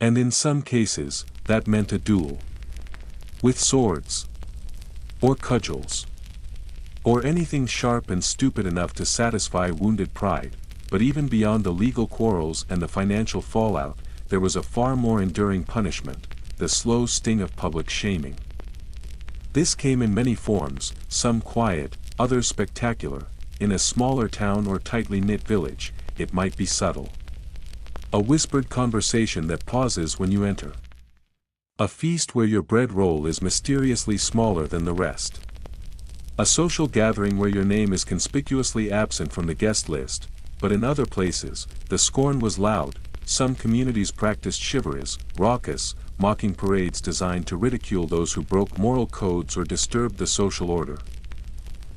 S1: And in some cases, that meant a duel. With swords. Or cudgels. Or anything sharp and stupid enough to satisfy wounded pride. But even beyond the legal quarrels and the financial fallout, there was a far more enduring punishment, the slow sting of public shaming. This came in many forms, some quiet, others spectacular. In a smaller town or tightly knit village, it might be subtle. A whispered conversation that pauses when you enter. A feast where your bread roll is mysteriously smaller than the rest. A social gathering where your name is conspicuously absent from the guest list, but in other places, the scorn was loud. Some communities practiced chivalrous, raucous, mocking parades designed to ridicule those who broke moral codes or disturbed the social order.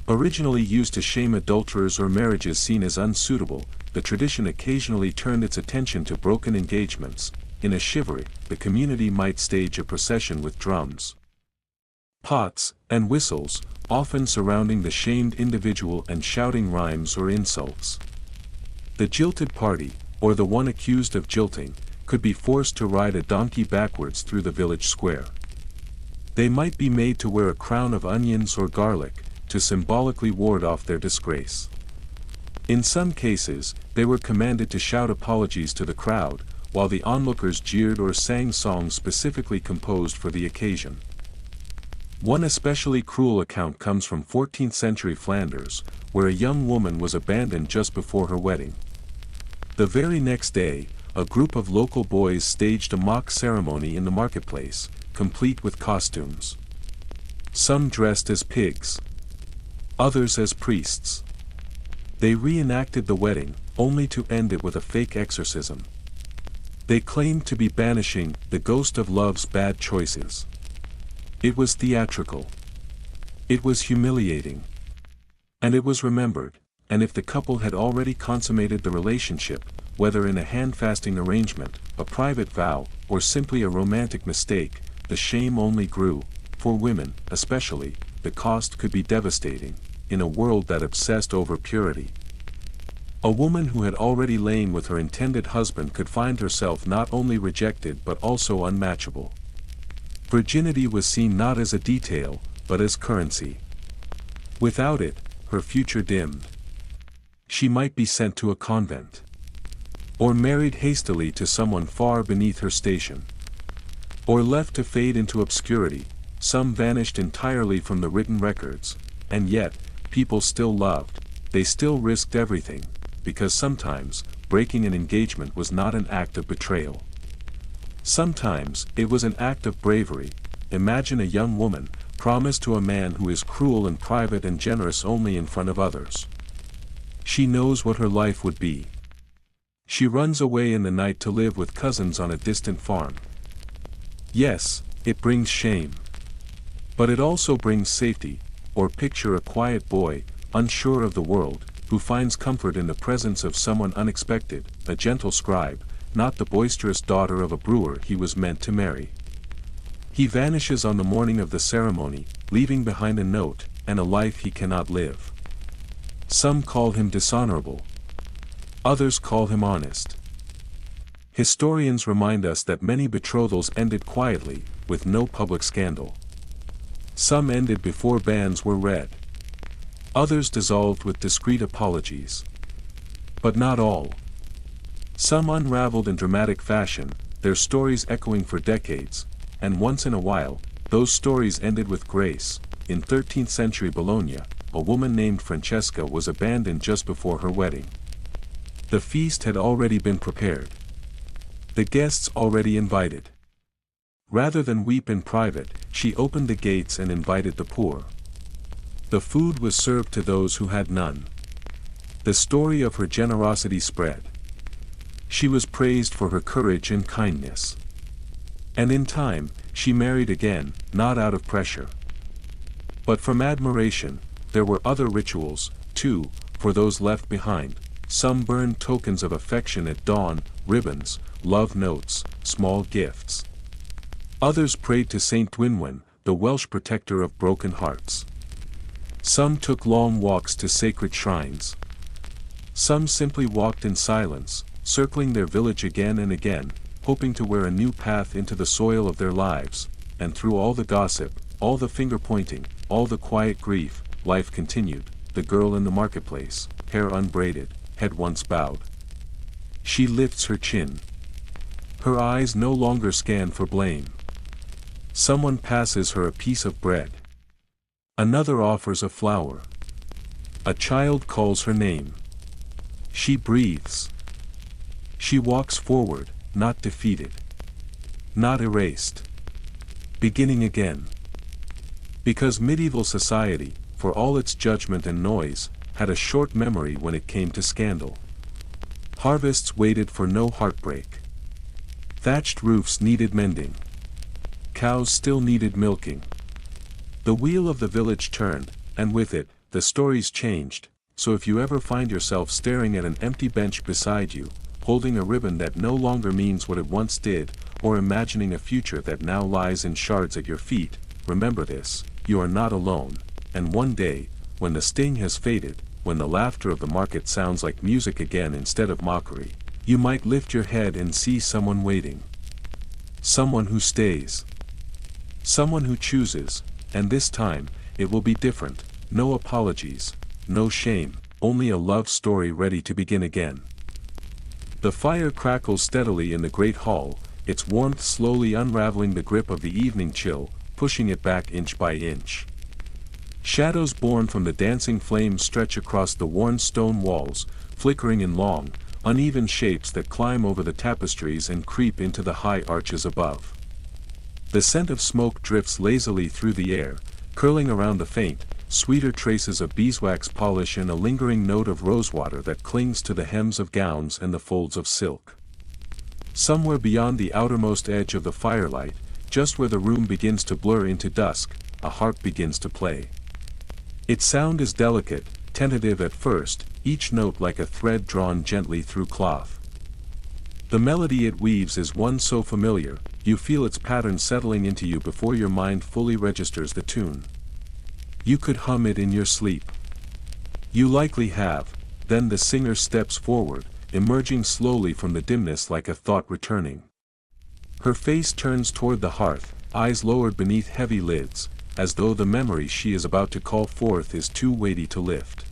S1: Originally used to shame adulterers or marriages seen as unsuitable, the tradition occasionally turned its attention to broken engagements. In a chivalry, the community might stage a procession with drums, pots, and whistles, often surrounding the shamed individual and shouting rhymes or insults. The jilted party, or the one accused of jilting, could be forced to ride a donkey backwards through the village square. They might be made to wear a crown of onions or garlic, to symbolically ward off their disgrace. In some cases, they were commanded to shout apologies to the crowd, while the onlookers jeered or sang songs specifically composed for the occasion. One especially cruel account comes from 14th century Flanders, where a young woman was abandoned just before her wedding. The very next day, a group of local boys staged a mock ceremony in the marketplace, complete with costumes. Some dressed as pigs. Others as priests. They reenacted the wedding, only to end it with a fake exorcism. They claimed to be banishing the ghost of love's bad choices. It was theatrical. It was humiliating. And it was remembered, and if the couple had already consummated the relationship, whether in a handfasting arrangement, a private vow, or simply a romantic mistake, the shame only grew. For women, especially, the cost could be devastating, in a world that obsessed over purity. A woman who had already lain with her intended husband could find herself not only rejected but also unmatchable. Virginity was seen not as a detail, but as currency. Without it, her future dimmed. She might be sent to a convent. Or married hastily to someone far beneath her station. Or left to fade into obscurity. Some vanished entirely from the written records, and yet, people still loved, they still risked everything, because sometimes, breaking an engagement was not an act of betrayal. Sometimes, it was an act of bravery. Imagine a young woman, promised to a man who is cruel in private and generous only in front of others. She knows what her life would be. She runs away in the night to live with cousins on a distant farm. Yes, it brings shame. But it also brings safety, or picture a quiet boy, unsure of the world, who finds comfort in the presence of someone unexpected, a gentle scribe, not the boisterous daughter of a brewer he was meant to marry. He vanishes on the morning of the ceremony, leaving behind a note, and a life he cannot live. Some call him dishonorable. Others call him honest. Historians remind us that many betrothals ended quietly, with no public scandal. Some ended before bans were read. Others dissolved with discreet apologies. But not all. Some unraveled in dramatic fashion, their stories echoing for decades, and once in a while, those stories ended with grace. In 13th century Bologna, a woman named Francesca was abandoned just before her wedding. The feast had already been prepared. The guests already invited. Rather than weep in private, she opened the gates and invited the poor. The food was served to those who had none. The story of her generosity spread. She was praised for her courage and kindness. And in time, she married again, not out of pressure. But from admiration, there were other rituals, too, for those left behind. Some burned tokens of affection at dawn, ribbons, love notes, small gifts. Others prayed to Saint Dwynwen, the Welsh protector of broken hearts. Some took long walks to sacred shrines. Some simply walked in silence, circling their village again and again, hoping to wear a new path into the soil of their lives, and through all the gossip, all the finger-pointing, all the quiet grief, life continued. The girl in the marketplace, hair unbraided, head once bowed. She lifts her chin. Her eyes no longer scan for blame. Someone passes her a piece of bread. Another offers a flower. A child calls her name. She breathes. She walks forward, not defeated. Not erased. Beginning again. Because medieval society, for all its judgment and noise, had a short memory when it came to scandal. Harvests waited for no heartbreak. Thatched roofs needed mending. Cows still needed milking. The wheel of the village turned, and with it, the stories changed. So if you ever find yourself staring at an empty bench beside you, holding a ribbon that no longer means what it once did, or imagining a future that now lies in shards at your feet, remember this: you are not alone, and one day, when the sting has faded, when the laughter of the market sounds like music again instead of mockery, you might lift your head and see someone waiting. Someone who stays. Someone who chooses, and this time, it will be different. No apologies, no shame, only a love story ready to begin again. The fire crackles steadily in the great hall, its warmth slowly unraveling the grip of the evening chill, pushing it back inch by inch. Shadows born from the dancing flames stretch across the worn stone walls, flickering in long, uneven shapes that climb over the tapestries and creep into the high arches above. The scent of smoke drifts lazily through the air, curling around the faint, sweeter traces of beeswax polish and a lingering note of rosewater that clings to the hems of gowns and the folds of silk. Somewhere beyond the outermost edge of the firelight, just where the room begins to blur into dusk, a harp begins to play. Its sound is delicate, tentative at first, each note like a thread drawn gently through cloth. The melody it weaves is one so familiar, you feel its pattern settling into you before your mind fully registers the tune. You could hum it in your sleep. You likely have. Then the singer steps forward, emerging slowly from the dimness like a thought returning. Her face turns toward the hearth, eyes lowered beneath heavy lids, as though the memory she is about to call forth is too weighty to lift.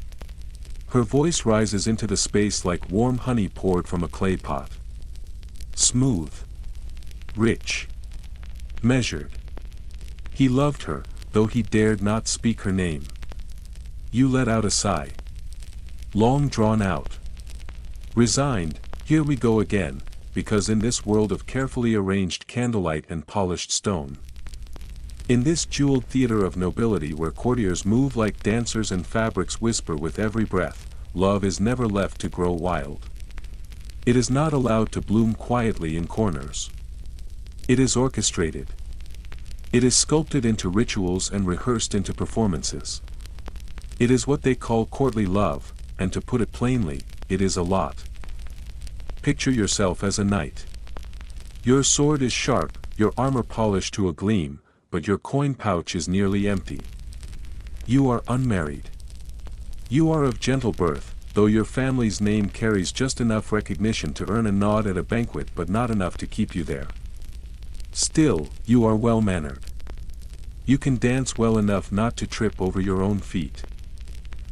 S1: Her voice rises into the space like warm honey poured from a clay pot. Smooth. Rich. Measured. He loved her, though he dared not speak her name. You let out a sigh. Long drawn out. Resigned, here we go again, because in this world of carefully arranged candlelight and polished stone, In this jeweled theater of nobility where courtiers move like dancers and fabrics whisper with every breath, love is never left to grow wild. It is not allowed to bloom quietly in corners. It is orchestrated. It is sculpted into rituals and rehearsed into performances. It is what they call courtly love, and to put it plainly, it is a lot. Picture yourself as a knight. Your sword is sharp, your armor polished to a gleam, but your coin pouch is nearly empty. You are unmarried. You are of gentle birth, though your family's name carries just enough recognition to earn a nod at a banquet but not enough to keep you there. Still, you are well-mannered. You can dance well enough not to trip over your own feet.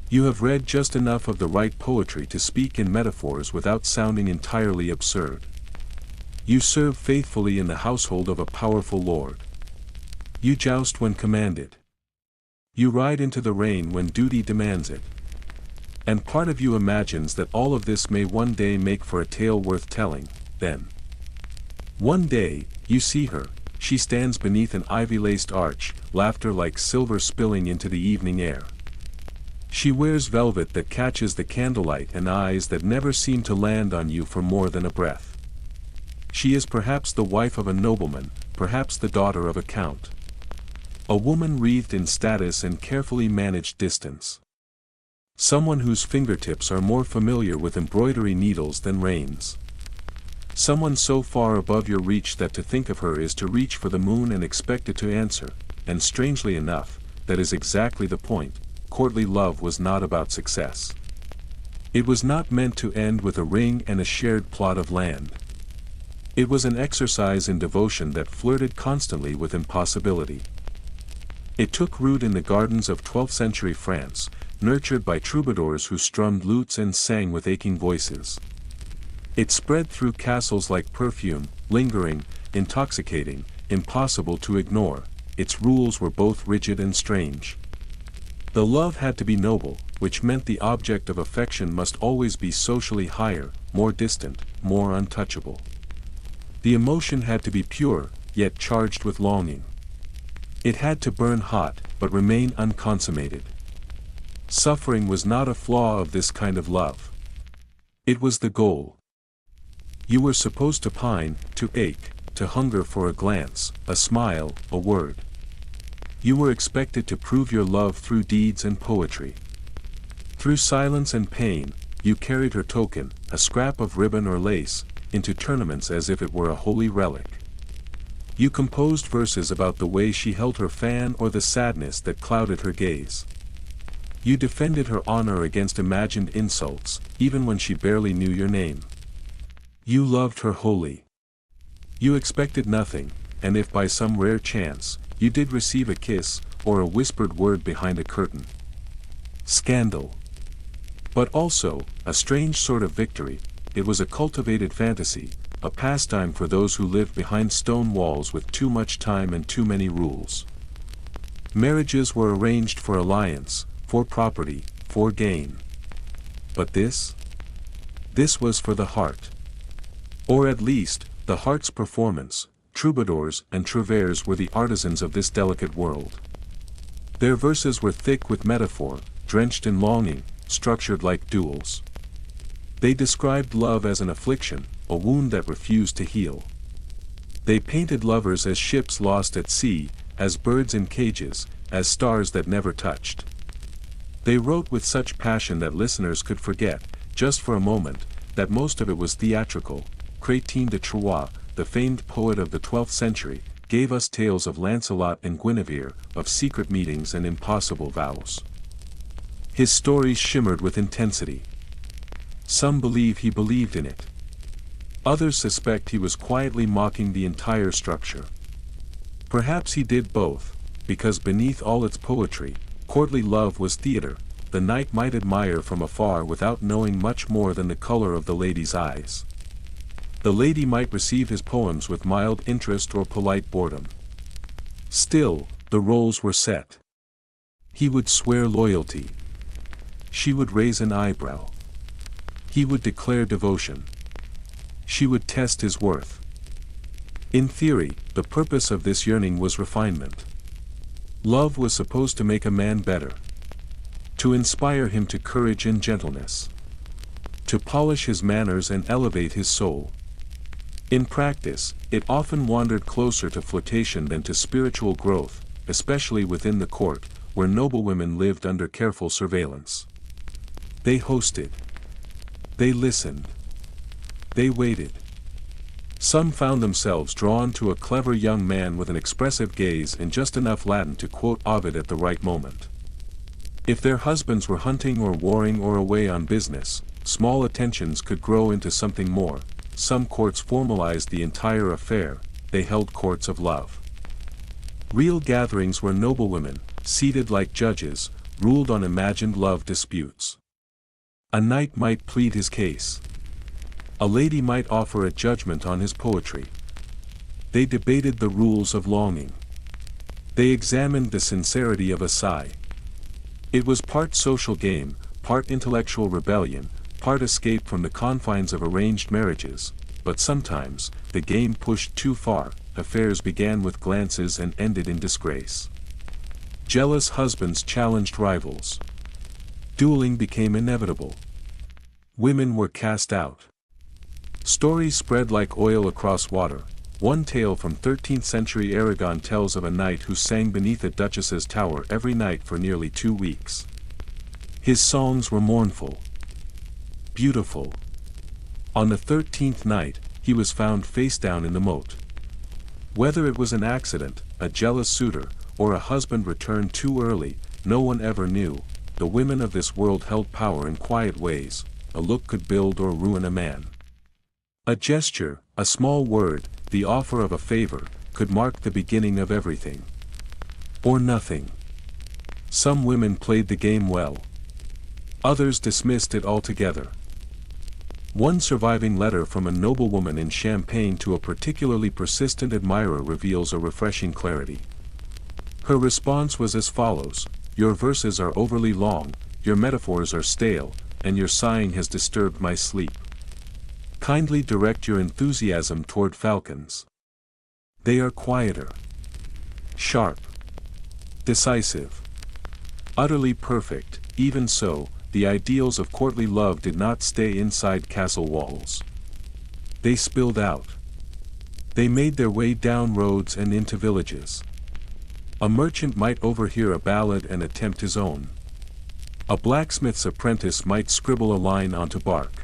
S1: You have read just enough of the right poetry to speak in metaphors without sounding entirely absurd. You serve faithfully in the household of a powerful lord. You joust when commanded. You ride into the rain when duty demands it. And part of you imagines that all of this may one day make for a tale worth telling, then. One day, you see her, she stands beneath an ivy-laced arch, laughter like silver spilling into the evening air. She wears velvet that catches the candlelight and eyes that never seem to land on you for more than a breath. She is perhaps the wife of a nobleman, perhaps the daughter of a count. A woman wreathed in status and carefully managed distance. Someone whose fingertips are more familiar with embroidery needles than reins. Someone so far above your reach that to think of her is to reach for the moon and expect it to answer, and strangely enough, that is exactly the point. Courtly love was not about success. It was not meant to end with a ring and a shared plot of land. It was an exercise in devotion that flirted constantly with impossibility. It took root in the gardens of 12th century France, nurtured by troubadours who strummed lutes and sang with aching voices. It spread through castles like perfume, lingering, intoxicating, impossible to ignore. Its rules were both rigid and strange. The love had to be noble, which meant the object of affection must always be socially higher, more distant, more untouchable. The emotion had to be pure, yet charged with longing. It had to burn hot, but remain unconsummated. Suffering was not a flaw of this kind of love. It was the goal. You were supposed to pine, to ache, to hunger for a glance, a smile, a word. You were expected to prove your love through deeds and poetry. Through silence and pain, you carried her token, a scrap of ribbon or lace, into tournaments as if it were a holy relic. You composed verses about the way she held her fan or the sadness that clouded her gaze. You defended her honor against imagined insults, even when she barely knew your name. You loved her wholly. You expected nothing, and if by some rare chance, you did receive a kiss, or a whispered word behind a curtain. Scandal. But also, a strange sort of victory. It was a cultivated fantasy, a pastime for those who lived behind stone walls with too much time and too many rules. Marriages were arranged for alliance, for property, for gain. But this? This was for the heart. Or at least, the heart's performance. Troubadours and trouvères were the artisans of this delicate world. Their verses were thick with metaphor, drenched in longing, structured like duels. They described love as an affliction, a wound that refused to heal. They painted lovers as ships lost at sea, as birds in cages, as stars that never touched. They wrote with such passion that listeners could forget, just for a moment, that most of it was theatrical. Chrétien de Troyes, the famed poet of the 12th century, gave us tales of Lancelot and Guinevere, of secret meetings and impossible vows. His stories shimmered with intensity. Some believe he believed in it. Others suspect he was quietly mocking the entire structure. Perhaps he did both, because beneath all its poetry, courtly love was theater. The knight might admire from afar without knowing much more than the color of the lady's eyes. The lady might receive his poems with mild interest or polite boredom. Still, the roles were set. He would swear loyalty. She would raise an eyebrow. He would declare devotion. She would test his worth. In theory, the purpose of this yearning was refinement. Love was supposed to make a man better, to inspire him to courage and gentleness, to polish his manners and elevate his soul. In practice, it often wandered closer to flirtation than to spiritual growth, especially within the court, where noblewomen lived under careful surveillance. They hosted. They listened. They waited. Some found themselves drawn to a clever young man with an expressive gaze and just enough Latin to quote Ovid at the right moment. If their husbands were hunting or warring or away on business, small attentions could grow into something more. Some courts formalized the entire affair, they held courts of love. Real gatherings where noblewomen, seated like judges, ruled on imagined love disputes. A knight might plead his case. A lady might offer a judgment on his poetry. They debated the rules of longing. They examined the sincerity of a sigh. It was part social game, part intellectual rebellion, part escape from the confines of arranged marriages, but sometimes, the game pushed too far, affairs began with glances and ended in disgrace. Jealous husbands challenged rivals. Dueling became inevitable. Women were cast out. Stories spread like oil across water. One tale from 13th century Aragon tells of a knight who sang beneath a duchess's tower every night for nearly 2 weeks. His songs were mournful, beautiful. On the 13th night, he was found face down in the moat. Whether it was an accident, a jealous suitor, or a husband returned too early, no one ever knew. The women of this world held power in quiet ways. A look could build or ruin a man. A gesture, a small word, the offer of a favor, could mark the beginning of everything. Or nothing. Some women played the game well. Others dismissed it altogether. One surviving letter from a noblewoman in Champagne to a particularly persistent admirer reveals a refreshing clarity. Her response was as follows: "Your verses are overly long, your metaphors are stale, and your sighing has disturbed my sleep. Kindly direct your enthusiasm toward falcons. They are quieter, sharp, decisive, utterly perfect." Even so, the ideals of courtly love did not stay inside castle walls. They spilled out. They made their way down roads and into villages. A merchant might overhear a ballad and attempt his own. A blacksmith's apprentice might scribble a line onto bark.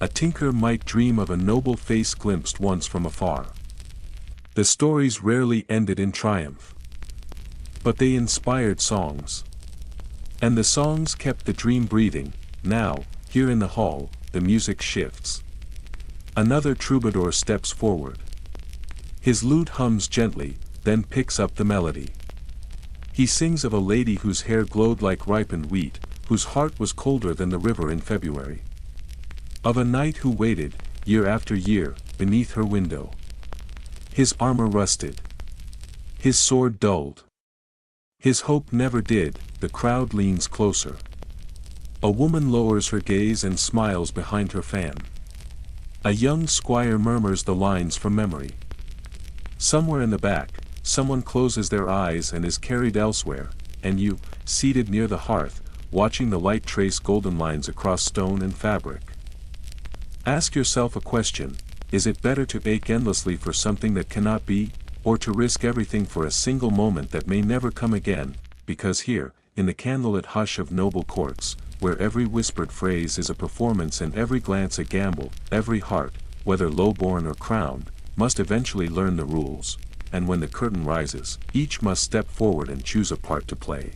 S1: A tinker might dream of a noble face glimpsed once from afar. The stories rarely ended in triumph. But they inspired songs. And the songs kept the dream breathing. Now, here in the hall, the music shifts. Another troubadour steps forward. His lute hums gently, then picks up the melody. He sings of a lady whose hair glowed like ripened wheat, whose heart was colder than the river in February. Of a knight who waited, year after year, beneath her window. His armor rusted. His sword dulled. His hope never did. The crowd leans closer. A woman lowers her gaze and smiles behind her fan. A young squire murmurs the lines from memory. Somewhere in the back, someone closes their eyes and is carried elsewhere, and you, seated near the hearth, watching the light trace golden lines across stone and fabric. Ask yourself a question: is it better to ache endlessly for something that cannot be, or to risk everything for a single moment that may never come again? Because here, in the candlelit hush of noble courts, where every whispered phrase is a performance and every glance a gamble, every heart, whether low-born or crowned, must eventually learn the rules, and when the curtain rises, each must step forward and choose a part to play.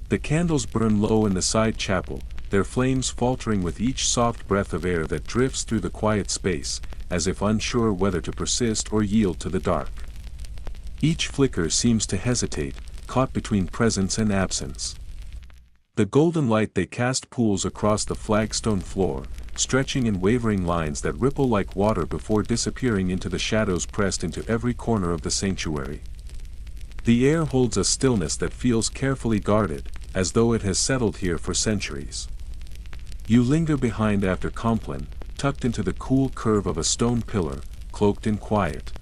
S1: The candles burn low in the side chapel, their flames faltering with each soft breath of air that drifts through the quiet space, as if unsure whether to persist or yield to the dark. Each flicker seems to hesitate, caught between presence and absence. The golden light they cast pools across the flagstone floor, stretching in wavering lines that ripple like water before disappearing into the shadows pressed into every corner of the sanctuary. The air holds a stillness that feels carefully guarded, as though it has settled here for centuries. You linger behind after Compline, tucked into the cool curve of a stone pillar, cloaked in quiet.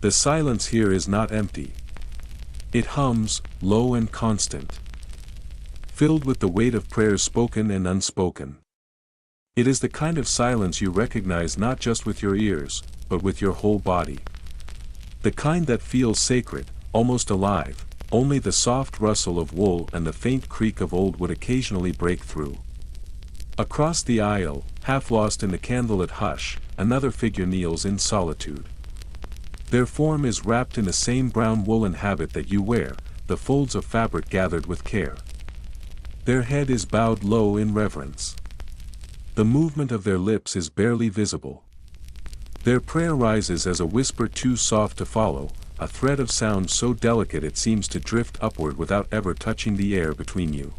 S1: The silence here is not empty. It hums, low and constant, filled with the weight of prayers spoken and unspoken. It is the kind of silence you recognize not just with your ears, but with your whole body. The kind that feels sacred, almost alive, only the soft rustle of wool and the faint creak of old wood occasionally break through. Across the aisle, half lost in the candlelit hush, another figure kneels in solitude. Their form is wrapped in the same brown woolen habit that you wear, the folds of fabric gathered with care. Their head is bowed low in reverence. The movement of their lips is barely visible. Their prayer rises as a whisper too soft to follow, a thread of sound so delicate it seems to drift upward without ever touching the air between you.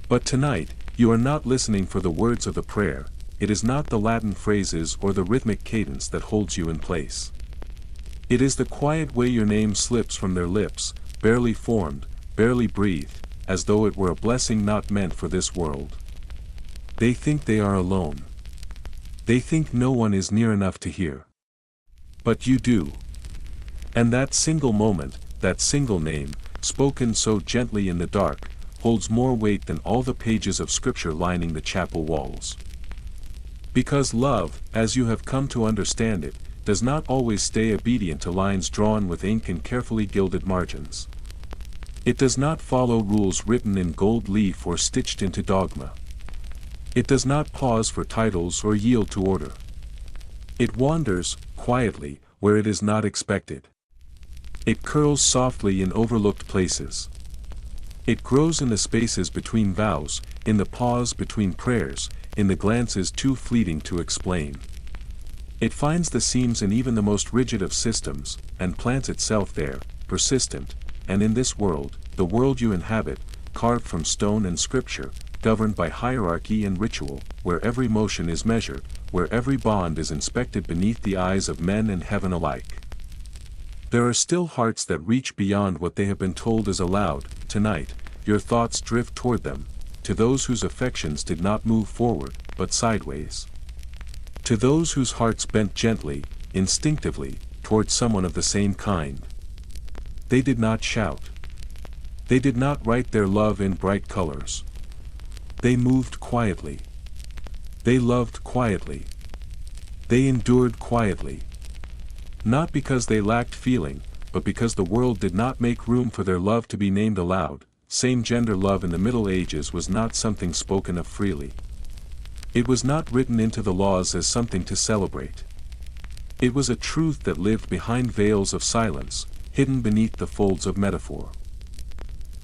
S1: But tonight, you are not listening for the words of the prayer. It is not the Latin phrases or the rhythmic cadence that holds you in place. It is the quiet way your name slips from their lips, barely formed, barely breathed, as though it were a blessing not meant for this world. They think they are alone. They think no one is near enough to hear. But you do. And that single moment, that single name, spoken so gently in the dark, holds more weight than all the pages of scripture lining the chapel walls. Because love, as you have come to understand it, does not always stay obedient to lines drawn with ink and carefully gilded margins. It does not follow rules written in gold leaf or stitched into dogma. It does not pause for titles or yield to order. It wanders, quietly, where it is not expected. It curls softly in overlooked places. It grows in the spaces between vows, in the pause between prayers, in the glances too fleeting to explain. It finds the seams in even the most rigid of systems, and plants itself there, persistent, and in this world, the world you inhabit, carved from stone and scripture, governed by hierarchy and ritual, where every motion is measured, where every bond is inspected beneath the eyes of men and heaven alike. There are still hearts that reach beyond what they have been told is allowed. Tonight, your thoughts drift toward them, to those whose affections did not move forward, but sideways. To those whose hearts bent gently, instinctively, toward someone of the same kind. They did not shout. They did not write their love in bright colors. They moved quietly. They loved quietly. They endured quietly. Not because they lacked feeling, but because the world did not make room for their love to be named aloud. Same-gender love in the Middle Ages was not something spoken of freely. It was not written into the laws as something to celebrate. It was a truth that lived behind veils of silence, hidden beneath the folds of metaphor.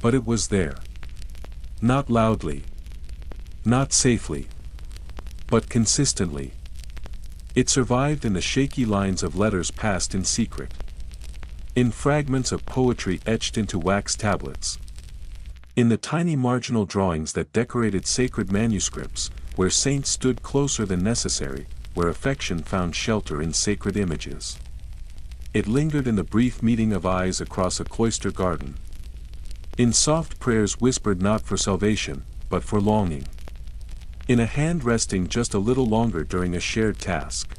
S1: But it was there. Not loudly. Not safely. But consistently. It survived in the shaky lines of letters passed in secret. In fragments of poetry etched into wax tablets. In the tiny marginal drawings that decorated sacred manuscripts, where saints stood closer than necessary, where affection found shelter in sacred images. It lingered in the brief meeting of eyes across a cloister garden. In soft prayers whispered not for salvation, but for longing. In a hand resting just a little longer during a shared task.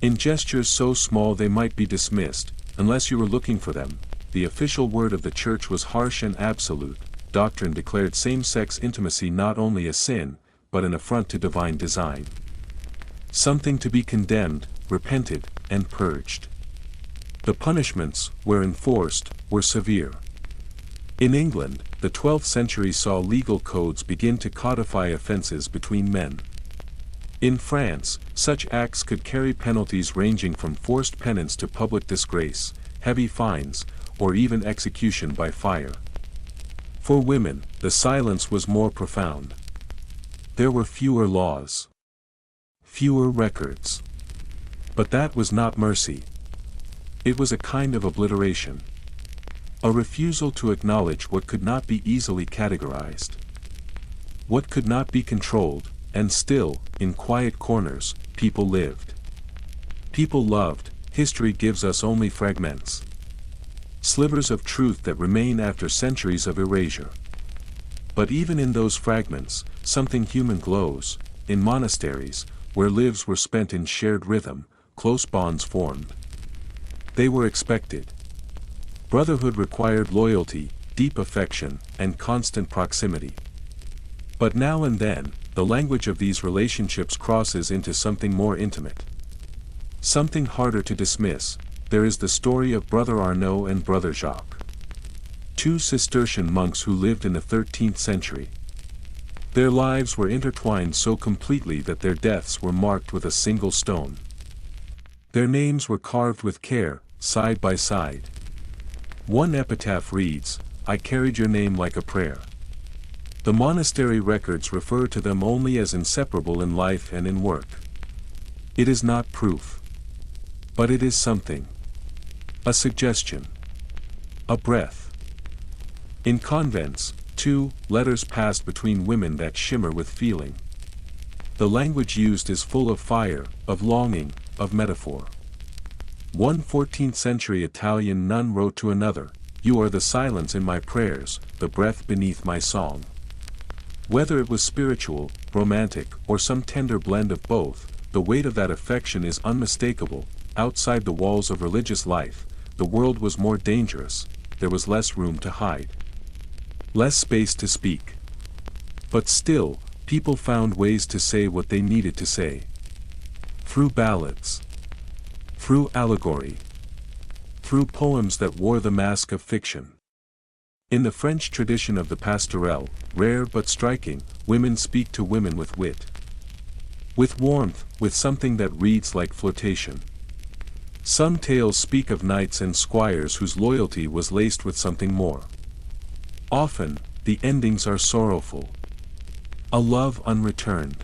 S1: In gestures so small they might be dismissed, unless you were looking for them. The official word of the church was harsh and absolute. Doctrine declared same-sex intimacy not only a sin, but an affront to divine design. Something to be condemned, repented, and purged. The punishments, where enforced, were severe. In England, the 12th century saw legal codes begin to codify offenses between men. In France, such acts could carry penalties ranging from forced penance to public disgrace, heavy fines, or even execution by fire. For women, the silence was more profound. There were fewer laws. Fewer records. But that was not mercy. It was a kind of obliteration. A refusal to acknowledge what could not be easily categorized. What could not be controlled, and still, in quiet corners, people lived. People loved. History gives us only fragments. Slivers of truth that remain after centuries of erasure. But even in those fragments, something human glows. In monasteries, where lives were spent in shared rhythm, close bonds formed. They were expected. Brotherhood required loyalty, deep affection, and constant proximity. But now and then, the language of these relationships crosses into something more intimate. Something harder to dismiss. There is the story of Brother Arnaud and Brother Jacques. Two Cistercian monks who lived in the 13th century. Their lives were intertwined so completely that their deaths were marked with a single stone. Their names were carved with care, side by side. One epitaph reads, "I carried your name like a prayer." The monastery records refer to them only as inseparable in life and in work. It is not proof. But it is something. A suggestion. A breath. In convents, too, letters passed between women that shimmer with feeling. The language used is full of fire, of longing, of metaphor. One 14th-century Italian nun wrote to another, "You are the silence in my prayers, the breath beneath my song." Whether it was spiritual, romantic, or some tender blend of both, the weight of that affection is unmistakable. Outside the walls of religious life, the world was more dangerous, there was less room to hide. Less space to speak. But still, people found ways to say what they needed to say. Through ballads. Through allegory. Through poems that wore the mask of fiction. In the French tradition of the pastorelle, rare but striking, women speak to women with wit. With warmth, with something that reads like flirtation. Some tales speak of knights and squires whose loyalty was laced with something more. Often, the endings are sorrowful. A love unreturned.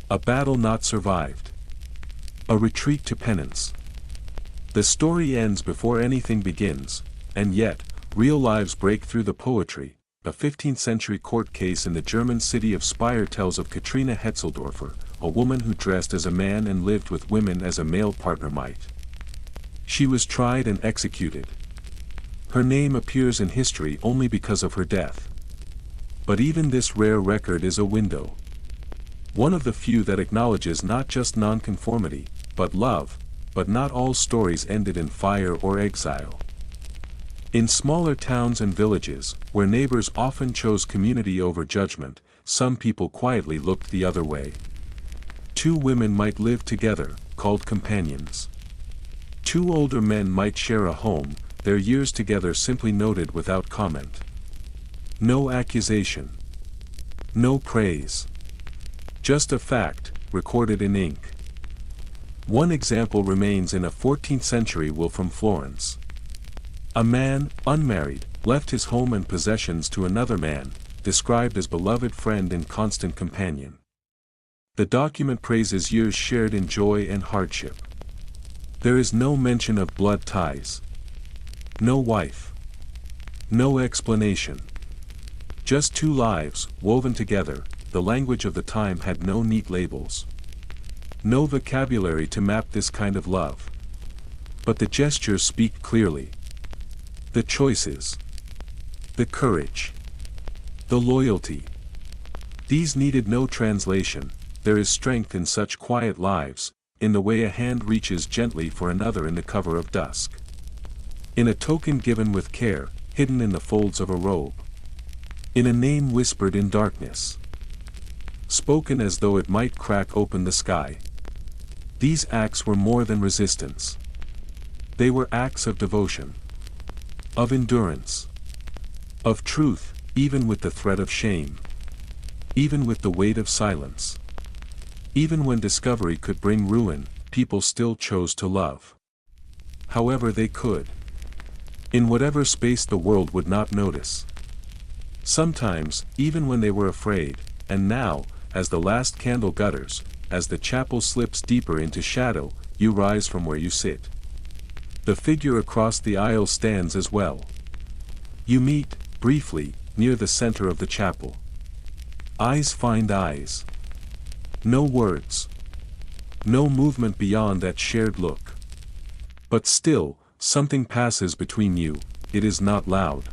S1: A battle not survived. A retreat to penance. The story ends before anything begins, and yet, real lives break through the poetry. A 15th-century court case in the German city of Speyer tells of Katrina Hetzeldorfer, a woman who dressed as a man and lived with women as a male partner might. She was tried and executed. Her name appears in history only because of her death. But even this rare record is a window. One of the few that acknowledges not just nonconformity, but love, but not all stories ended in fire or exile. In smaller towns and villages, where neighbors often chose community over judgment, some people quietly looked the other way. Two women might live together, called companions. Two older men might share a home, their years together simply noted without comment. No accusation. No praise. Just a fact, recorded in ink. One example remains in a 14th-century will from Florence. A man, unmarried, left his home and possessions to another man, described as beloved friend and constant companion. The document praises years shared in joy and hardship. There is no mention of blood ties. No wife. No explanation. Just two lives, woven together. The language of the time had no neat labels. No vocabulary to map this kind of love. But the gestures speak clearly. The choices. The courage. The loyalty. These needed no translation. There is strength in such quiet lives, in the way a hand reaches gently for another in the cover of dusk. In a token given with care, hidden in the folds of a robe. In a name whispered in darkness. Spoken as though it might crack open the sky. These acts were more than resistance. They were acts of devotion. Of endurance. Of truth, even with the threat of shame. Even with the weight of silence. Even when discovery could bring ruin, people still chose to love. However they could. In whatever space the world would not notice. Sometimes, even when they were afraid, and now, as the last candle gutters, as the chapel slips deeper into shadow, you rise from where you sit. The figure across the aisle stands as well. You meet, briefly, near the center of the chapel. Eyes find eyes. No words. No movement beyond that shared look. But still, something passes between you. It is not loud.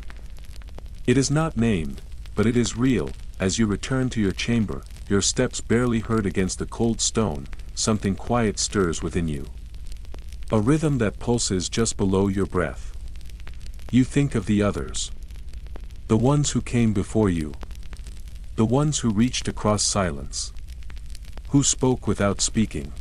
S1: It is not named, but it is real. As you return to your chamber, your steps barely heard against the cold stone, something quiet stirs within you. A rhythm that pulses just below your breath. You think of the others. The ones who came before you. The ones who reached across silence. Who spoke without speaking.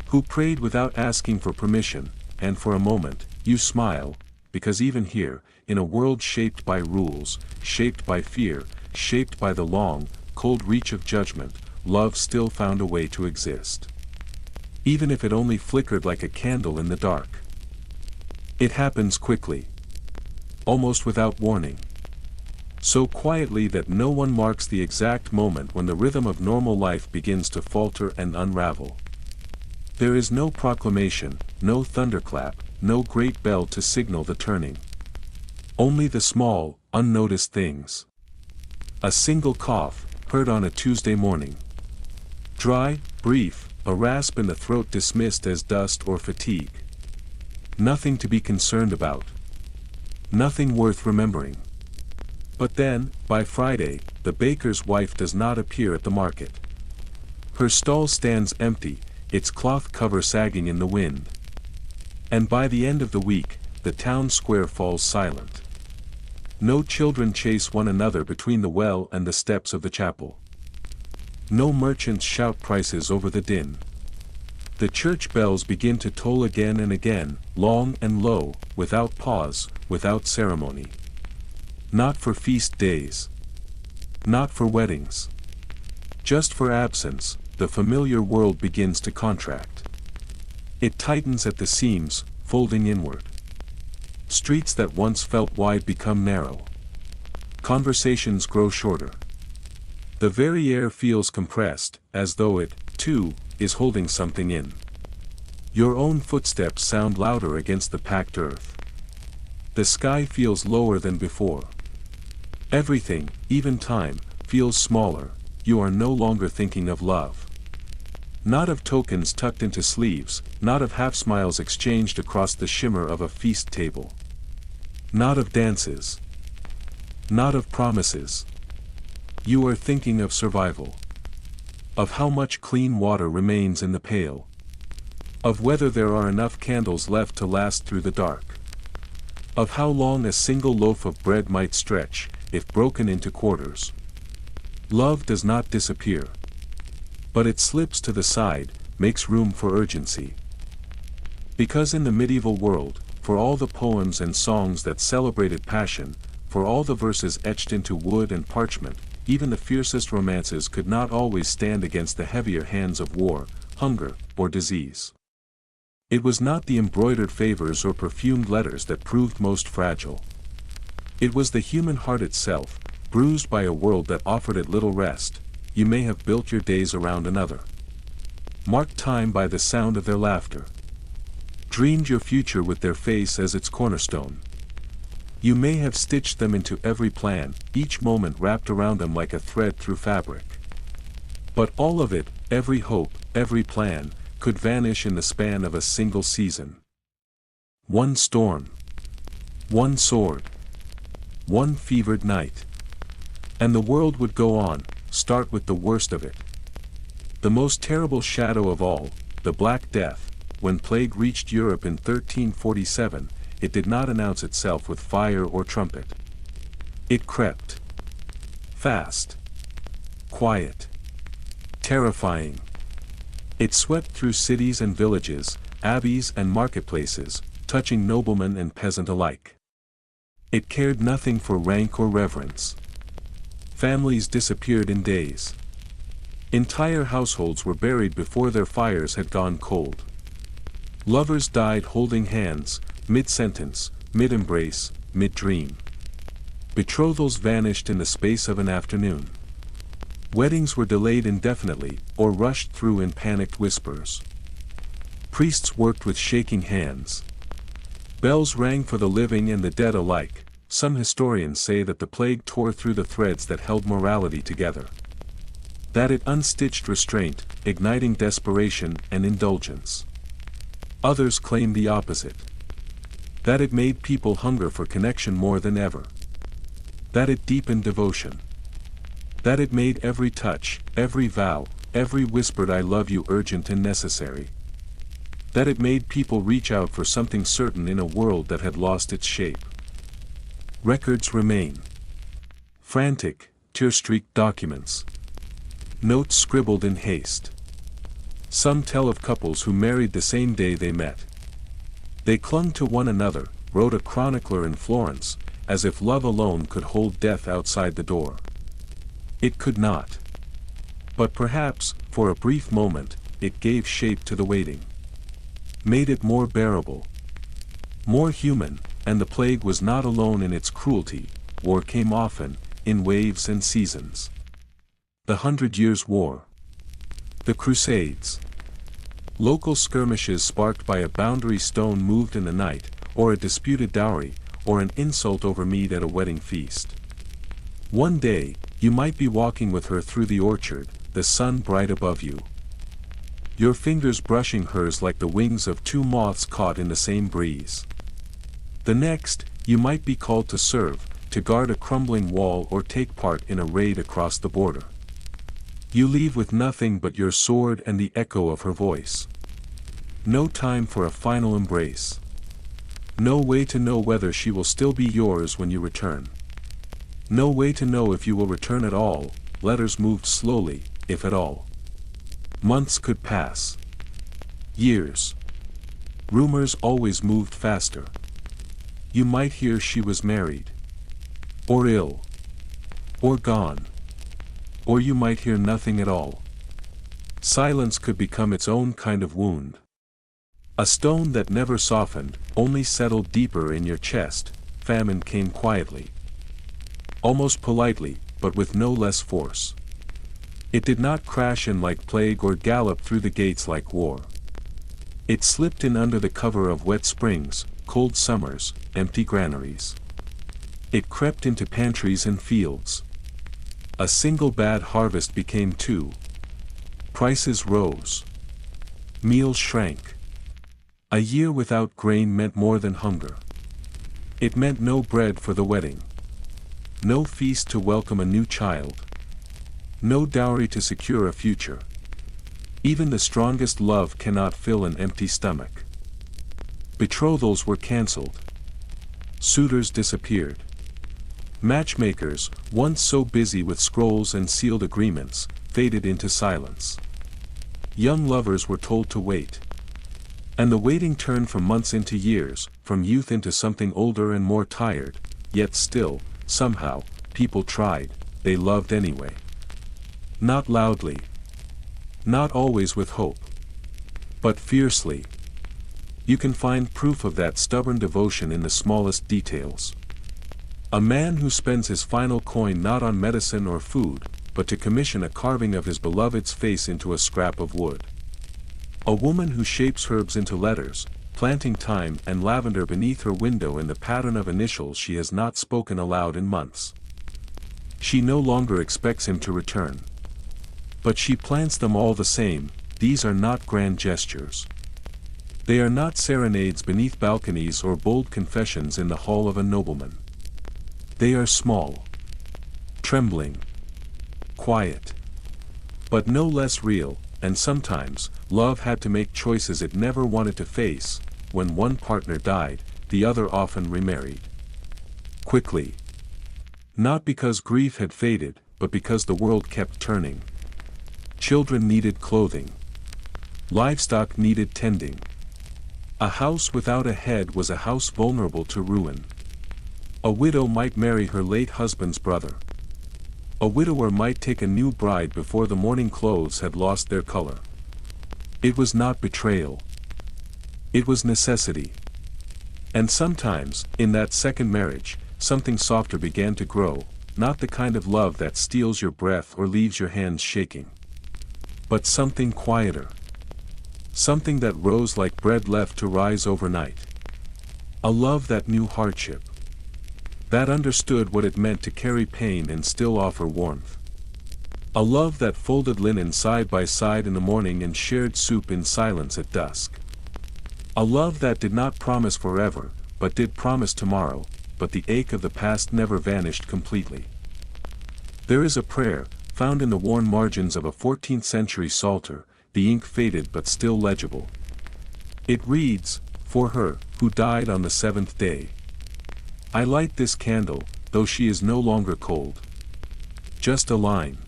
S1: Who prayed without asking for permission, and for a moment, you smile, because even here, in a world shaped by rules, shaped by fear, shaped by the long, cold reach of judgment, love still found a way to exist. Even if it only flickered like a candle in the dark. It happens quickly. Almost without warning. So quietly that no one marks the exact moment when the rhythm of normal life begins to falter and unravel. There is no proclamation, no thunderclap, no great bell to signal the turning. Only the small, unnoticed things. A single cough, heard on a Tuesday morning. Dry, brief, a rasp in the throat dismissed as dust or fatigue. Nothing to be concerned about. Nothing worth remembering. But then, by Friday, the baker's wife does not appear at the market. Her stall stands empty, its cloth cover sagging in the wind. And by the end of the week, the town square falls silent. No children chase one another between the well and the steps of the chapel. No merchants shout prices over the din. The church bells begin to toll again and again, long and low, without pause, without ceremony. Not for feast days. Not for weddings. Just for absence, the familiar world begins to contract. It tightens at the seams, folding inward. Streets that once felt wide become narrow. Conversations grow shorter. The very air feels compressed, as though it, too, is holding something in. Your own footsteps sound louder against the packed earth. The sky feels lower than before. Everything, even time, feels smaller. You are no longer thinking of love. Not of tokens tucked into sleeves, not of half-smiles exchanged across the shimmer of a feast table. Not of dances. Not of promises. You are thinking of survival. Of how much clean water remains in the pail. Of whether there are enough candles left to last through the dark. Of how long a single loaf of bread might stretch, if broken into quarters. Love does not disappear. But it slips to the side, makes room for urgency. Because in the medieval world, for all the poems and songs that celebrated passion, for all the verses etched into wood and parchment, even the fiercest romances could not always stand against the heavier hands of war, hunger, or disease. It was not the embroidered favors or perfumed letters that proved most fragile. It was the human heart itself, bruised by a world that offered it little rest. You may have built your days around another. Marked time by the sound of their laughter. Dreamed your future with their face as its cornerstone. You may have stitched them into every plan, each moment wrapped around them like a thread through fabric. But all of it, every hope, every plan, could vanish in the span of a single season. One storm. One sword. One fevered night. And the world would go on, start with the worst of it. The most terrible shadow of all, the Black Death. When plague reached Europe in 1347, it did not announce itself with fire or trumpet. It crept. Fast. Quiet. Terrifying. It swept through cities and villages, abbeys and marketplaces, touching nobleman and peasant alike. It cared nothing for rank or reverence. Families disappeared in days. Entire households were buried before their fires had gone cold. Lovers died holding hands, mid-sentence, mid-embrace, mid-dream. Betrothals vanished in the space of an afternoon. Weddings were delayed indefinitely, or rushed through in panicked whispers. Priests worked with shaking hands. Bells rang for the living and the dead alike. Some historians say that the plague tore through the threads that held morality together. That it unstitched restraint, igniting desperation and indulgence. Others claim the opposite. That it made people hunger for connection more than ever. That it deepened devotion. That it made every touch, every vow, every whispered I love you urgent and necessary. That it made people reach out for something certain in a world that had lost its shape. Records remain. Frantic, tear-streaked documents. Notes scribbled in haste. Some tell of couples who married the same day they met. They clung to one another, wrote a chronicler in Florence, as if love alone could hold death outside the door. It could not. But perhaps, for a brief moment, it gave shape to the waiting. Made it more bearable. More human, and the plague was not alone in its cruelty. War came often, in waves and seasons. The 100 Years' War. The Crusades. Local skirmishes sparked by a boundary stone moved in the night, or a disputed dowry, or an insult over mead at a wedding feast. One day, you might be walking with her through the orchard, the sun bright above you. Your fingers brushing hers like the wings of two moths caught in the same breeze. The next, you might be called to serve, to guard a crumbling wall or take part in a raid across the border. You leave with nothing but your sword and the echo of her voice. No time for a final embrace. No way to know whether she will still be yours when you return. No way to know if you will return at all. Letters moved slowly, if at all. Months could pass. Years. Rumors always moved faster. You might hear she was married. Or ill. Or gone. Or you might hear nothing at all. Silence could become its own kind of wound. A stone that never softened, only settled deeper in your chest. Famine came quietly. Almost politely, but with no less force. It did not crash in like plague or gallop through the gates like war. It slipped in under the cover of wet springs, cold summers, empty granaries. It crept into pantries and fields. A single bad harvest became two. Prices rose. Meals shrank. A year without grain meant more than hunger. It meant no bread for the wedding. No feast to welcome a new child. No dowry to secure a future. Even the strongest love cannot fill an empty stomach. Betrothals were cancelled. Suitors disappeared. Matchmakers, once so busy with scrolls and sealed agreements, faded into silence. Young lovers were told to wait. And the waiting turned from months into years, from youth into something older and more tired, yet still, somehow, people tried, they loved anyway. Not loudly. Not always with hope. But fiercely. You can find proof of that stubborn devotion in the smallest details. A man who spends his final coin not on medicine or food, but to commission a carving of his beloved's face into a scrap of wood. A woman who shapes herbs into letters, planting thyme and lavender beneath her window in the pattern of initials she has not spoken aloud in months. She no longer expects him to return. But she plants them all the same. These are not grand gestures. They are not serenades beneath balconies or bold confessions in the hall of a nobleman. They are small. Trembling. Quiet. But no less real. And sometimes, love had to make choices it never wanted to face. When one partner died, the other often remarried. Quickly. Not because grief had faded, but because the world kept turning. Children needed clothing. Livestock needed tending. A house without a head was a house vulnerable to ruin. A widow might marry her late husband's brother. A widower might take a new bride before the mourning clothes had lost their color. It was not betrayal. It was necessity. And sometimes, in that second marriage, something softer began to grow, not the kind of love that steals your breath or leaves your hands shaking. But something quieter. Something that rose like bread left to rise overnight. A love that knew hardship. That understood what it meant to carry pain and still offer warmth. A love that folded linen side by side in the morning and shared soup in silence at dusk. A love that did not promise forever, but did promise tomorrow, but the ache of the past never vanished completely. There is a prayer, found in the worn margins of a 14th-century psalter, the ink faded but still legible. It reads, "For her, who died on the seventh day." I light this candle, though she is no longer cold. Just a line.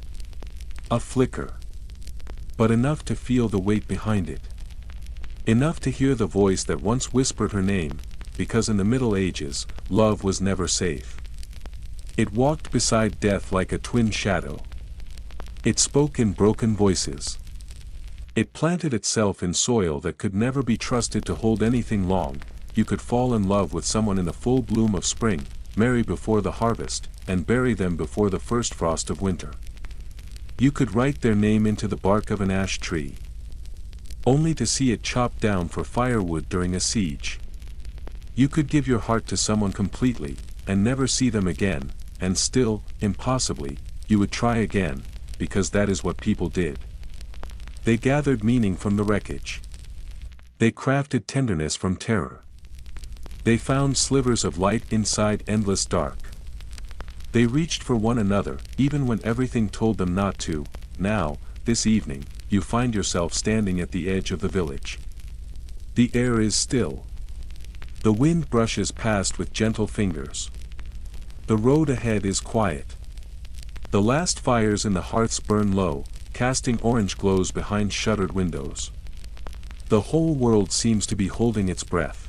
S1: A flicker. But enough to feel the weight behind it. Enough to hear the voice that once whispered her name, because in the Middle Ages, love was never safe. It walked beside death like a twin shadow. It spoke in broken voices. It planted itself in soil that could never be trusted to hold anything long. You could fall in love with someone in the full bloom of spring, marry before the harvest, and bury them before the first frost of winter. You could write their name into the bark of an ash tree, only to see it chopped down for firewood during a siege. You could give your heart to someone completely, and never see them again, and still, impossibly, you would try again, because that is what people did. They gathered meaning from the wreckage. They crafted tenderness from terror. They found slivers of light inside endless dark. They reached for one another, even when everything told them not to. Now, this evening, you find yourself standing at the edge of the village. The air is still. The wind brushes past with gentle fingers. The road ahead is quiet. The last fires in the hearths burn low, casting orange glows behind shuttered windows. The whole world seems to be holding its breath.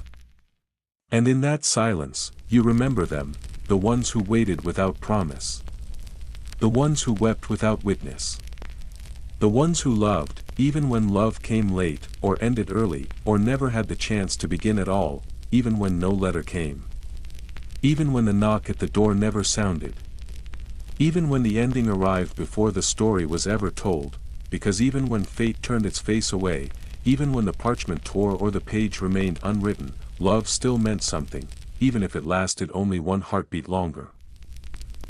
S1: And in that silence, you remember them, the ones who waited without promise. The ones who wept without witness. The ones who loved, even when love came late, or ended early, or never had the chance to begin at all, even when no letter came. Even when the knock at the door never sounded. Even when the ending arrived before the story was ever told, because even when fate turned its face away, even when the parchment tore or the page remained unwritten, love still meant something, even if it lasted only one heartbeat longer.